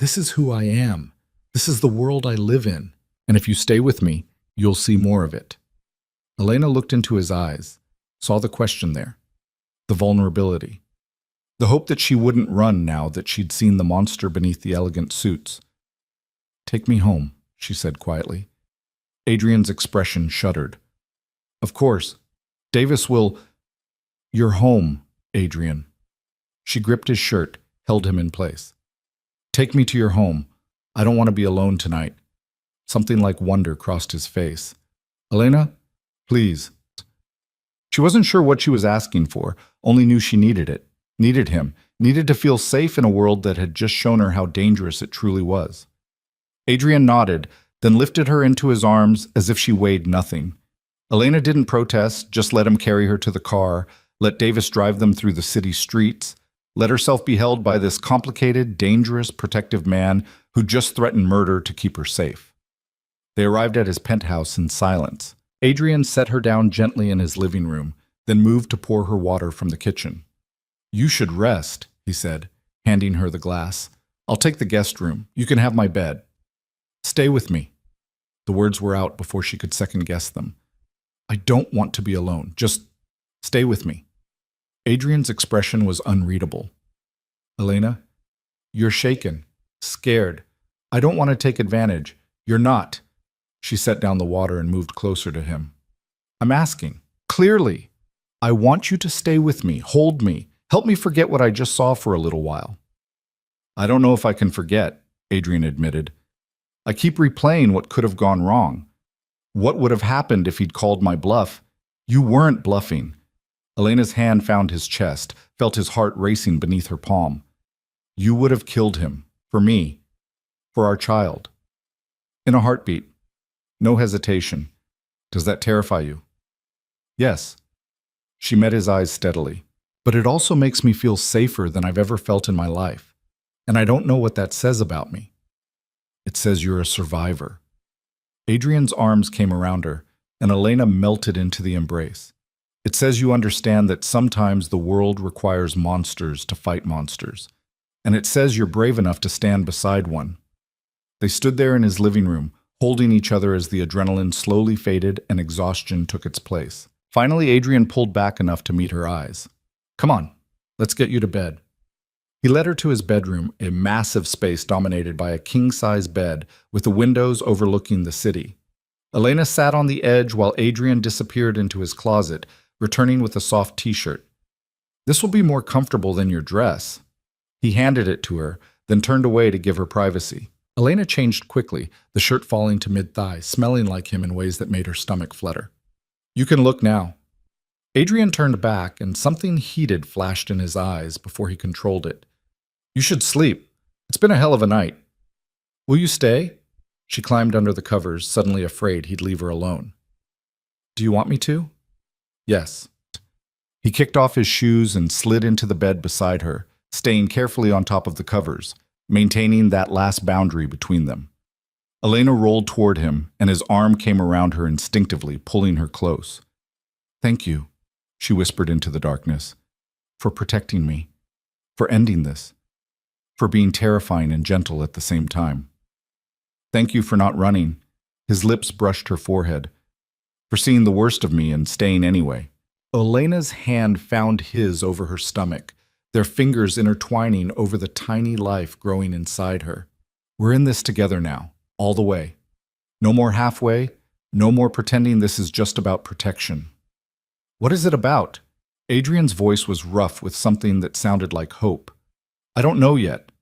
[SPEAKER 1] This is who I am. This is the world I live in. And if you stay with me, you'll see more of it. Elena looked into his eyes, saw the question there, the vulnerability, the hope that she wouldn't run now that she'd seen the monster beneath the elegant suits. Take me home, she said quietly. Adrian's expression shuddered. Of course. Davis will... You're home, Adrian. She gripped his shirt, held him in place. Take me to your home. I don't want to be alone tonight. Something like wonder crossed his face. Elena, please. She wasn't sure what she was asking for, only knew she needed it, needed him, needed to feel safe in a world that had just shown her how dangerous it truly was. Adrian nodded, then lifted her into his arms as if she weighed nothing. Elena didn't protest, just let him carry her to the car, let Davis drive them through the city streets, let herself be held by this complicated, dangerous, protective man who just threatened murder to keep her safe. They arrived at his penthouse in silence. Adrian set her down gently in his living room, then moved to pour her water from the kitchen. You should rest, he said, handing her the glass. I'll take the guest room. You can have my bed. Stay with me. The words were out before she could second-guess them. I don't want to be alone. Just stay with me. Adrian's expression was unreadable. Elena, you're shaken, scared. I don't want to take advantage. You're not. She set down the water and moved closer to him. I'm asking, clearly. I want you to stay with me, hold me, help me forget what I just saw for a little while. I don't know if I can forget, Adrian admitted. I keep replaying what could have gone wrong. What would have happened if he'd called my bluff? You weren't bluffing. Elena's hand found his chest, felt his heart racing beneath her palm. You would have killed him, for me, for our child. In a heartbeat. No hesitation. Does that terrify you? Yes. She met his eyes steadily. But it also makes me feel safer than I've ever felt in my life. And I don't know what that says about me. It says you're a survivor. Adrian's arms came around her, and Elena melted into the embrace. It says you understand that sometimes the world requires monsters to fight monsters. And it says you're brave enough to stand beside one. They stood there in his living room, holding each other as the adrenaline slowly faded and exhaustion took its place. Finally, Adrian pulled back enough to meet her eyes. Come on, let's get you to bed. He led her to his bedroom, a massive space dominated by a king-size bed with the windows overlooking the city. Elena sat on the edge while Adrian disappeared into his closet, returning with a soft t-shirt. This will be more comfortable than your dress. He handed it to her, then turned away to give her privacy. Elena changed quickly, the shirt falling to mid-thigh, smelling like him in ways that made her stomach flutter. You can look now. Adrian turned back, and something heated flashed in his eyes before he controlled it. You should sleep. It's been a hell of a night. Will you stay? She climbed under the covers, suddenly afraid he'd leave her alone. Do you want me to? Yes. He kicked off his shoes and slid into the bed beside her, staying carefully on top of the covers, maintaining that last boundary between them. Elena rolled toward him, and his arm came around her instinctively, pulling her close. Thank you, she whispered into the darkness, for protecting me, for ending this, for being terrifying and gentle at the same time. Thank you for not running. His lips brushed her forehead. For seeing the worst of me and staying anyway. Elena's hand found his over her stomach, their fingers intertwining over the tiny life growing inside her. We're in this together now, all the way. No more halfway, no more pretending this is just about protection. What is it about? Adrian's voice was rough with something that sounded like hope. I don't know yet.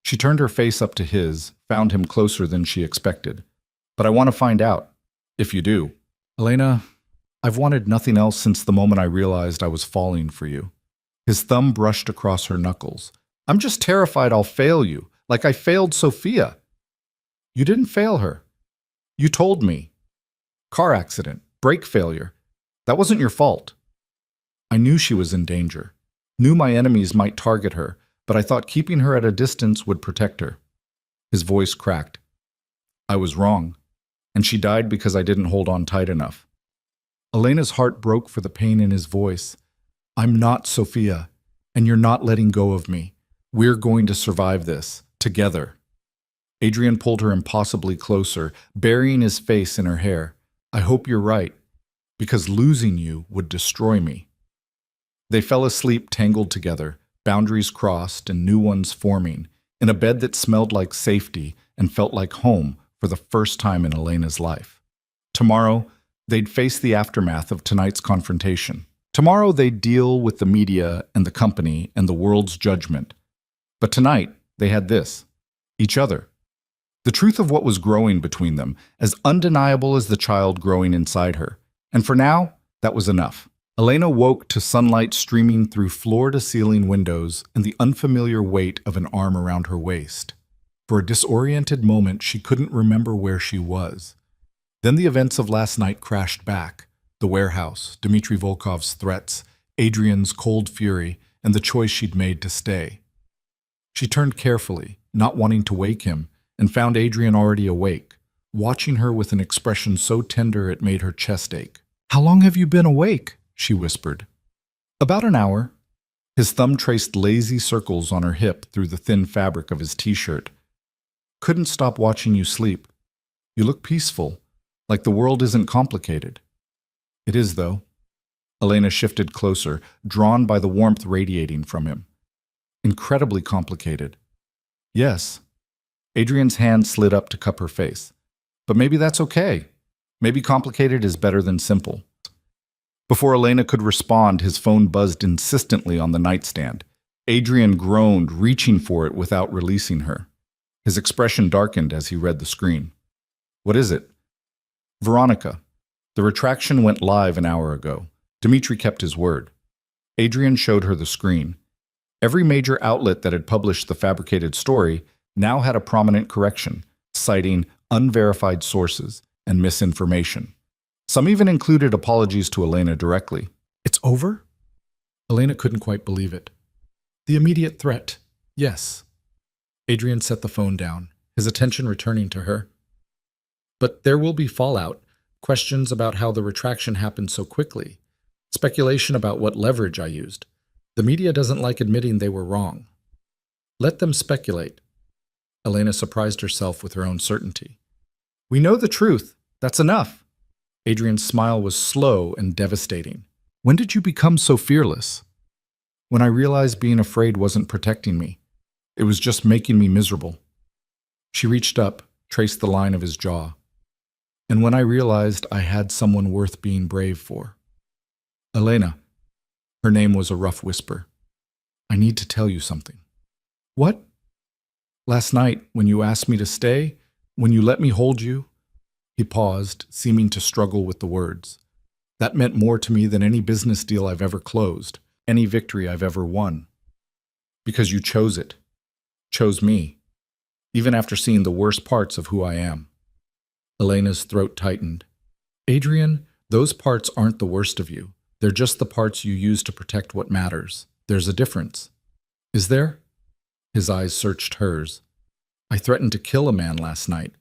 [SPEAKER 1] She turned her face up to his, found him closer than she expected. But I want to find out, if you do. Elena, I've wanted nothing else since the moment I realized I was falling for you. His thumb brushed across her knuckles. I'm just terrified I'll fail you, like I failed Sophia. You didn't fail her. You told me. Car accident, brake failure. That wasn't your fault. I knew she was in danger. Knew my enemies might target her, but I thought keeping her at a distance would protect her. His voice cracked. I was wrong, and she died because I didn't hold on tight enough. Elena's heart broke for the pain in his voice. I'm not Sophia, and you're not letting go of me. We're going to survive this, together. Adrian pulled her impossibly closer, burying his face in her hair. I hope you're right, because losing you would destroy me. They fell asleep tangled together, boundaries crossed and new ones forming, in a bed that smelled like safety and felt like home for the first time in Elena's life. Tomorrow, they'd face the aftermath of tonight's confrontation. Tomorrow, they'd deal with the media and the company and the world's judgment. But tonight, they had this, each other. The truth of what was growing between them, as undeniable as the child growing inside her. And for now, that was enough. Elena woke to sunlight streaming through floor-to-ceiling windows and the unfamiliar weight of an arm around her waist. For a disoriented moment, she couldn't remember where she was. Then the events of last night crashed back. The warehouse, Dmitry Volkov's threats, Adrian's cold fury, and the choice she'd made to stay. She turned carefully, not wanting to wake him, and found Adrian already awake, watching her with an expression so tender it made her chest ache. How long have you been awake? She whispered. About an hour. His thumb traced lazy circles on her hip through the thin fabric of his t-shirt. Couldn't stop watching you sleep. You look peaceful, like the world isn't complicated. It is, though. Elena shifted closer, drawn by the warmth radiating from him. Incredibly complicated. Yes. Adrian's hand slid up to cup her face. But maybe that's okay. Maybe complicated is better than simple. Before Elena could respond, his phone buzzed insistently on the nightstand. Adrian groaned, reaching for it without releasing her. His expression darkened as he read the screen. What is it? Veronica. The retraction went live an hour ago. Dmitry kept his word. Adrian showed her the screen. Every major outlet that had published the fabricated story now had a prominent correction, citing unverified sources and misinformation. Some even included apologies to Elena directly. It's over? Elena couldn't quite believe it. The immediate threat, yes. Adrian set the phone down, his attention returning to her. But there will be fallout, questions about how the retraction happened so quickly, speculation about what leverage I used. The media doesn't like admitting they were wrong. Let them speculate. Elena surprised herself with her own certainty. We know the truth. That's enough. Adrian's smile was slow and devastating. When did you become so fearless? When I realized being afraid wasn't protecting me. It was just making me miserable. She reached up, traced the line of his jaw. And when I realized I had someone worth being brave for. Elena. Her name was a rough whisper. I need to tell you something. What? Last night, when you asked me to stay, when you let me hold you, he paused, seeming to struggle with the words. That meant more to me than any business deal I've ever closed, any victory I've ever won. Because you chose it. Chose me. Even after seeing the worst parts of who I am. Elena's throat tightened. Adrian, those parts aren't the worst of you. They're just the parts you use to protect what matters. There's a difference. Is there? His eyes searched hers. I threatened to kill a man last night.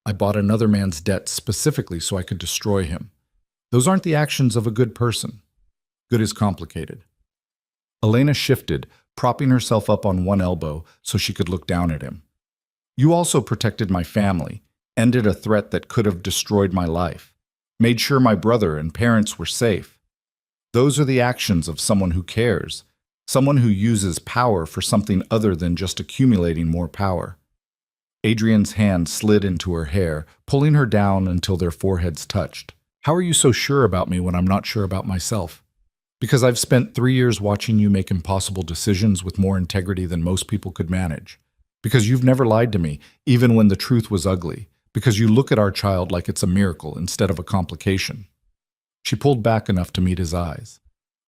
[SPEAKER 1] I bought another man's debt specifically so I could destroy him. Those aren't the actions of a good person. Good is complicated. Elena shifted, propping herself up on one elbow so she could look down at him. You also protected my family, ended a threat that could have destroyed my life, made sure my brother and parents were safe. Those are the actions of someone who cares, Someone who uses power for something other than just accumulating more power. Adrian's hand slid into her hair, pulling her down until their foreheads touched. How are you so sure about me when I'm not sure about myself? Because I've spent 3 years watching you make impossible decisions with more integrity than most people could manage. Because you've never lied to me, even when the truth was ugly. Because you look at our child like it's a miracle instead of a complication. She pulled back enough to meet his eyes.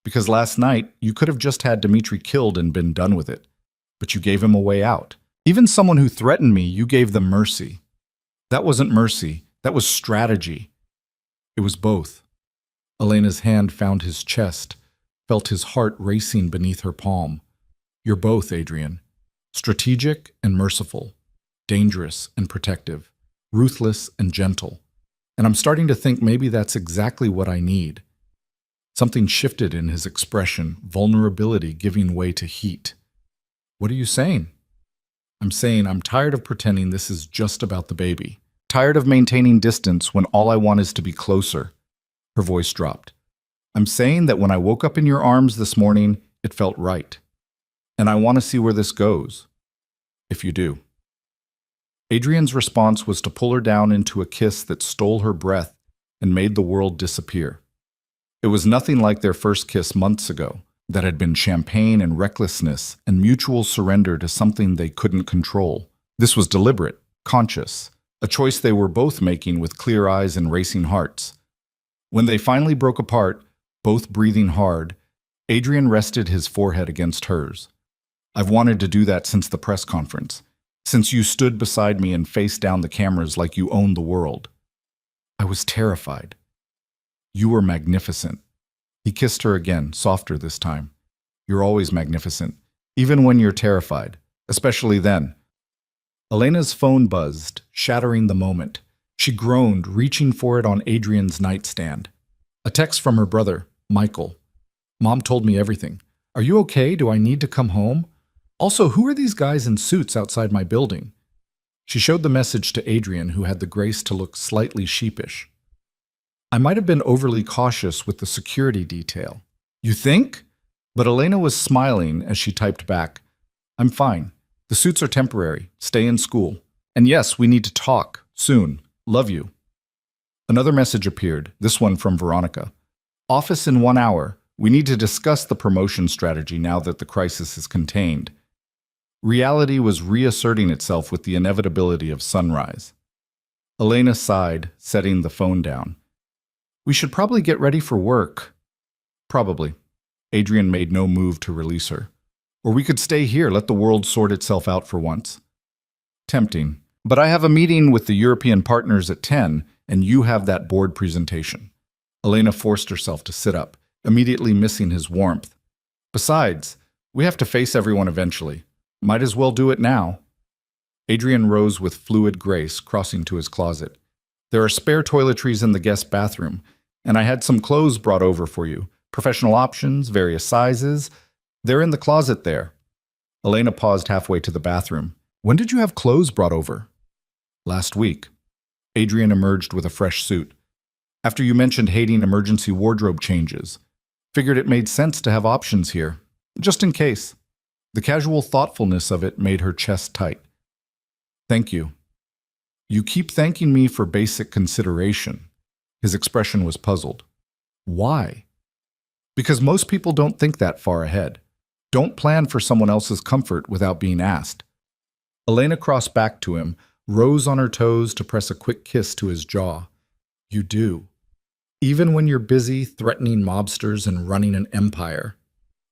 [SPEAKER 1] Because last night, you could have just had Dmitri killed and been done with it. But you gave him a way out. Even someone who threatened me, you gave them mercy. That wasn't mercy. That was strategy. It was both. Elena's hand found his chest, felt his heart racing beneath her palm. You're both, Adrian. Strategic and merciful. Dangerous and protective. Ruthless and gentle. And I'm starting to think maybe that's exactly what I need. Something shifted in his expression, vulnerability giving way to heat. What are you saying? I'm saying I'm tired of pretending this is just about the baby. Tired of maintaining distance when all I want is to be closer. Her voice dropped. I'm saying that when I woke up in your arms this morning, it felt right. And I want to see where this goes. If you do. Adrian's response was to pull her down into a kiss that stole her breath and made the world disappear. It was nothing like their first kiss months ago, that had been champagne and recklessness and mutual surrender to something they couldn't control. This was deliberate, conscious, a choice they were both making with clear eyes and racing hearts. When they finally broke apart, both breathing hard, Adrian rested his forehead against hers. I've wanted to do that since the press conference, since you stood beside me and faced down the cameras like you owned the world. I was terrified. You were magnificent. He kissed her again, softer this time. You're always magnificent, even when you're terrified, especially then. Elena's phone buzzed, shattering the moment. She groaned, reaching for it on Adrian's nightstand. A text from her brother, Michael. Mom told me everything. Are you okay? Do I need to come home? Also, who are these guys in suits outside my building? She showed the message to Adrian, who had the grace to look slightly sheepish. I might have been overly cautious with the security detail. You think? But Elena was smiling as she typed back. I'm fine. The suits are temporary. Stay in school. And yes, we need to talk. Soon. Love you. Another message appeared, this one from Veronica. Office in 1 hour. We need to discuss the promotion strategy now that the crisis is contained. Reality was reasserting itself with the inevitability of sunrise. Elena sighed, setting the phone down. We should probably get ready for work. Probably. Adrian made no move to release her. Or we could stay here, let the world sort itself out for once. Tempting. But I have a meeting with the European partners at 10, and you have that board presentation. Elena forced herself to sit up, immediately missing his warmth. Besides, we have to face everyone eventually. Might as well do it now. Adrian rose with fluid grace, crossing to his closet. There are spare toiletries in the guest bathroom, and I had some clothes brought over for you. Professional options, various sizes. They're in the closet there. Elena paused halfway to the bathroom. When did you have clothes brought over? Last week. Adrian emerged with a fresh suit. After you mentioned hating emergency wardrobe changes. Figured it made sense to have options here. Just in case. The casual thoughtfulness of it made her chest tight. Thank you. You keep thanking me for basic consideration. His expression was puzzled. Why? Because most people don't think that far ahead. Don't plan for someone else's comfort without being asked. Elena crossed back to him, rose on her toes to press a quick kiss to his jaw. You do. Even when you're busy threatening mobsters and running an empire.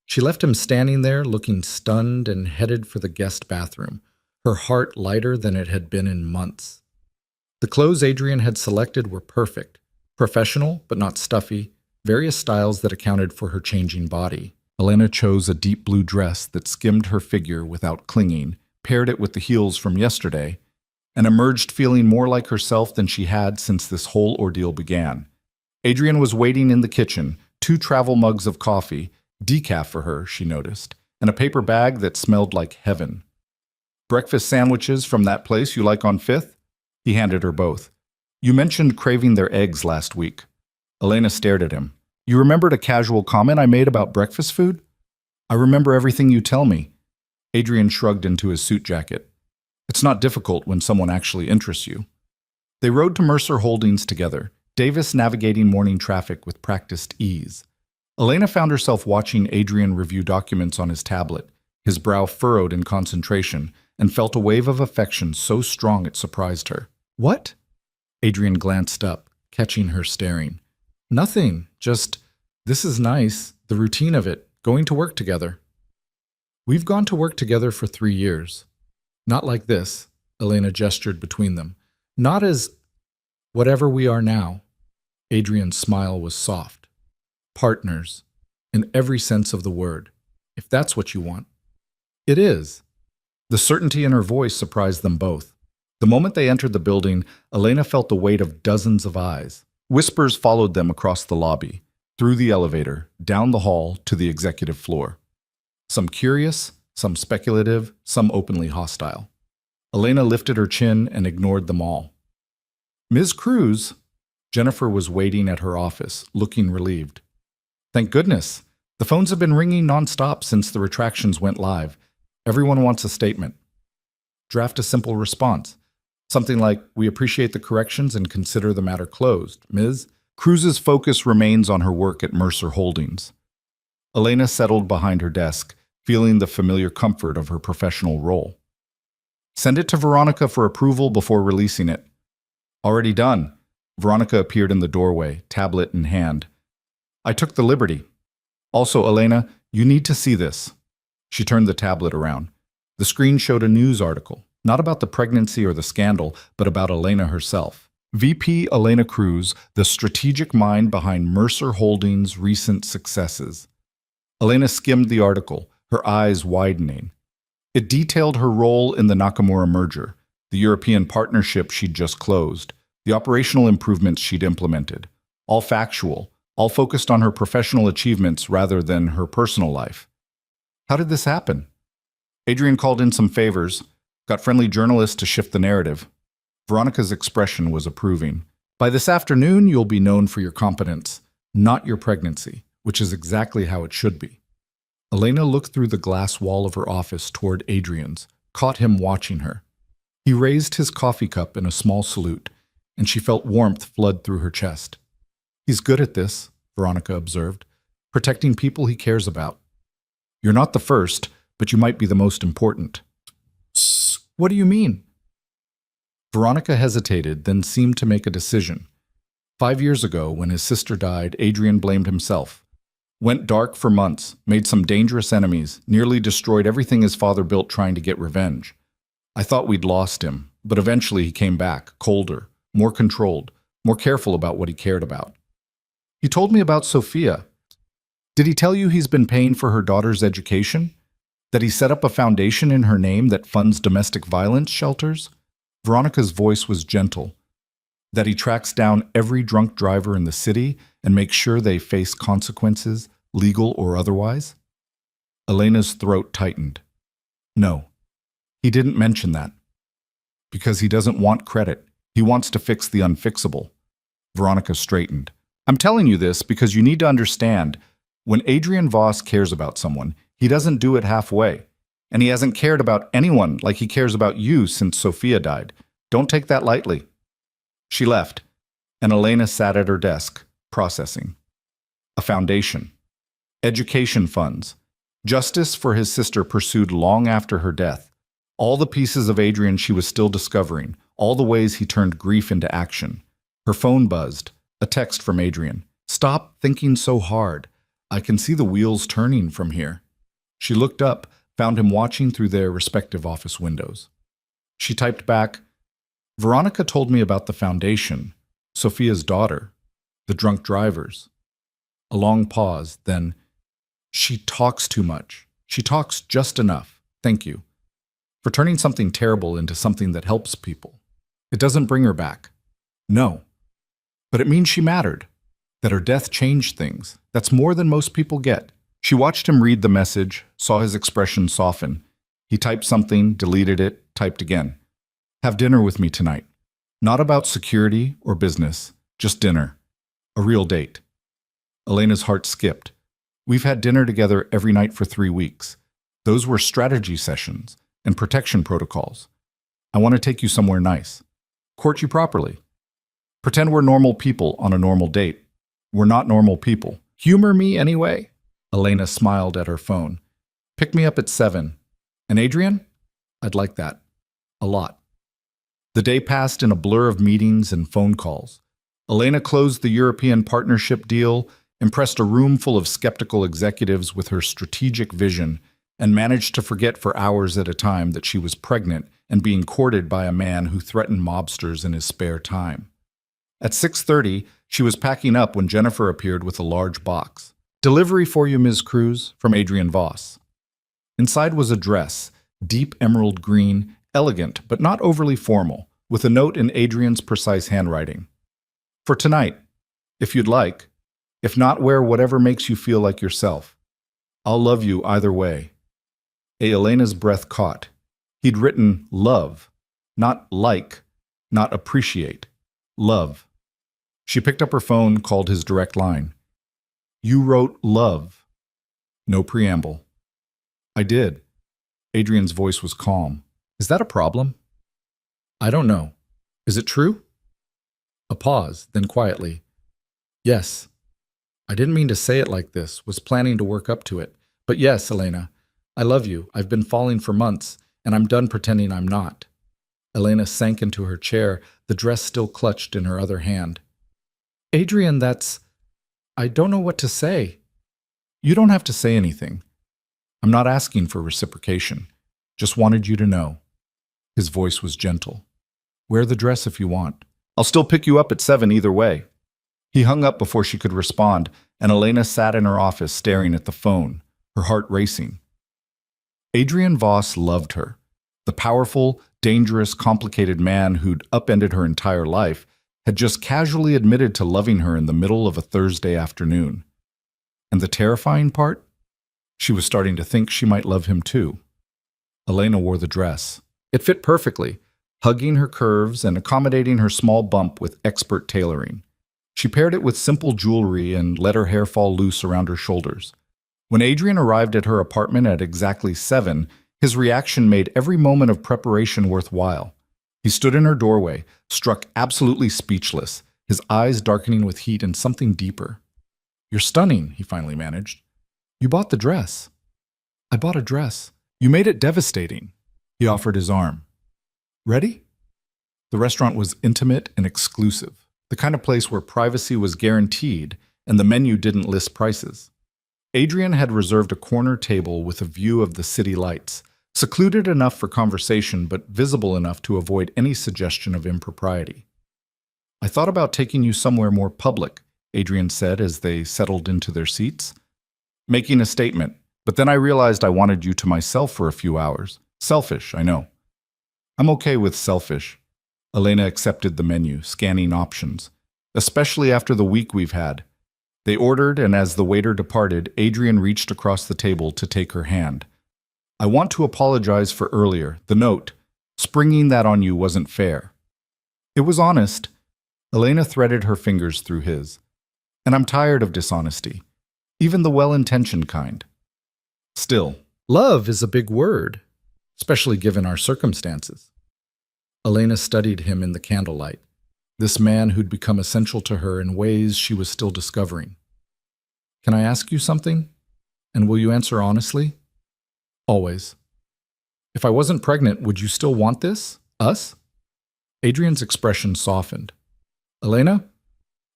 [SPEAKER 1] She left him standing there, looking stunned and headed for the guest bathroom, her heart lighter than it had been in months. The clothes Adrian had selected were perfect, professional but not stuffy, various styles that accounted for her changing body. Elena chose a deep blue dress that skimmed her figure without clinging, paired it with the heels from yesterday, and emerged feeling more like herself than she had since this whole ordeal began. Adrian was waiting in the kitchen, 2 travel mugs of coffee, decaf for her, she noticed, and a paper bag that smelled like heaven. Breakfast sandwiches from that place you like on 5th? He handed her both. You mentioned craving their eggs last week. Elena stared at him. You remembered a casual comment I made about breakfast food? I remember everything you tell me. Adrian shrugged into his suit jacket. It's not difficult when someone actually interests you. They rode to Mercer Holdings together, Davis navigating morning traffic with practiced ease. Elena found herself watching Adrian review documents on his tablet, his brow furrowed in concentration, and felt a wave of affection so strong it surprised her. What? Adrian glanced up, catching her staring. Nothing, just, this is nice, the routine of it, going to work together. We've gone to work together for 3 years. Not like this, Elena gestured between them. Not as whatever we are now. Adrian's smile was soft. Partners, in every sense of the word, if that's what you want. It is. The certainty in her voice surprised them both. The moment they entered the building, Elena felt the weight of dozens of eyes. Whispers followed them across the lobby, through the elevator, down the hall to the executive floor. Some curious, some speculative, some openly hostile. Elena lifted her chin and ignored them all. Ms. Cruz, Jennifer was waiting at her office, looking relieved. Thank goodness. The phones have been ringing nonstop since the retractions went live. Everyone wants a statement. Draft a simple response. Something like, we appreciate the corrections and consider the matter closed. Ms. Cruz's focus remains on her work at Mercer Holdings. Elena settled behind her desk, feeling the familiar comfort of her professional role. Send it to Veronica for approval before releasing it. Already done. Veronica appeared in the doorway, tablet in hand. I took the liberty. Also, Elena, you need to see this. She turned the tablet around. The screen showed a news article, not about the pregnancy or the scandal, but about Elena herself. VP Elena Cruz, the strategic mind behind Mercer Holdings' recent successes. Elena skimmed the article, her eyes widening. It detailed her role in the Nakamura merger, the European partnership she'd just closed, the operational improvements she'd implemented, all factual, all focused on her professional achievements rather than her personal life. How did this happen? Adrian called in some favors, got friendly journalists to shift the narrative. Veronica's expression was approving. By this afternoon, you'll be known for your competence, not your pregnancy, which is exactly how it should be. Elena looked through the glass wall of her office toward Adrian's, caught him watching her. He raised his coffee cup in a small salute, and she felt warmth flood through her chest. He's good at this, Veronica observed, protecting people he cares about. You're not the first, but you might be the most important. What do you mean? Veronica hesitated, then seemed to make a decision. 5 years ago, when his sister died, Adrian blamed himself. Went dark for months, made some dangerous enemies, nearly destroyed everything his father built trying to get revenge. I thought we'd lost him, but eventually he came back, colder, more controlled, more careful about what he cared about. He told me about Sophia. Did he tell you he's been paying for her daughter's education? That he set up a foundation in her name that funds domestic violence shelters? Veronica's voice was gentle. That he tracks down every drunk driver in the city and makes sure they face consequences, legal or otherwise? Elena's throat tightened. No, he didn't mention that. Because he doesn't want credit. He wants to fix the unfixable. Veronica straightened. I'm telling you this because you need to understand, when Adrian Voss cares about someone, he doesn't do it halfway. And he hasn't cared about anyone like he cares about you since Sophia died. Don't take that lightly. She left, and Elena sat at her desk, processing. A foundation. Education funds. Justice for his sister pursued long after her death. All the pieces of Adrian she was still discovering, all the ways he turned grief into action. Her phone buzzed. A text from Adrian. Stop thinking so hard. I can see the wheels turning from here. She looked up, found him watching through their respective office windows. She typed back, Veronica told me about the foundation, Sophia's daughter, the drunk drivers. A long pause, then, she talks too much. She talks just enough. Thank you. For turning something terrible into something that helps people. It doesn't bring her back. No. But it means she mattered. That her death changed things. That's more than most people get. She watched him read the message, saw his expression soften. He typed something, deleted it, typed again. Have dinner with me tonight. Not about security or business, just dinner. A real date. Elena's heart skipped. We've had dinner together every night for 3 weeks. Those were strategy sessions and protection protocols. I want to take you somewhere nice. Court you properly. Pretend we're normal people on a normal date. We're not normal people. Humor me anyway." Elena smiled at her phone. "Pick me up at 7. And Adrian? I'd like that. A lot." The day passed in a blur of meetings and phone calls. Elena closed the European partnership deal, impressed a room full of skeptical executives with her strategic vision, and managed to forget for hours at a time that she was pregnant and being courted by a man who threatened mobsters in his spare time. At 6:30, she was packing up when Jennifer appeared with a large box. "Delivery for you, Ms. Cruz, from Adrian Voss." Inside was a dress, deep emerald green, elegant but not overly formal, with a note in Adrian's precise handwriting. "For tonight, if you'd like. If not, wear whatever makes you feel like yourself. I'll love you either way." Elena's breath caught. He'd written love, not like, not appreciate. Love. She picked up her phone, called his direct line. "You wrote love." No preamble. "I did." Adrian's voice was calm. "Is that a problem?" "I don't know. Is it true?" A pause, then quietly. "Yes. I didn't mean to say it like this, was planning to work up to it. But yes, Elena, I love you. I've been falling for months, and I'm done pretending I'm not." Elena sank into her chair, the dress still clutched in her other hand. "Adrian, I don't know what to say." "You don't have to say anything. I'm not asking for reciprocation. Just wanted you to know." His voice was gentle. "Wear the dress if you want. I'll still pick you up at 7 either way." He hung up before she could respond, and Elena sat in her office staring at the phone, her heart racing. Adrian Voss loved her. The powerful, dangerous, complicated man who'd upended her entire life had just casually admitted to loving her in the middle of a Thursday afternoon. And the terrifying part? She was starting to think she might love him too. Elena wore the dress. It fit perfectly, hugging her curves and accommodating her small bump with expert tailoring. She paired it with simple jewelry and let her hair fall loose around her shoulders. When Adrian arrived at her apartment at exactly 7, his reaction made every moment of preparation worthwhile. He stood in her doorway, struck absolutely speechless, his eyes darkening with heat and something deeper. "You're stunning," he finally managed. "You bought the dress." "I bought a dress. You made it devastating." He offered his arm. "Ready?" The restaurant was intimate and exclusive, the kind of place where privacy was guaranteed and the menu didn't list prices. Adrian had reserved a corner table with a view of the city lights, secluded enough for conversation but visible enough to avoid any suggestion of impropriety. "I thought about taking you somewhere more public," Adrian said as they settled into their seats. "Making a statement, but then I realized I wanted you to myself for a few hours. Selfish, I know." "I'm okay with selfish." Elena accepted the menu, scanning options, especially after the week we've had. They ordered, and as the waiter departed, Adrian reached across the table to take her hand. "I want to apologize for earlier. The note. Springing that on you wasn't fair." It was honest. Elena threaded her fingers through his. "And I'm tired of dishonesty, even the well-intentioned kind. Still, love is a big word, especially given our circumstances." Elena studied him in the candlelight, this man who'd become essential to her in ways she was still discovering. "Can I ask you something? And will you answer honestly?" "Always." "If I wasn't pregnant, would you still want this? Us?" Adrian's expression softened. "Elena,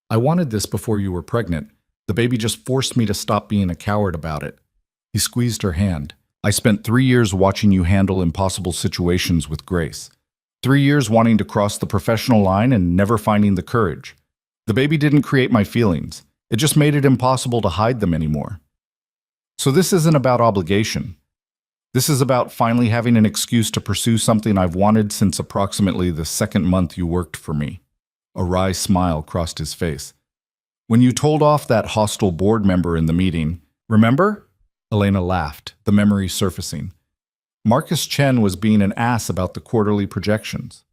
[SPEAKER 1] I wanted this before you were pregnant. The baby just forced me to stop being a coward about it." He squeezed her hand. "I spent 3 years watching you handle impossible situations with grace. 3 years wanting to cross the professional line and never finding the courage. The baby didn't create my feelings. It just made it impossible to hide them anymore. So this isn't about obligation. This is about finally having an excuse to pursue something I've wanted since approximately the 2nd month you worked for me." A wry smile crossed his face. "When you told off that hostile board member in the meeting, remember?" Elena laughed, the memory surfacing. "Marcus Chen was being an ass about the quarterly projections.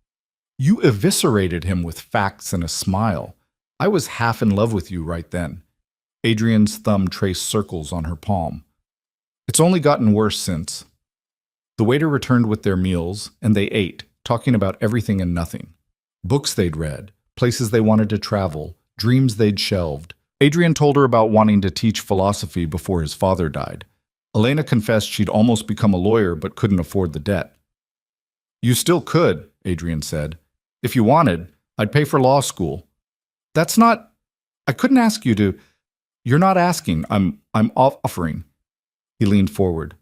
[SPEAKER 1] You eviscerated him with facts and a smile. I was half in love with you right then. Adrian's thumb traced circles on her palm. It's only gotten worse since. The waiter returned with their meals, and they ate, talking about everything and nothing. Books they'd read, places they wanted to travel, dreams they'd shelved. Adrian told her about wanting to teach philosophy before his father died. Elena confessed she'd almost become a lawyer but couldn't afford the debt. You still could, Adrian said. If you wanted, I'd pay for law school. That's not... I couldn't ask you to... You're not asking. I'm offering. He leaned forward.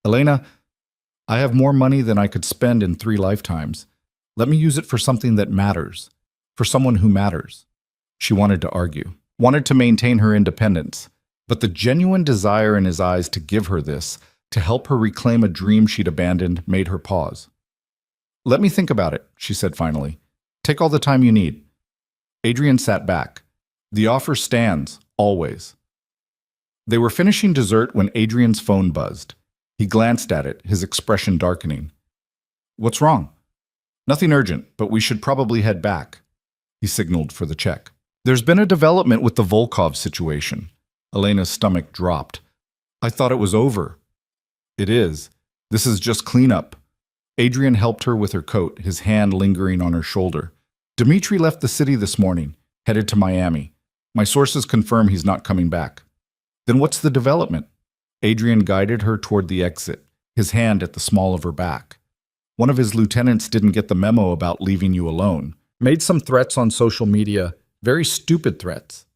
[SPEAKER 1] Elena, I have more money than I could spend in 3 lifetimes. Let me use it for something that matters. For someone who matters. She wanted to argue. Wanted to maintain her independence. But the genuine desire in his eyes to give her this, to help her reclaim a dream she'd abandoned, made her pause. Let me think about it, she said finally. Take all the time you need. Adrian sat back. The offer stands, always. They were finishing dessert when Adrian's phone buzzed. He glanced at it, his expression darkening. What's wrong? Nothing urgent, but we should probably head back. He signaled for the check. There's been a development with the Volkov situation. Elena's stomach dropped. I thought it was over. It is. This is just cleanup. Adrian helped her with her coat, his hand lingering on her shoulder. Dmitri left the city this morning, headed to Miami. My sources confirm he's not coming back. Then what's the development? Adrian guided her toward the exit, his hand at the small of her back. One of his lieutenants didn't get the memo about leaving you alone. Made some threats on social media, very stupid threats.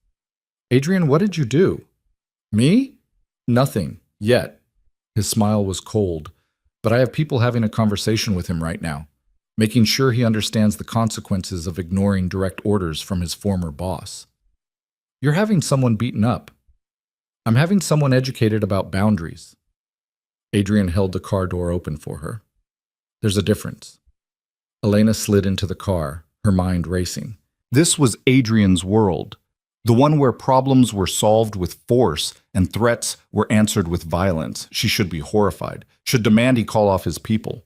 [SPEAKER 1] Adrian, what did you do? Me? Nothing, yet. His smile was cold, but I have people having a conversation with him right now, making sure he understands the consequences of ignoring direct orders from his former boss. You're having someone beaten up. I'm having someone educated about boundaries. Adrian held the car door open for her. There's a difference. Elena slid into the car, her mind racing. This was Adrian's world, the one where problems were solved with force and threats were answered with violence. She should be horrified, should demand he call off his people.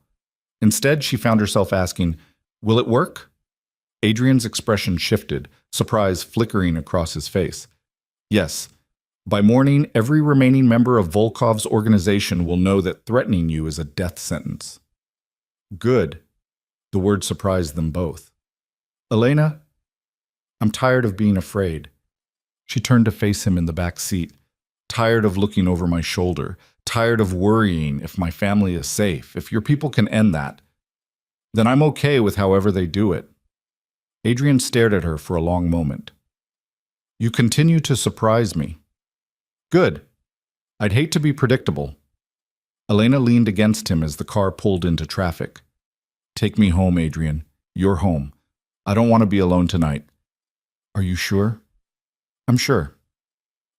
[SPEAKER 1] Instead, she found herself asking, will it work? Adrian's expression shifted, surprise flickering across his face. Yes. By morning, every remaining member of Volkov's organization will know that threatening you is a death sentence. Good. The word surprised them both. Elena, I'm tired of being afraid. She turned to face him in the back seat. Tired of looking over my shoulder. Tired of worrying if my family is safe. If your people can end that, then I'm okay with however they do it. Adrian stared at her for a long moment. You continue to surprise me. Good. I'd hate to be predictable. Elena leaned against him as the car pulled into traffic. Take me home, Adrian. You're home. I don't want to be alone tonight. Are you sure? I'm sure.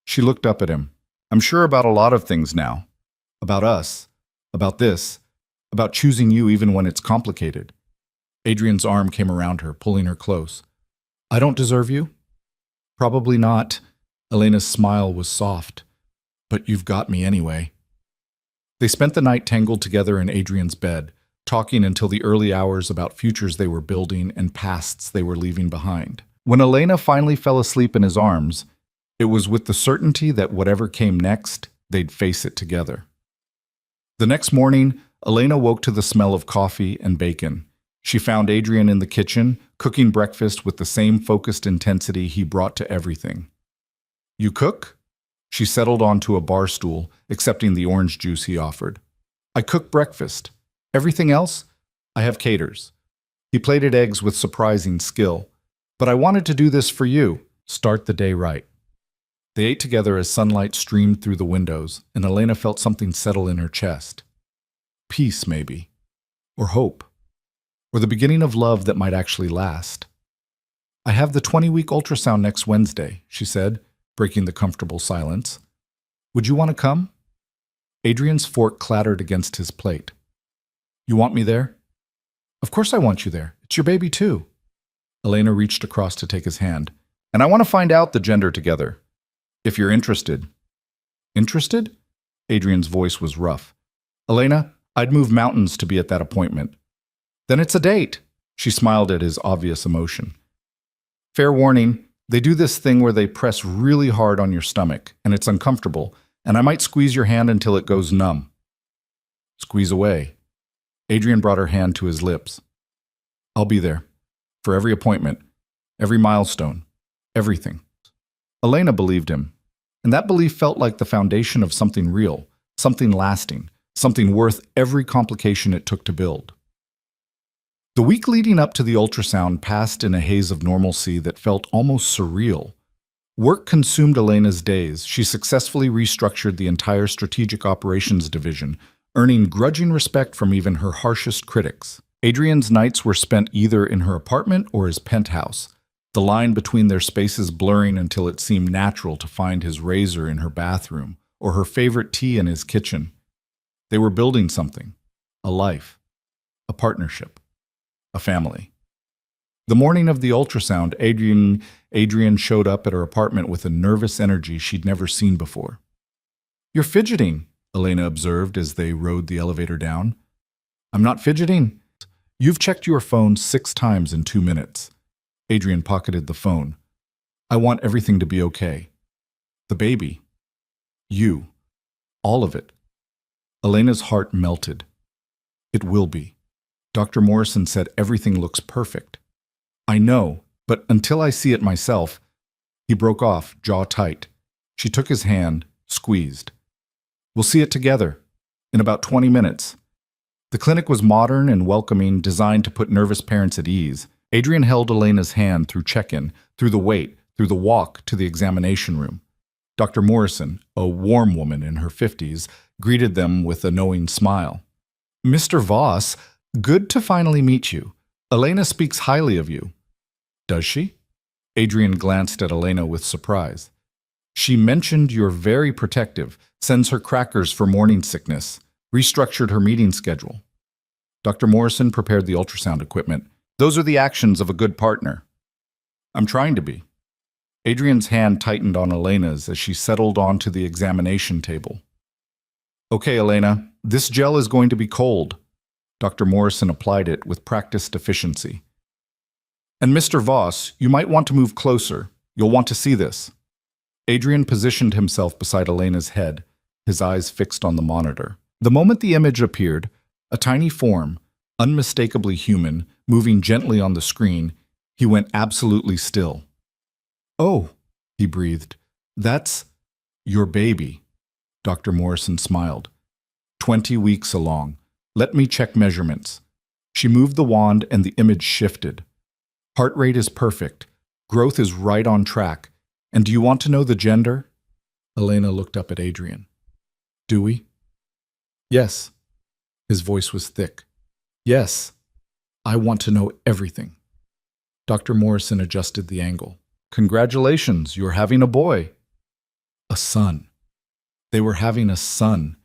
[SPEAKER 1] She looked up at him. I'm sure about a lot of things now. About us. About this. About choosing you even when it's complicated. Adrian's arm came around her, pulling her close. I don't deserve you? Probably not. Elena's smile was soft. But you've got me anyway. They spent the night tangled together in Adrian's bed, talking until the early hours about futures they were building and pasts they were leaving behind. When Elena finally fell asleep in his arms, it was with the certainty that whatever came next, they'd face it together. The next morning, Elena woke to the smell of coffee and bacon. She found Adrian in the kitchen, cooking breakfast with the same focused intensity he brought to everything. You cook? She settled onto a bar stool, accepting the orange juice he offered. I cook breakfast. Everything else, I have caters. He plated eggs with surprising skill. But I wanted to do this for you. Start the day right. They ate together as sunlight streamed through the windows, and Elena felt something settle in her chest. Peace, maybe. Or hope. Or the beginning of love that might actually last. I have the 20-week ultrasound next Wednesday, she said, breaking the comfortable silence. Would you want to come? Adrian's fork clattered against his plate. You want me there? Of course I want you there. It's your baby too. Elena reached across to take his hand. And I want to find out the gender together. If you're interested. Interested? Adrian's voice was rough. Elena, I'd move mountains to be at that appointment. Then it's a date. She smiled at his obvious emotion. Fair warning, They do this thing where they press really hard on your stomach, and it's uncomfortable, and I might squeeze your hand until it goes numb. Squeeze away. Adrian brought her hand to his lips. I'll be there. For every appointment, every milestone, everything. Elena believed him, and that belief felt like the foundation of something real, something lasting, something worth every complication it took to build. The week leading up to the ultrasound passed in a haze of normalcy that felt almost surreal. Work consumed Elena's days. She successfully restructured the entire strategic operations division, earning grudging respect from even her harshest critics. Adrian's nights were spent either in her apartment or his penthouse, the line between their spaces blurring until it seemed natural to find his razor in her bathroom or her favorite tea in his kitchen. They were building something, a life, a partnership, a family. The morning of the ultrasound, Adrian showed up at her apartment with a nervous energy she'd never seen before. You're fidgeting, Elena observed as they rode the elevator down. I'm not fidgeting. You've checked your phone 6 times in 2 minutes. Adrian pocketed the phone. I want everything to be okay. The baby. You. All of it. Elena's heart melted. It will be. Dr. Morrison said everything looks perfect. I know, but until I see it myself. He broke off, jaw tight. She took his hand, squeezed. We'll see it together, in about 20 minutes. The clinic was modern and welcoming, designed to put nervous parents at ease. Adrian held Elena's hand through check-in, through the wait, through the walk to the examination room. Dr. Morrison, a warm woman in her 50s, greeted them with a knowing smile. Mr. Voss, good to finally meet you. Elena speaks highly of you. Does she? Adrian glanced at Elena with surprise. She mentioned you're very protective, sends her crackers for morning sickness, restructured her meeting schedule. Dr. Morrison prepared the ultrasound equipment. Those are the actions of a good partner. I'm trying to be. Adrian's hand tightened on Elena's as she settled onto the examination table. Okay, Elena, this gel is going to be cold. Dr. Morrison applied it with practiced efficiency. And Mr. Voss, you might want to move closer. You'll want to see this. Adrian positioned himself beside Elena's head, his eyes fixed on the monitor. The moment the image appeared, a tiny form, unmistakably human, moving gently on the screen, he went absolutely still. Oh, he breathed. That's your baby. Dr. Morrison smiled. 20 weeks along. Let me check measurements. She moved the wand and the image shifted. Heart rate is perfect. Growth is right on track. And do you want to know the gender? Elena looked up at Adrian. Do we? Yes. His voice was thick. Yes. I want to know everything. Dr. Morrison adjusted the angle. Congratulations, you're having a boy. A son. They were having a son.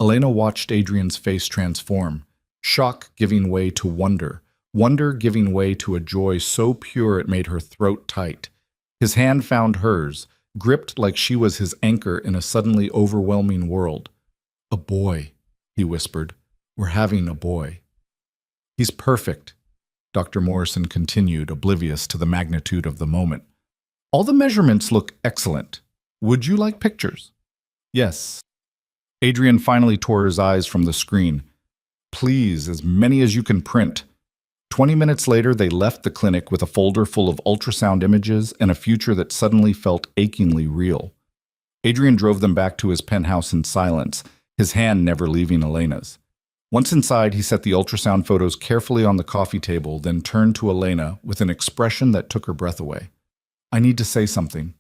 [SPEAKER 1] Elena watched Adrian's face transform, shock giving way to wonder, wonder giving way to a joy so pure it made her throat tight. His hand found hers, gripped like she was his anchor in a suddenly overwhelming world. A boy, he whispered. We're having a boy. He's perfect, Dr. Morrison continued, oblivious to the magnitude of the moment. All the measurements look excellent. Would you like pictures? Yes. Adrian finally tore his eyes from the screen. Please, as many as you can print. 20 minutes later, they left the clinic with a folder full of ultrasound images and a future that suddenly felt achingly real. Adrian drove them back to his penthouse in silence, his hand never leaving Elena's. Once inside, he set the ultrasound photos carefully on the coffee table, then turned to Elena with an expression that took her breath away. I need to say something.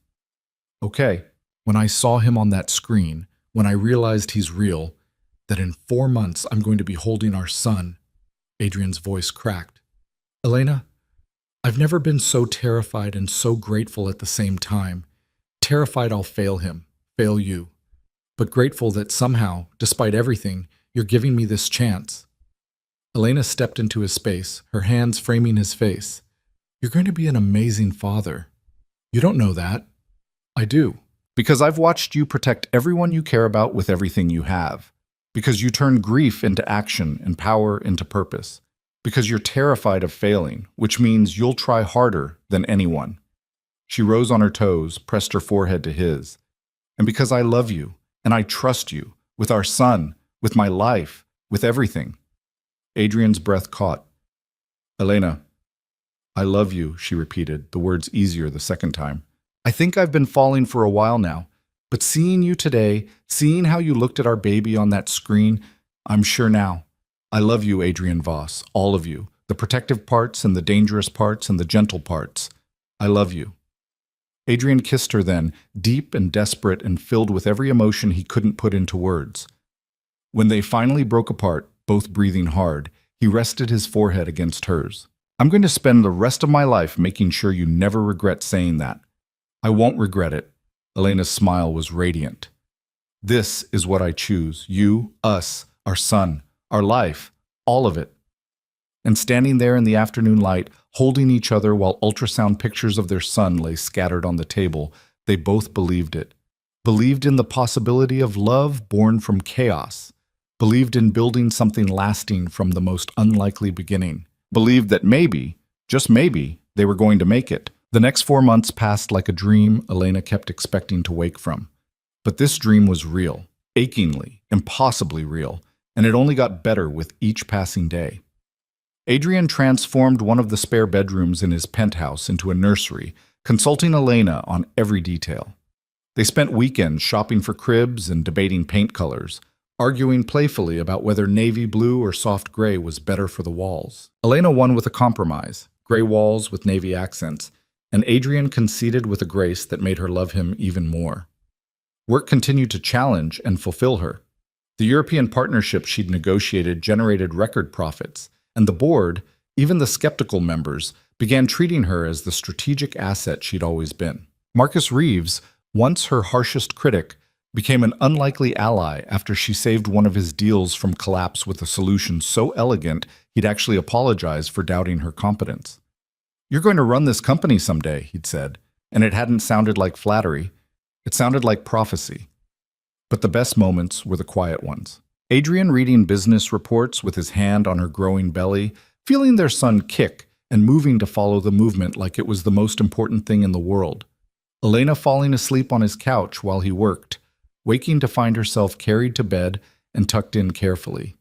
[SPEAKER 1] Okay. When I saw him on that screen, when I realized he's real, that in 4 months I'm going to be holding our son, Adrian's voice cracked. Elena, I've never been so terrified and so grateful at the same time. Terrified I'll fail him, fail you. But grateful that somehow, despite everything, you're giving me this chance. Elena stepped into his space, her hands framing his face. You're going to be an amazing father. You don't know that. I do. Because I've watched you protect everyone you care about with everything you have. Because you turn grief into action and power into purpose. Because you're terrified of failing, which means you'll try harder than anyone. She rose on her toes, pressed her forehead to his. And because I love you, and I trust you, with our son, with my life, with everything. Adrian's breath caught. Elena, I love you, she repeated, the words easier the second time. I think I've been falling for a while now, but seeing you today, seeing how you looked at our baby on that screen, I'm sure now. I love you, Adrian Voss, all of you, the protective parts and the dangerous parts and the gentle parts. I love you. Adrian kissed her then, deep and desperate and filled with every emotion he couldn't put into words. When they finally broke apart, both breathing hard, he rested his forehead against hers. I'm going to spend the rest of my life making sure you never regret saying that. I won't regret it. Elena's smile was radiant. This is what I choose. You, us, our son, our life, all of it. And standing there in the afternoon light, holding each other while ultrasound pictures of their son lay scattered on the table, they both believed it. Believed in the possibility of love born from chaos. Believed in building something lasting from the most unlikely beginning. Believed that maybe, just maybe, they were going to make it. The next 4 months passed like a dream Elena kept expecting to wake from. But this dream was real, achingly, impossibly real, and it only got better with each passing day. Adrian transformed one of the spare bedrooms in his penthouse into a nursery, consulting Elena on every detail. They spent weekends shopping for cribs and debating paint colors, arguing playfully about whether navy blue or soft gray was better for the walls. Elena won with a compromise, gray walls with navy accents, and Adrian conceded with a grace that made her love him even more. Work continued to challenge and fulfill her. The European partnership she'd negotiated generated record profits, and the board, even the skeptical members, began treating her as the strategic asset she'd always been. Marcus Reeves, once her harshest critic, became an unlikely ally after she saved one of his deals from collapse with a solution so elegant he'd actually apologize for doubting her competence. You're going to run this company someday, he'd said, and it hadn't sounded like flattery. It sounded like prophecy. But the best moments were the quiet ones. Adrian reading business reports with his hand on her growing belly, feeling their son kick and moving to follow the movement like it was the most important thing in the world. Elena falling asleep on his couch while he worked, waking to find herself carried to bed and tucked in carefully.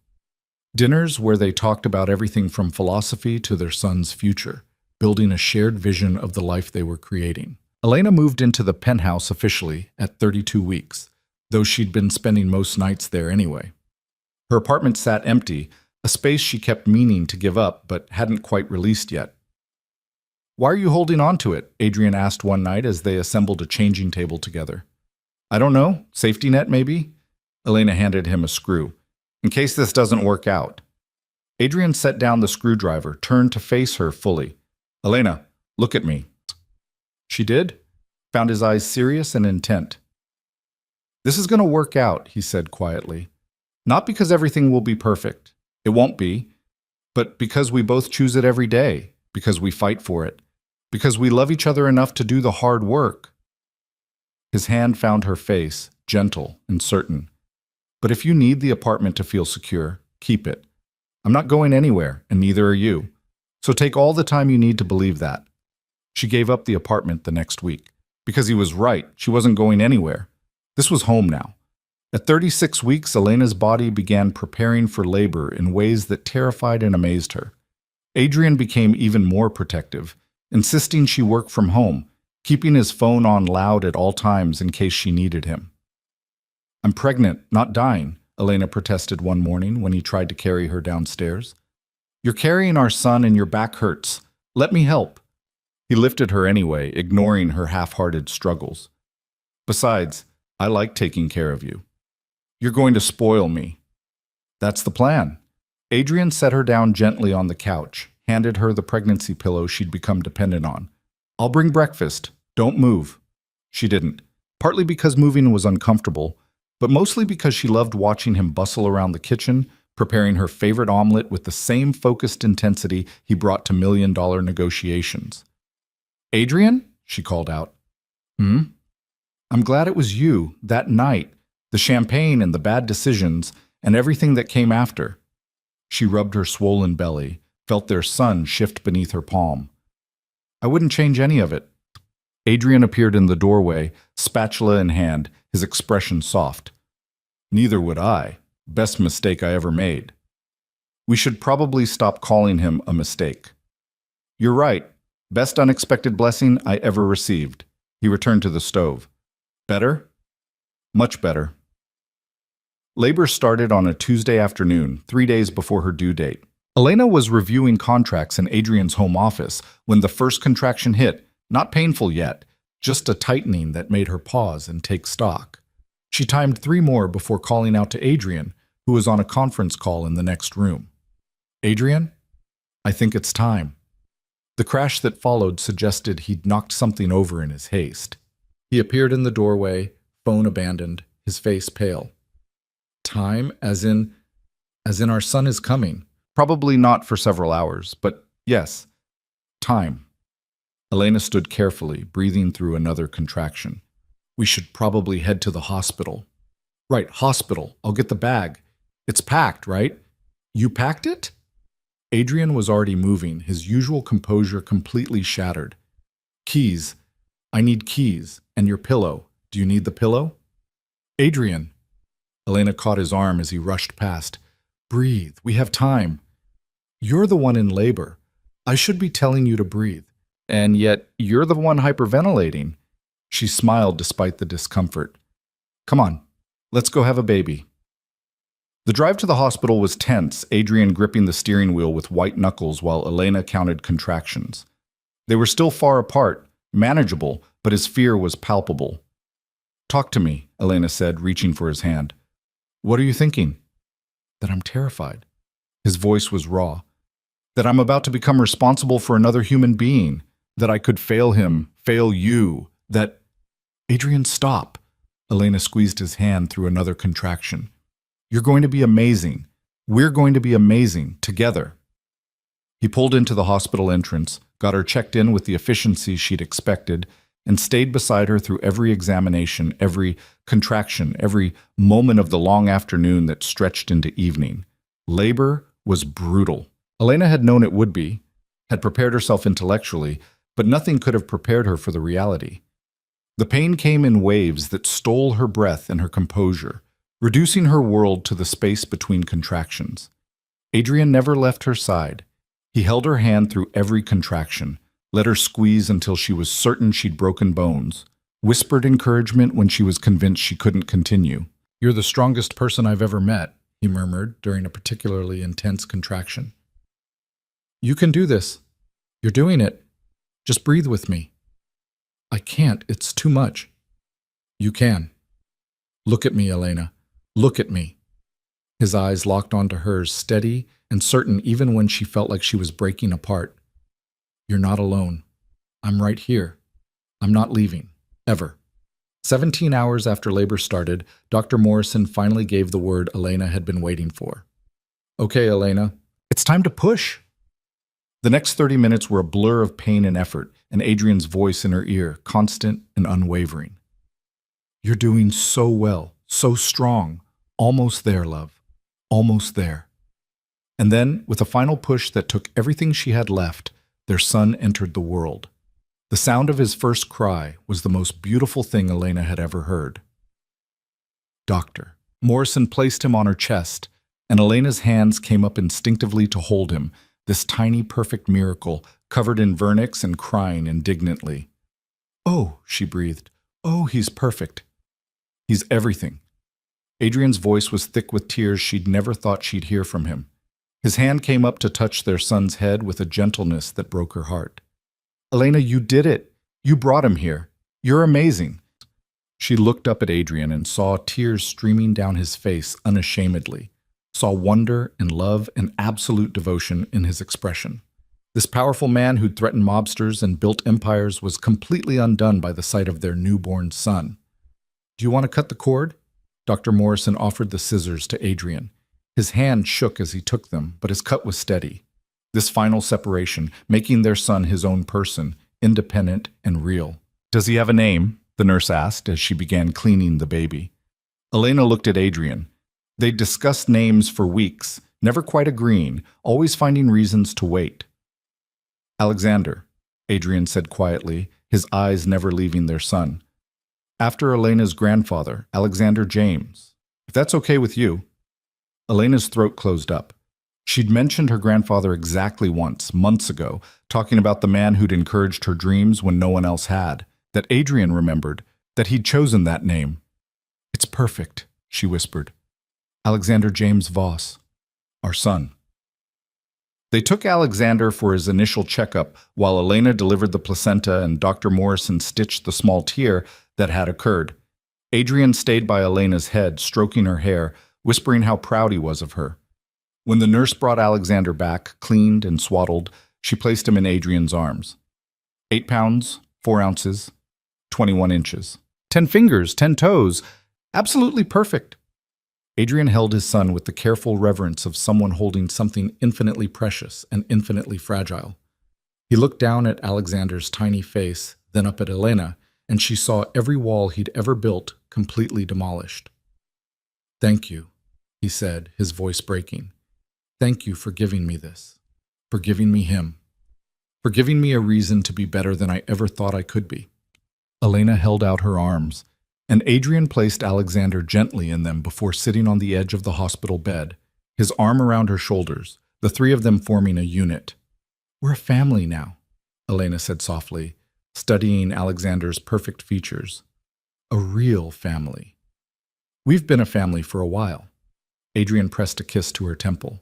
[SPEAKER 1] Dinners where they talked about everything from philosophy to their son's future, building a shared vision of the life they were creating. Elena moved into the penthouse officially at 32 weeks, though she'd been spending most nights there anyway. Her apartment sat empty, a space she kept meaning to give up but hadn't quite released yet. Why are you holding on to it? Adrian asked one night as they assembled a changing table together. I don't know, safety net maybe? Elena handed him a screw. In case this doesn't work out. Adrian set down the screwdriver, turned to face her fully. Elena, look at me. She did, found his eyes serious and intent. This is going to work out, he said quietly. Not because everything will be perfect. It won't be. But because we both choose it every day. Because we fight for it. Because we love each other enough to do the hard work. His hand found her face, gentle and certain. But if you need the apartment to feel secure, keep it. I'm not going anywhere, and neither are you. So take all the time you need to believe that. She gave up the apartment the next week. Because he was right, she wasn't going anywhere. This was home now. At 36 weeks, Elena's body began preparing for labor in ways that terrified and amazed her. Adrian became even more protective, insisting she work from home, keeping his phone on loud at all times in case she needed him. I'm pregnant, not dying, Elena protested one morning when he tried to carry her downstairs. You're carrying our son and your back hurts. Let me help. He lifted her anyway, ignoring her half-hearted struggles. Besides, I like taking care of you. You're going to spoil me. That's the plan. Adrian set her down gently on the couch, handed her the pregnancy pillow she'd become dependent on. I'll bring breakfast. Don't move. She didn't, partly because moving was uncomfortable, but mostly because she loved watching him bustle around the kitchen, preparing her favorite omelet with the same focused intensity he brought to million-dollar negotiations. Adrian? She called out. I'm glad it was you, that night, the champagne and the bad decisions, and everything that came after. She rubbed her swollen belly, felt their sun shift beneath her palm. I wouldn't change any of it. Adrian appeared in the doorway, spatula in hand, his expression soft. Neither would I. Best mistake I ever made. We should probably stop calling him a mistake. You're right. Best unexpected blessing I ever received. He returned to the stove. Better? Much better. Labor started on a Tuesday afternoon, 3 days before her due date. Elena was reviewing contracts in Adrian's home office when the first contraction hit, not painful yet, just a tightening that made her pause and take stock. She timed 3 more before calling out to Adrian, who was on a conference call in the next room. Adrian? I think it's time. The crash that followed suggested he'd knocked something over in his haste. He appeared in the doorway, phone abandoned, his face pale. Time, as in our son is coming. Probably not for several hours, but yes, time. Elena stood carefully, breathing through another contraction. We should probably head to the hospital. Right, hospital. I'll get the bag. It's packed, right? You packed it? Adrian was already moving, his usual composure completely shattered. Keys. I need keys. And your pillow. Do you need the pillow? Adrian. Elena caught his arm as he rushed past. Breathe. We have time. You're the one in labor. I should be telling you to breathe. And yet, you're the one hyperventilating. She smiled despite the discomfort. Come on, let's go have a baby. The drive to the hospital was tense, Adrian gripping the steering wheel with white knuckles while Elena counted contractions. They were still far apart, manageable, but his fear was palpable. Talk to me, Elena said, reaching for his hand. What are you thinking? That I'm terrified. His voice was raw. That I'm about to become responsible for another human being. That I could fail him, fail you. That... Adrian, stop. Elena squeezed his hand through another contraction. You're going to be amazing. We're going to be amazing, together. He pulled into the hospital entrance, got her checked in with the efficiency she'd expected, and stayed beside her through every examination, every contraction, every moment of the long afternoon that stretched into evening. Labor was brutal. Elena had known it would be, had prepared herself intellectually, but nothing could have prepared her for the reality. The pain came in waves that stole her breath and her composure, reducing her world to the space between contractions. Adrian never left her side. He held her hand through every contraction, let her squeeze until she was certain she'd broken bones, whispered encouragement when she was convinced she couldn't continue. You're the strongest person I've ever met, he murmured during a particularly intense contraction. You can do this. You're doing it. Just breathe with me. I can't. It's too much. You can. Look at me, Elena. Look at me. His eyes locked onto hers, steady and certain even when she felt like she was breaking apart. You're not alone. I'm right here. I'm not leaving. Ever. 17 hours after labor started, Dr. Morrison finally gave the word Elena had been waiting for. Okay, Elena. It's time to push. The next 30 minutes were a blur of pain and effort, and Adrian's voice in her ear, constant and unwavering. You're doing so well, so strong. Almost there, love. Almost there. And then, with a final push that took everything she had left, their son entered the world. The sound of his first cry was the most beautiful thing Elena had ever heard. Doctor. Morrison placed him on her chest, and Elena's hands came up instinctively to hold him, this tiny perfect miracle, covered in vernix and crying indignantly. Oh, she breathed. Oh, he's perfect. He's everything. Adrian's voice was thick with tears she'd never thought she'd hear from him. His hand came up to touch their son's head with a gentleness that broke her heart. Elena, you did it. You brought him here. You're amazing. She looked up at Adrian and saw tears streaming down his face unashamedly, saw wonder and love and absolute devotion in his expression. This powerful man who'd threatened mobsters and built empires was completely undone by the sight of their newborn son. Do you want to cut the cord? Dr. Morrison offered the scissors to Adrian. His hand shook as he took them, but his cut was steady. This final separation, making their son his own person, independent and real. Does he have a name? The nurse asked as she began cleaning the baby. Elena looked at Adrian. They'd discussed names for weeks, never quite agreeing, always finding reasons to wait. Alexander, Adrian said quietly, his eyes never leaving their son. After Elena's grandfather, Alexander James. If that's okay with you. Elena's throat closed up. She'd mentioned her grandfather exactly once, months ago, talking about the man who'd encouraged her dreams when no one else had, that Adrian remembered, that he'd chosen that name. It's perfect, she whispered. Alexander James Voss, our son. They took Alexander for his initial checkup while Elena delivered the placenta and Dr. Morrison stitched the small tear that had occurred. Adrian stayed by Elena's head, stroking her hair, whispering how proud he was of her. When the nurse brought Alexander back, cleaned and swaddled, she placed him in Adrian's arms. 8 pounds, 4 ounces, 21 inches. 10 fingers, 10 toes. Absolutely perfect. Adrian held his son with the careful reverence of someone holding something infinitely precious and infinitely fragile. He looked down at Alexander's tiny face, then up at Elena, and she saw every wall he'd ever built completely demolished. "Thank you," he said, his voice breaking. "Thank you for giving me this, for giving me him, for giving me a reason to be better than I ever thought I could be." Elena held out her arms, and Adrian placed Alexander gently in them before sitting on the edge of the hospital bed, his arm around her shoulders, the three of them forming a unit. "We're a family now," Elena said softly, studying Alexander's perfect features. "A real family. We've been a family for a while." Adrian pressed a kiss to her temple.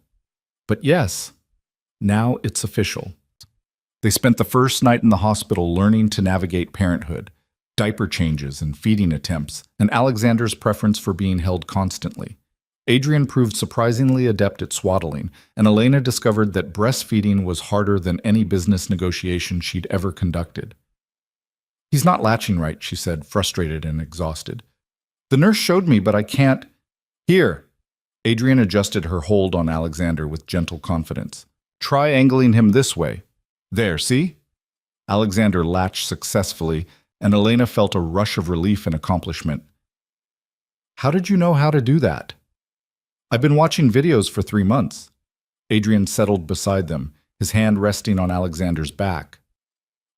[SPEAKER 1] "But yes, now it's official." They spent the first night in the hospital learning to navigate parenthood, diaper changes and feeding attempts, and Alexander's preference for being held constantly. Adrian proved surprisingly adept at swaddling, and Elena discovered that breastfeeding was harder than any business negotiation she'd ever conducted. "He's not latching right," she said, frustrated and exhausted. "The nurse showed me, but I can't." "Here." Adrian adjusted her hold on Alexander with gentle confidence. "Try angling him this way. There, see?" Alexander latched successfully, and Elena felt a rush of relief and accomplishment. "How did you know how to do that?" "I've been watching videos for 3 months." Adrian settled beside them, his hand resting on Alexander's back.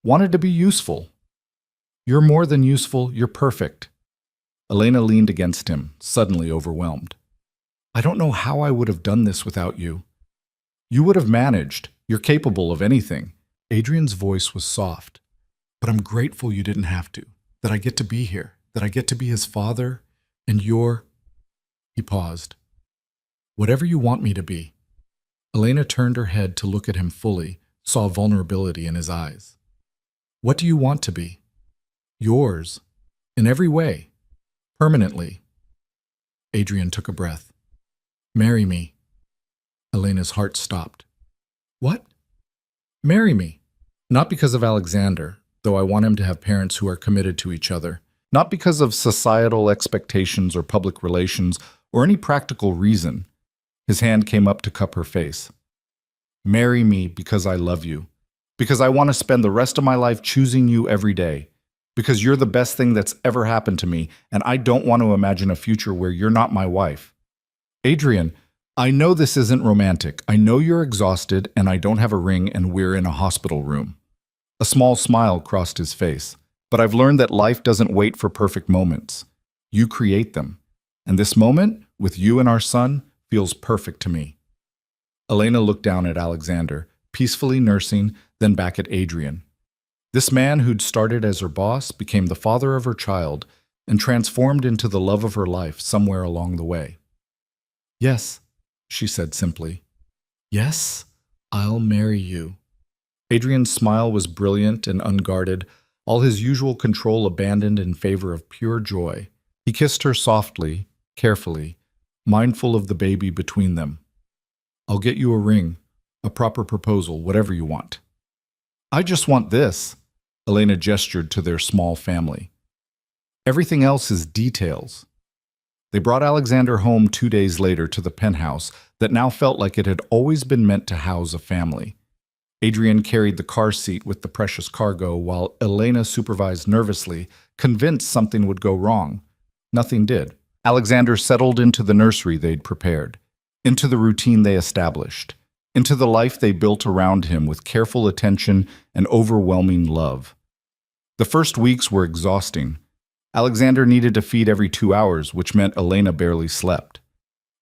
[SPEAKER 1] "Wanted to be useful." "You're more than useful, you're perfect." Elena leaned against him, suddenly overwhelmed. "I don't know how I would have done this without you." "You would have managed. You're capable of anything." Adrian's voice was soft. "But I'm grateful you didn't have to, that I get to be here, that I get to be his father, and you're—" He paused. "Whatever you want me to be." Elena turned her head to look at him fully, saw vulnerability in his eyes. "What do you want to be?" "Yours. In every way. Permanently." Adrian took a breath. "Marry me." Elena's heart stopped. "What?" "Marry me. Not because of Alexander, though I want him to have parents who are committed to each other. Not because of societal expectations or public relations or any practical reason." His hand came up to cup her face. "Marry me because I love you. Because I want to spend the rest of my life choosing you every day. Because you're the best thing that's ever happened to me, and I don't want to imagine a future where you're not my wife." "Adrian, I know this isn't romantic. I know you're exhausted, and I don't have a ring, and we're in a hospital room." A small smile crossed his face. "But I've learned that life doesn't wait for perfect moments. You create them. And this moment, with you and our son, feels perfect to me." Elena looked down at Alexander, peacefully nursing, then back at Adrian. This man who'd started as her boss became the father of her child and transformed into the love of her life somewhere along the way. "Yes," she said simply. "Yes, I'll marry you." Adrian's smile was brilliant and unguarded, all his usual control abandoned in favor of pure joy. He kissed her softly, carefully, mindful of the baby between them. "I'll get you a ring, a proper proposal, whatever you want." "I just want this," Elena gestured to their small family. "Everything else is details." They brought Alexander home 2 days later to the penthouse that now felt like it had always been meant to house a family. Adrian carried the car seat with the precious cargo while Elena supervised nervously, convinced something would go wrong. Nothing did. Alexander settled into the nursery they'd prepared, into the routine they established, into the life they built around him with careful attention and overwhelming love. The first weeks were exhausting. Alexander needed to feed every 2 hours, which meant Elena barely slept.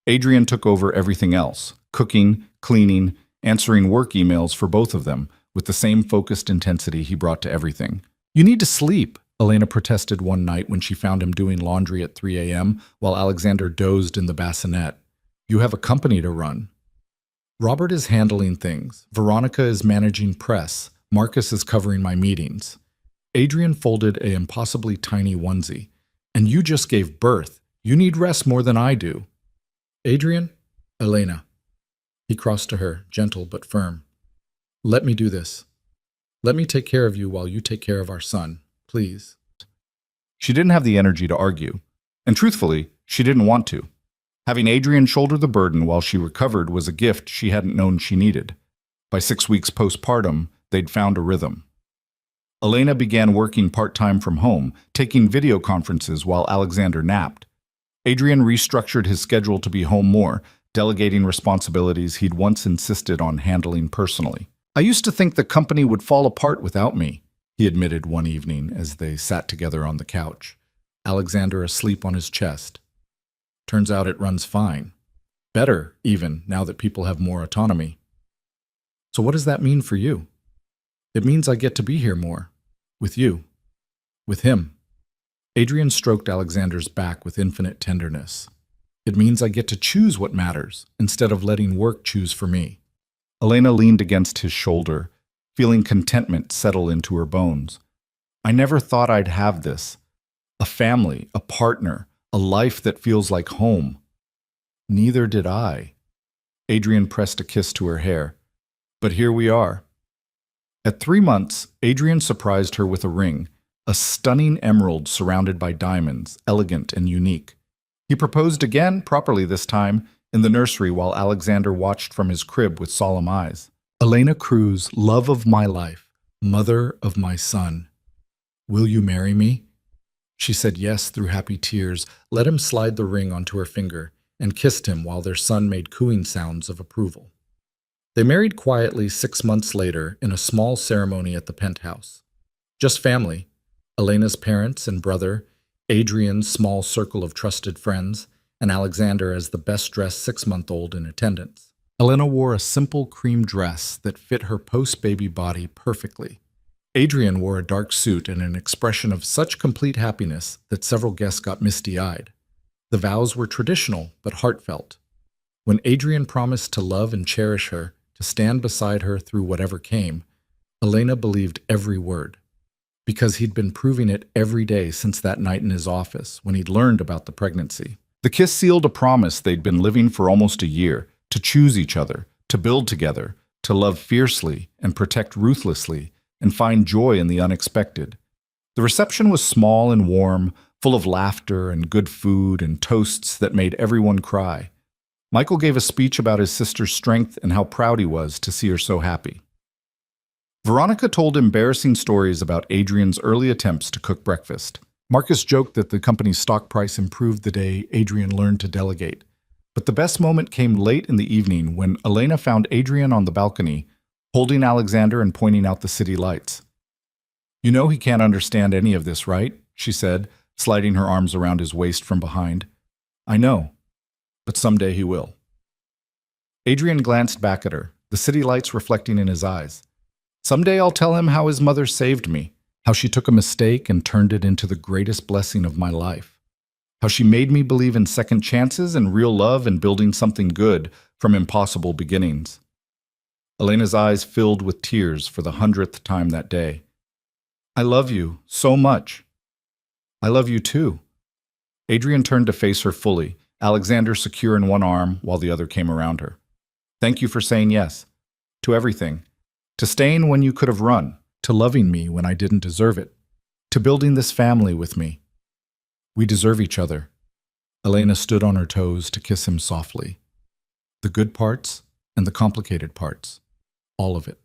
[SPEAKER 1] Adrian took over everything else, cooking, cleaning, answering work emails for both of them, with the same focused intensity he brought to everything. "You need to sleep," Elena protested one night when she found him doing laundry at 3 a.m. while Alexander dozed in the bassinet. "You have a company to run." "Robert is handling things. Veronica is managing press. Marcus is covering my meetings." Adrian folded a impossibly tiny onesie. "And you just gave birth. You need rest more than I do." "Adrian?" "Elena." He crossed to her, gentle but firm. "Let me do this. Let me take care of you while you take care of our son, please." She didn't have the energy to argue. And truthfully, she didn't want to. Having Adrian shoulder the burden while she recovered was a gift she hadn't known she needed. By 6 weeks postpartum, they'd found a rhythm. Elena began working part-time from home, taking video conferences while Alexander napped. Adrian restructured his schedule to be home more, delegating responsibilities he'd once insisted on handling personally. "I used to think the company would fall apart without me," he admitted one evening as they sat together on the couch, Alexander asleep on his chest. "Turns out it runs fine. Better, even, now that people have more autonomy." "So what does that mean for you?" "It means I get to be here more. With you. With him." Adrian stroked Alexander's back with infinite tenderness. "It means I get to choose what matters, instead of letting work choose for me." Elena leaned against his shoulder, feeling contentment settle into her bones. "I never thought I'd have this. A family, a partner, a life that feels like home." "Neither did I." Adrian pressed a kiss to her hair. "But here we are." At 3 months, Adrian surprised her with a ring, a stunning emerald surrounded by diamonds, elegant and unique. He proposed again, properly this time, in the nursery while Alexander watched from his crib with solemn eyes. "Elena Cruz, love of my life, mother of my son. Will you marry me?" She said yes through happy tears, let him slide the ring onto her finger, and kissed him while their son made cooing sounds of approval. They married quietly 6 months later in a small ceremony at the penthouse. Just family, Elena's parents and brother, Adrian's small circle of trusted friends, and Alexander as the best-dressed 6-month-old in attendance. Elena wore a simple cream dress that fit her post-baby body perfectly. Adrian wore a dark suit and an expression of such complete happiness that several guests got misty-eyed. The vows were traditional but heartfelt. When Adrian promised to love and cherish her, to stand beside her through whatever came, Elena believed every word, because he'd been proving it every day since that night in his office when he'd learned about the pregnancy. The kiss sealed a promise they'd been living for almost a year, to choose each other, to build together, to love fiercely and protect ruthlessly, and find joy in the unexpected. The reception was small and warm, full of laughter and good food and toasts that made everyone cry. Michael gave a speech about his sister's strength and how proud he was to see her so happy. Veronica told embarrassing stories about Adrian's early attempts to cook breakfast. Marcus joked that the company's stock price improved the day Adrian learned to delegate. But the best moment came late in the evening when Elena found Adrian on the balcony, holding Alexander and pointing out the city lights. "You know he can't understand any of this, right?" she said, sliding her arms around his waist from behind. "I know. But someday he will." Adrian glanced back at her, the city lights reflecting in his eyes. "Someday I'll tell him how his mother saved me, how she took a mistake and turned it into the greatest blessing of my life, how she made me believe in second chances and real love and building something good from impossible beginnings." Elena's eyes filled with tears for the 100th time that day. "I love you so much." "I love you too." Adrian turned to face her fully, Alexander secure in one arm while the other came around her. "Thank you for saying yes. To everything. To staying when you could have run. To loving me when I didn't deserve it. To building this family with me. We deserve each other." Elena stood on her toes to kiss him softly. The good parts and the complicated parts. All of it.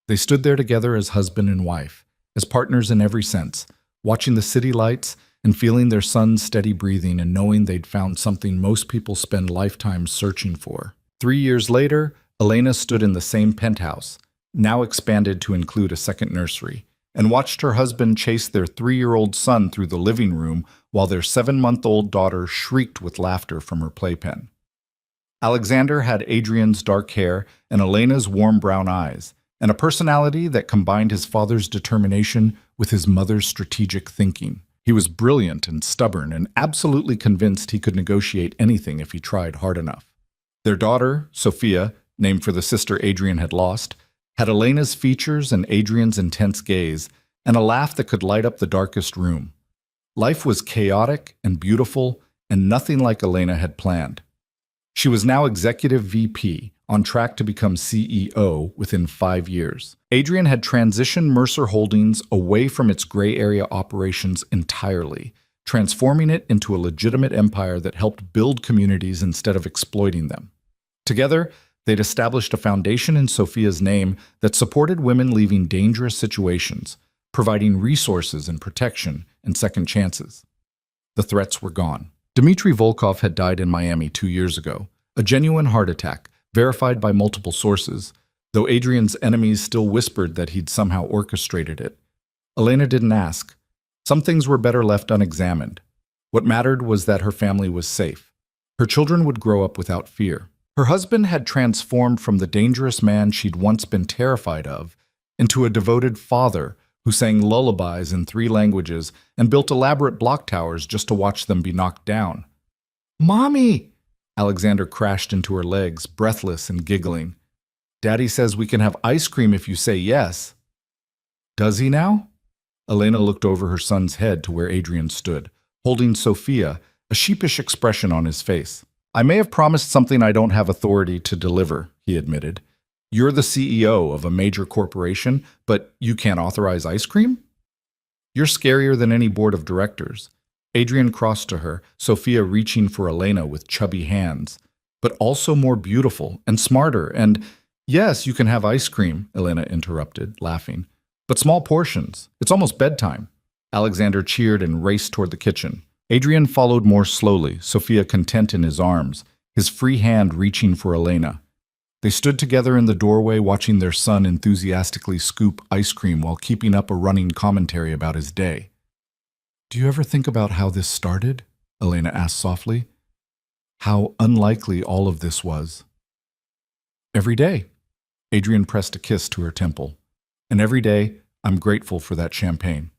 [SPEAKER 1] They stood there together as husband and wife, as partners in every sense, watching the city lights and feeling their son's steady breathing and knowing they'd found something most people spend lifetimes searching for. 3 years later, Elena stood in the same penthouse, now expanded to include a second nursery, and watched her husband chase their 3-year-old son through the living room while their 7-month-old daughter shrieked with laughter from her playpen. Alexander had Adrian's dark hair and Elena's warm brown eyes, and a personality that combined his father's determination with his mother's strategic thinking. He was brilliant and stubborn and absolutely convinced he could negotiate anything if he tried hard enough. Their daughter, Sophia, named for the sister Adrian had lost, had Elena's features and Adrian's intense gaze, and a laugh that could light up the darkest room. Life was chaotic and beautiful, and nothing like Elena had planned. She was now Executive VP, on track to become CEO within 5 years. Adrian had transitioned Mercer Holdings away from its gray area operations entirely, transforming it into a legitimate empire that helped build communities instead of exploiting them. Together, they'd established a foundation in Sophia's name that supported women leaving dangerous situations, providing resources and protection and second chances. The threats were gone. Dmitry Volkov had died in Miami 2 years ago, a genuine heart attack, verified by multiple sources, though Adrian's enemies still whispered that he'd somehow orchestrated it. Elena didn't ask. Some things were better left unexamined. What mattered was that her family was safe. Her children would grow up without fear. Her husband had transformed from the dangerous man she'd once been terrified of into a devoted father who sang lullabies in 3 languages and built elaborate block towers just to watch them be knocked down. "Mommy!" Alexander crashed into her legs, breathless and giggling. "Daddy says we can have ice cream if you say yes." "Does he now?" Elena looked over her son's head to where Adrian stood, holding Sophia, a sheepish expression on his face. "I may have promised something I don't have authority to deliver," he admitted. "You're the CEO of a major corporation, but you can't authorize ice cream? You're scarier than any board of directors." Adrian crossed to her, Sophia reaching for Elena with chubby hands. "But also more beautiful and smarter and—" "Yes, you can have ice cream," Elena interrupted, laughing. "But small portions. It's almost bedtime." Alexander cheered and raced toward the kitchen. Adrian followed more slowly, Sophia content in his arms, his free hand reaching for Elena. They stood together in the doorway watching their son enthusiastically scoop ice cream while keeping up a running commentary about his day. "Do you ever think about how this started?" Elena asked softly. "How unlikely all of this was." "Every day." Adrian pressed a kiss to her temple. "And every day, I'm grateful for that champagne,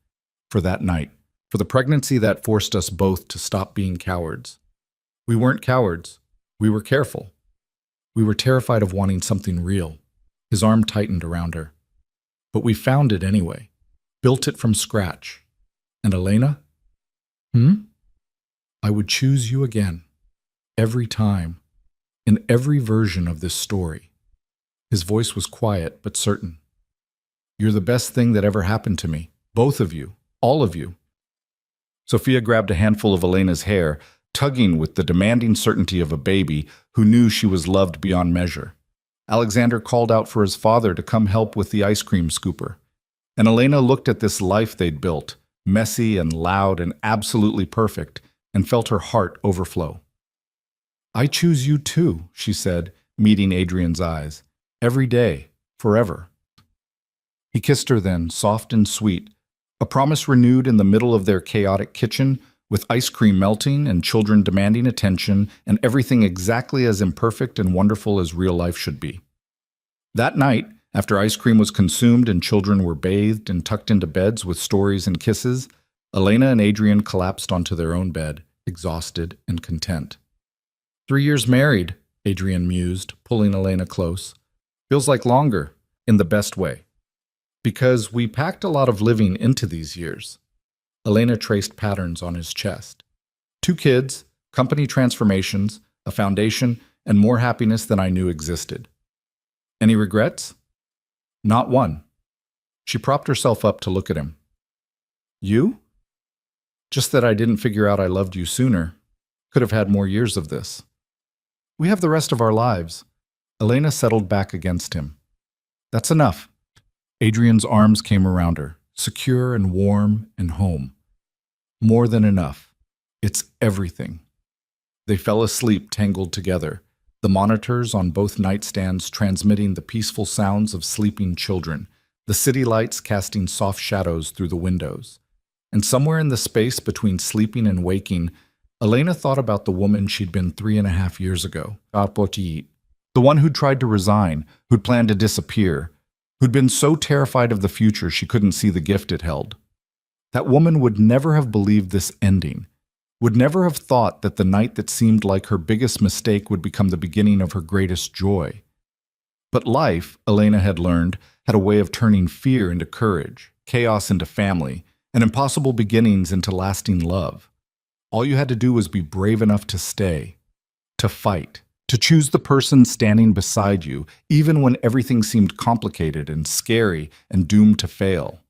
[SPEAKER 1] for that night, for the pregnancy that forced us both to stop being cowards. We weren't cowards. We were careful. We were terrified of wanting something real." His arm tightened around her. "But we found it anyway, built it from scratch. And Elena? I would choose you again, every time, in every version of this story." His voice was quiet but certain. "You're the best thing that ever happened to me, both of you, all of you." Sophia grabbed a handful of Elena's hair, tugging with the demanding certainty of a baby who knew she was loved beyond measure. Alexander called out for his father to come help with the ice cream scooper. And Elena looked at this life they'd built, messy and loud and absolutely perfect, and felt her heart overflow. "I choose you too," she said, meeting Adrian's eyes. "Every day, forever." He kissed her then, soft and sweet, a promise renewed in the middle of their chaotic kitchen, with ice cream melting and children demanding attention and everything exactly as imperfect and wonderful as real life should be. That night, after ice cream was consumed and children were bathed and tucked into beds with stories and kisses, Elena and Adrian collapsed onto their own bed, exhausted and content. 3 years married, Adrian mused, pulling Elena close. Feels like longer, in the best way. Because we packed a lot of living into these years. Elena traced patterns on his chest. 2 kids, company transformations, a foundation, and more happiness than I knew existed. Any regrets? Not one. She propped herself up to look at him. You? Just that I didn't figure out I loved you sooner. Could have had more years of this. We have the rest of our lives. Elena settled back against him. That's enough. Adrian's arms came around her, secure and warm and home. More than enough. It's everything. They fell asleep tangled together, the monitors on both nightstands transmitting the peaceful sounds of sleeping children, the city lights casting soft shadows through the windows. And somewhere in the space between sleeping and waking, Elena thought about the woman she'd been 3.5 years ago, the one who'd tried to resign, who'd planned to disappear, who'd been so terrified of the future she couldn't see the gift it held. That woman would never have believed this ending, would never have thought that the night that seemed like her biggest mistake would become the beginning of her greatest joy. But life, Elena had learned, had a way of turning fear into courage, chaos into family, and impossible beginnings into lasting love. All you had to do was be brave enough to stay, to fight, to choose the person standing beside you, even when everything seemed complicated and scary and doomed to fail.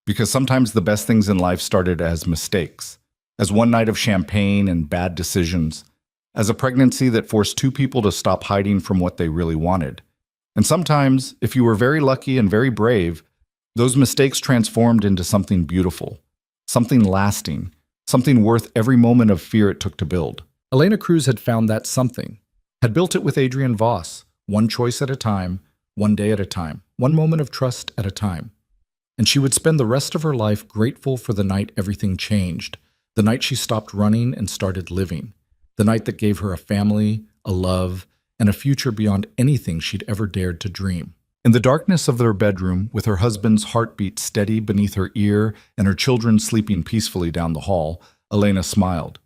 [SPEAKER 1] Because sometimes the best things in life started as mistakes, as one night of champagne and bad decisions, as a pregnancy that forced two people to stop hiding from what they really wanted. And sometimes, if you were very lucky and very brave, those mistakes transformed into something beautiful, something lasting, something worth every moment of fear it took to build. Elena Cruz had found that something, had built it with Adrian Voss, one choice at a time, one day at a time, one moment of trust at a time. And she would spend the rest of her life grateful for the night everything changed, the night she stopped running and started living, the night that gave her a family, a love, and a future beyond anything she'd ever dared to dream. In the darkness of their bedroom, with her husband's heartbeat steady beneath her ear and her children sleeping peacefully down the hall, Elena smiled.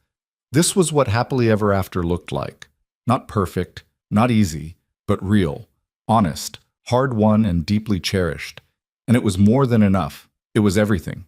[SPEAKER 1] This was what happily ever after looked like. Not perfect, not easy, but real, honest, hard-won, and deeply cherished. And it was more than enough. It was everything.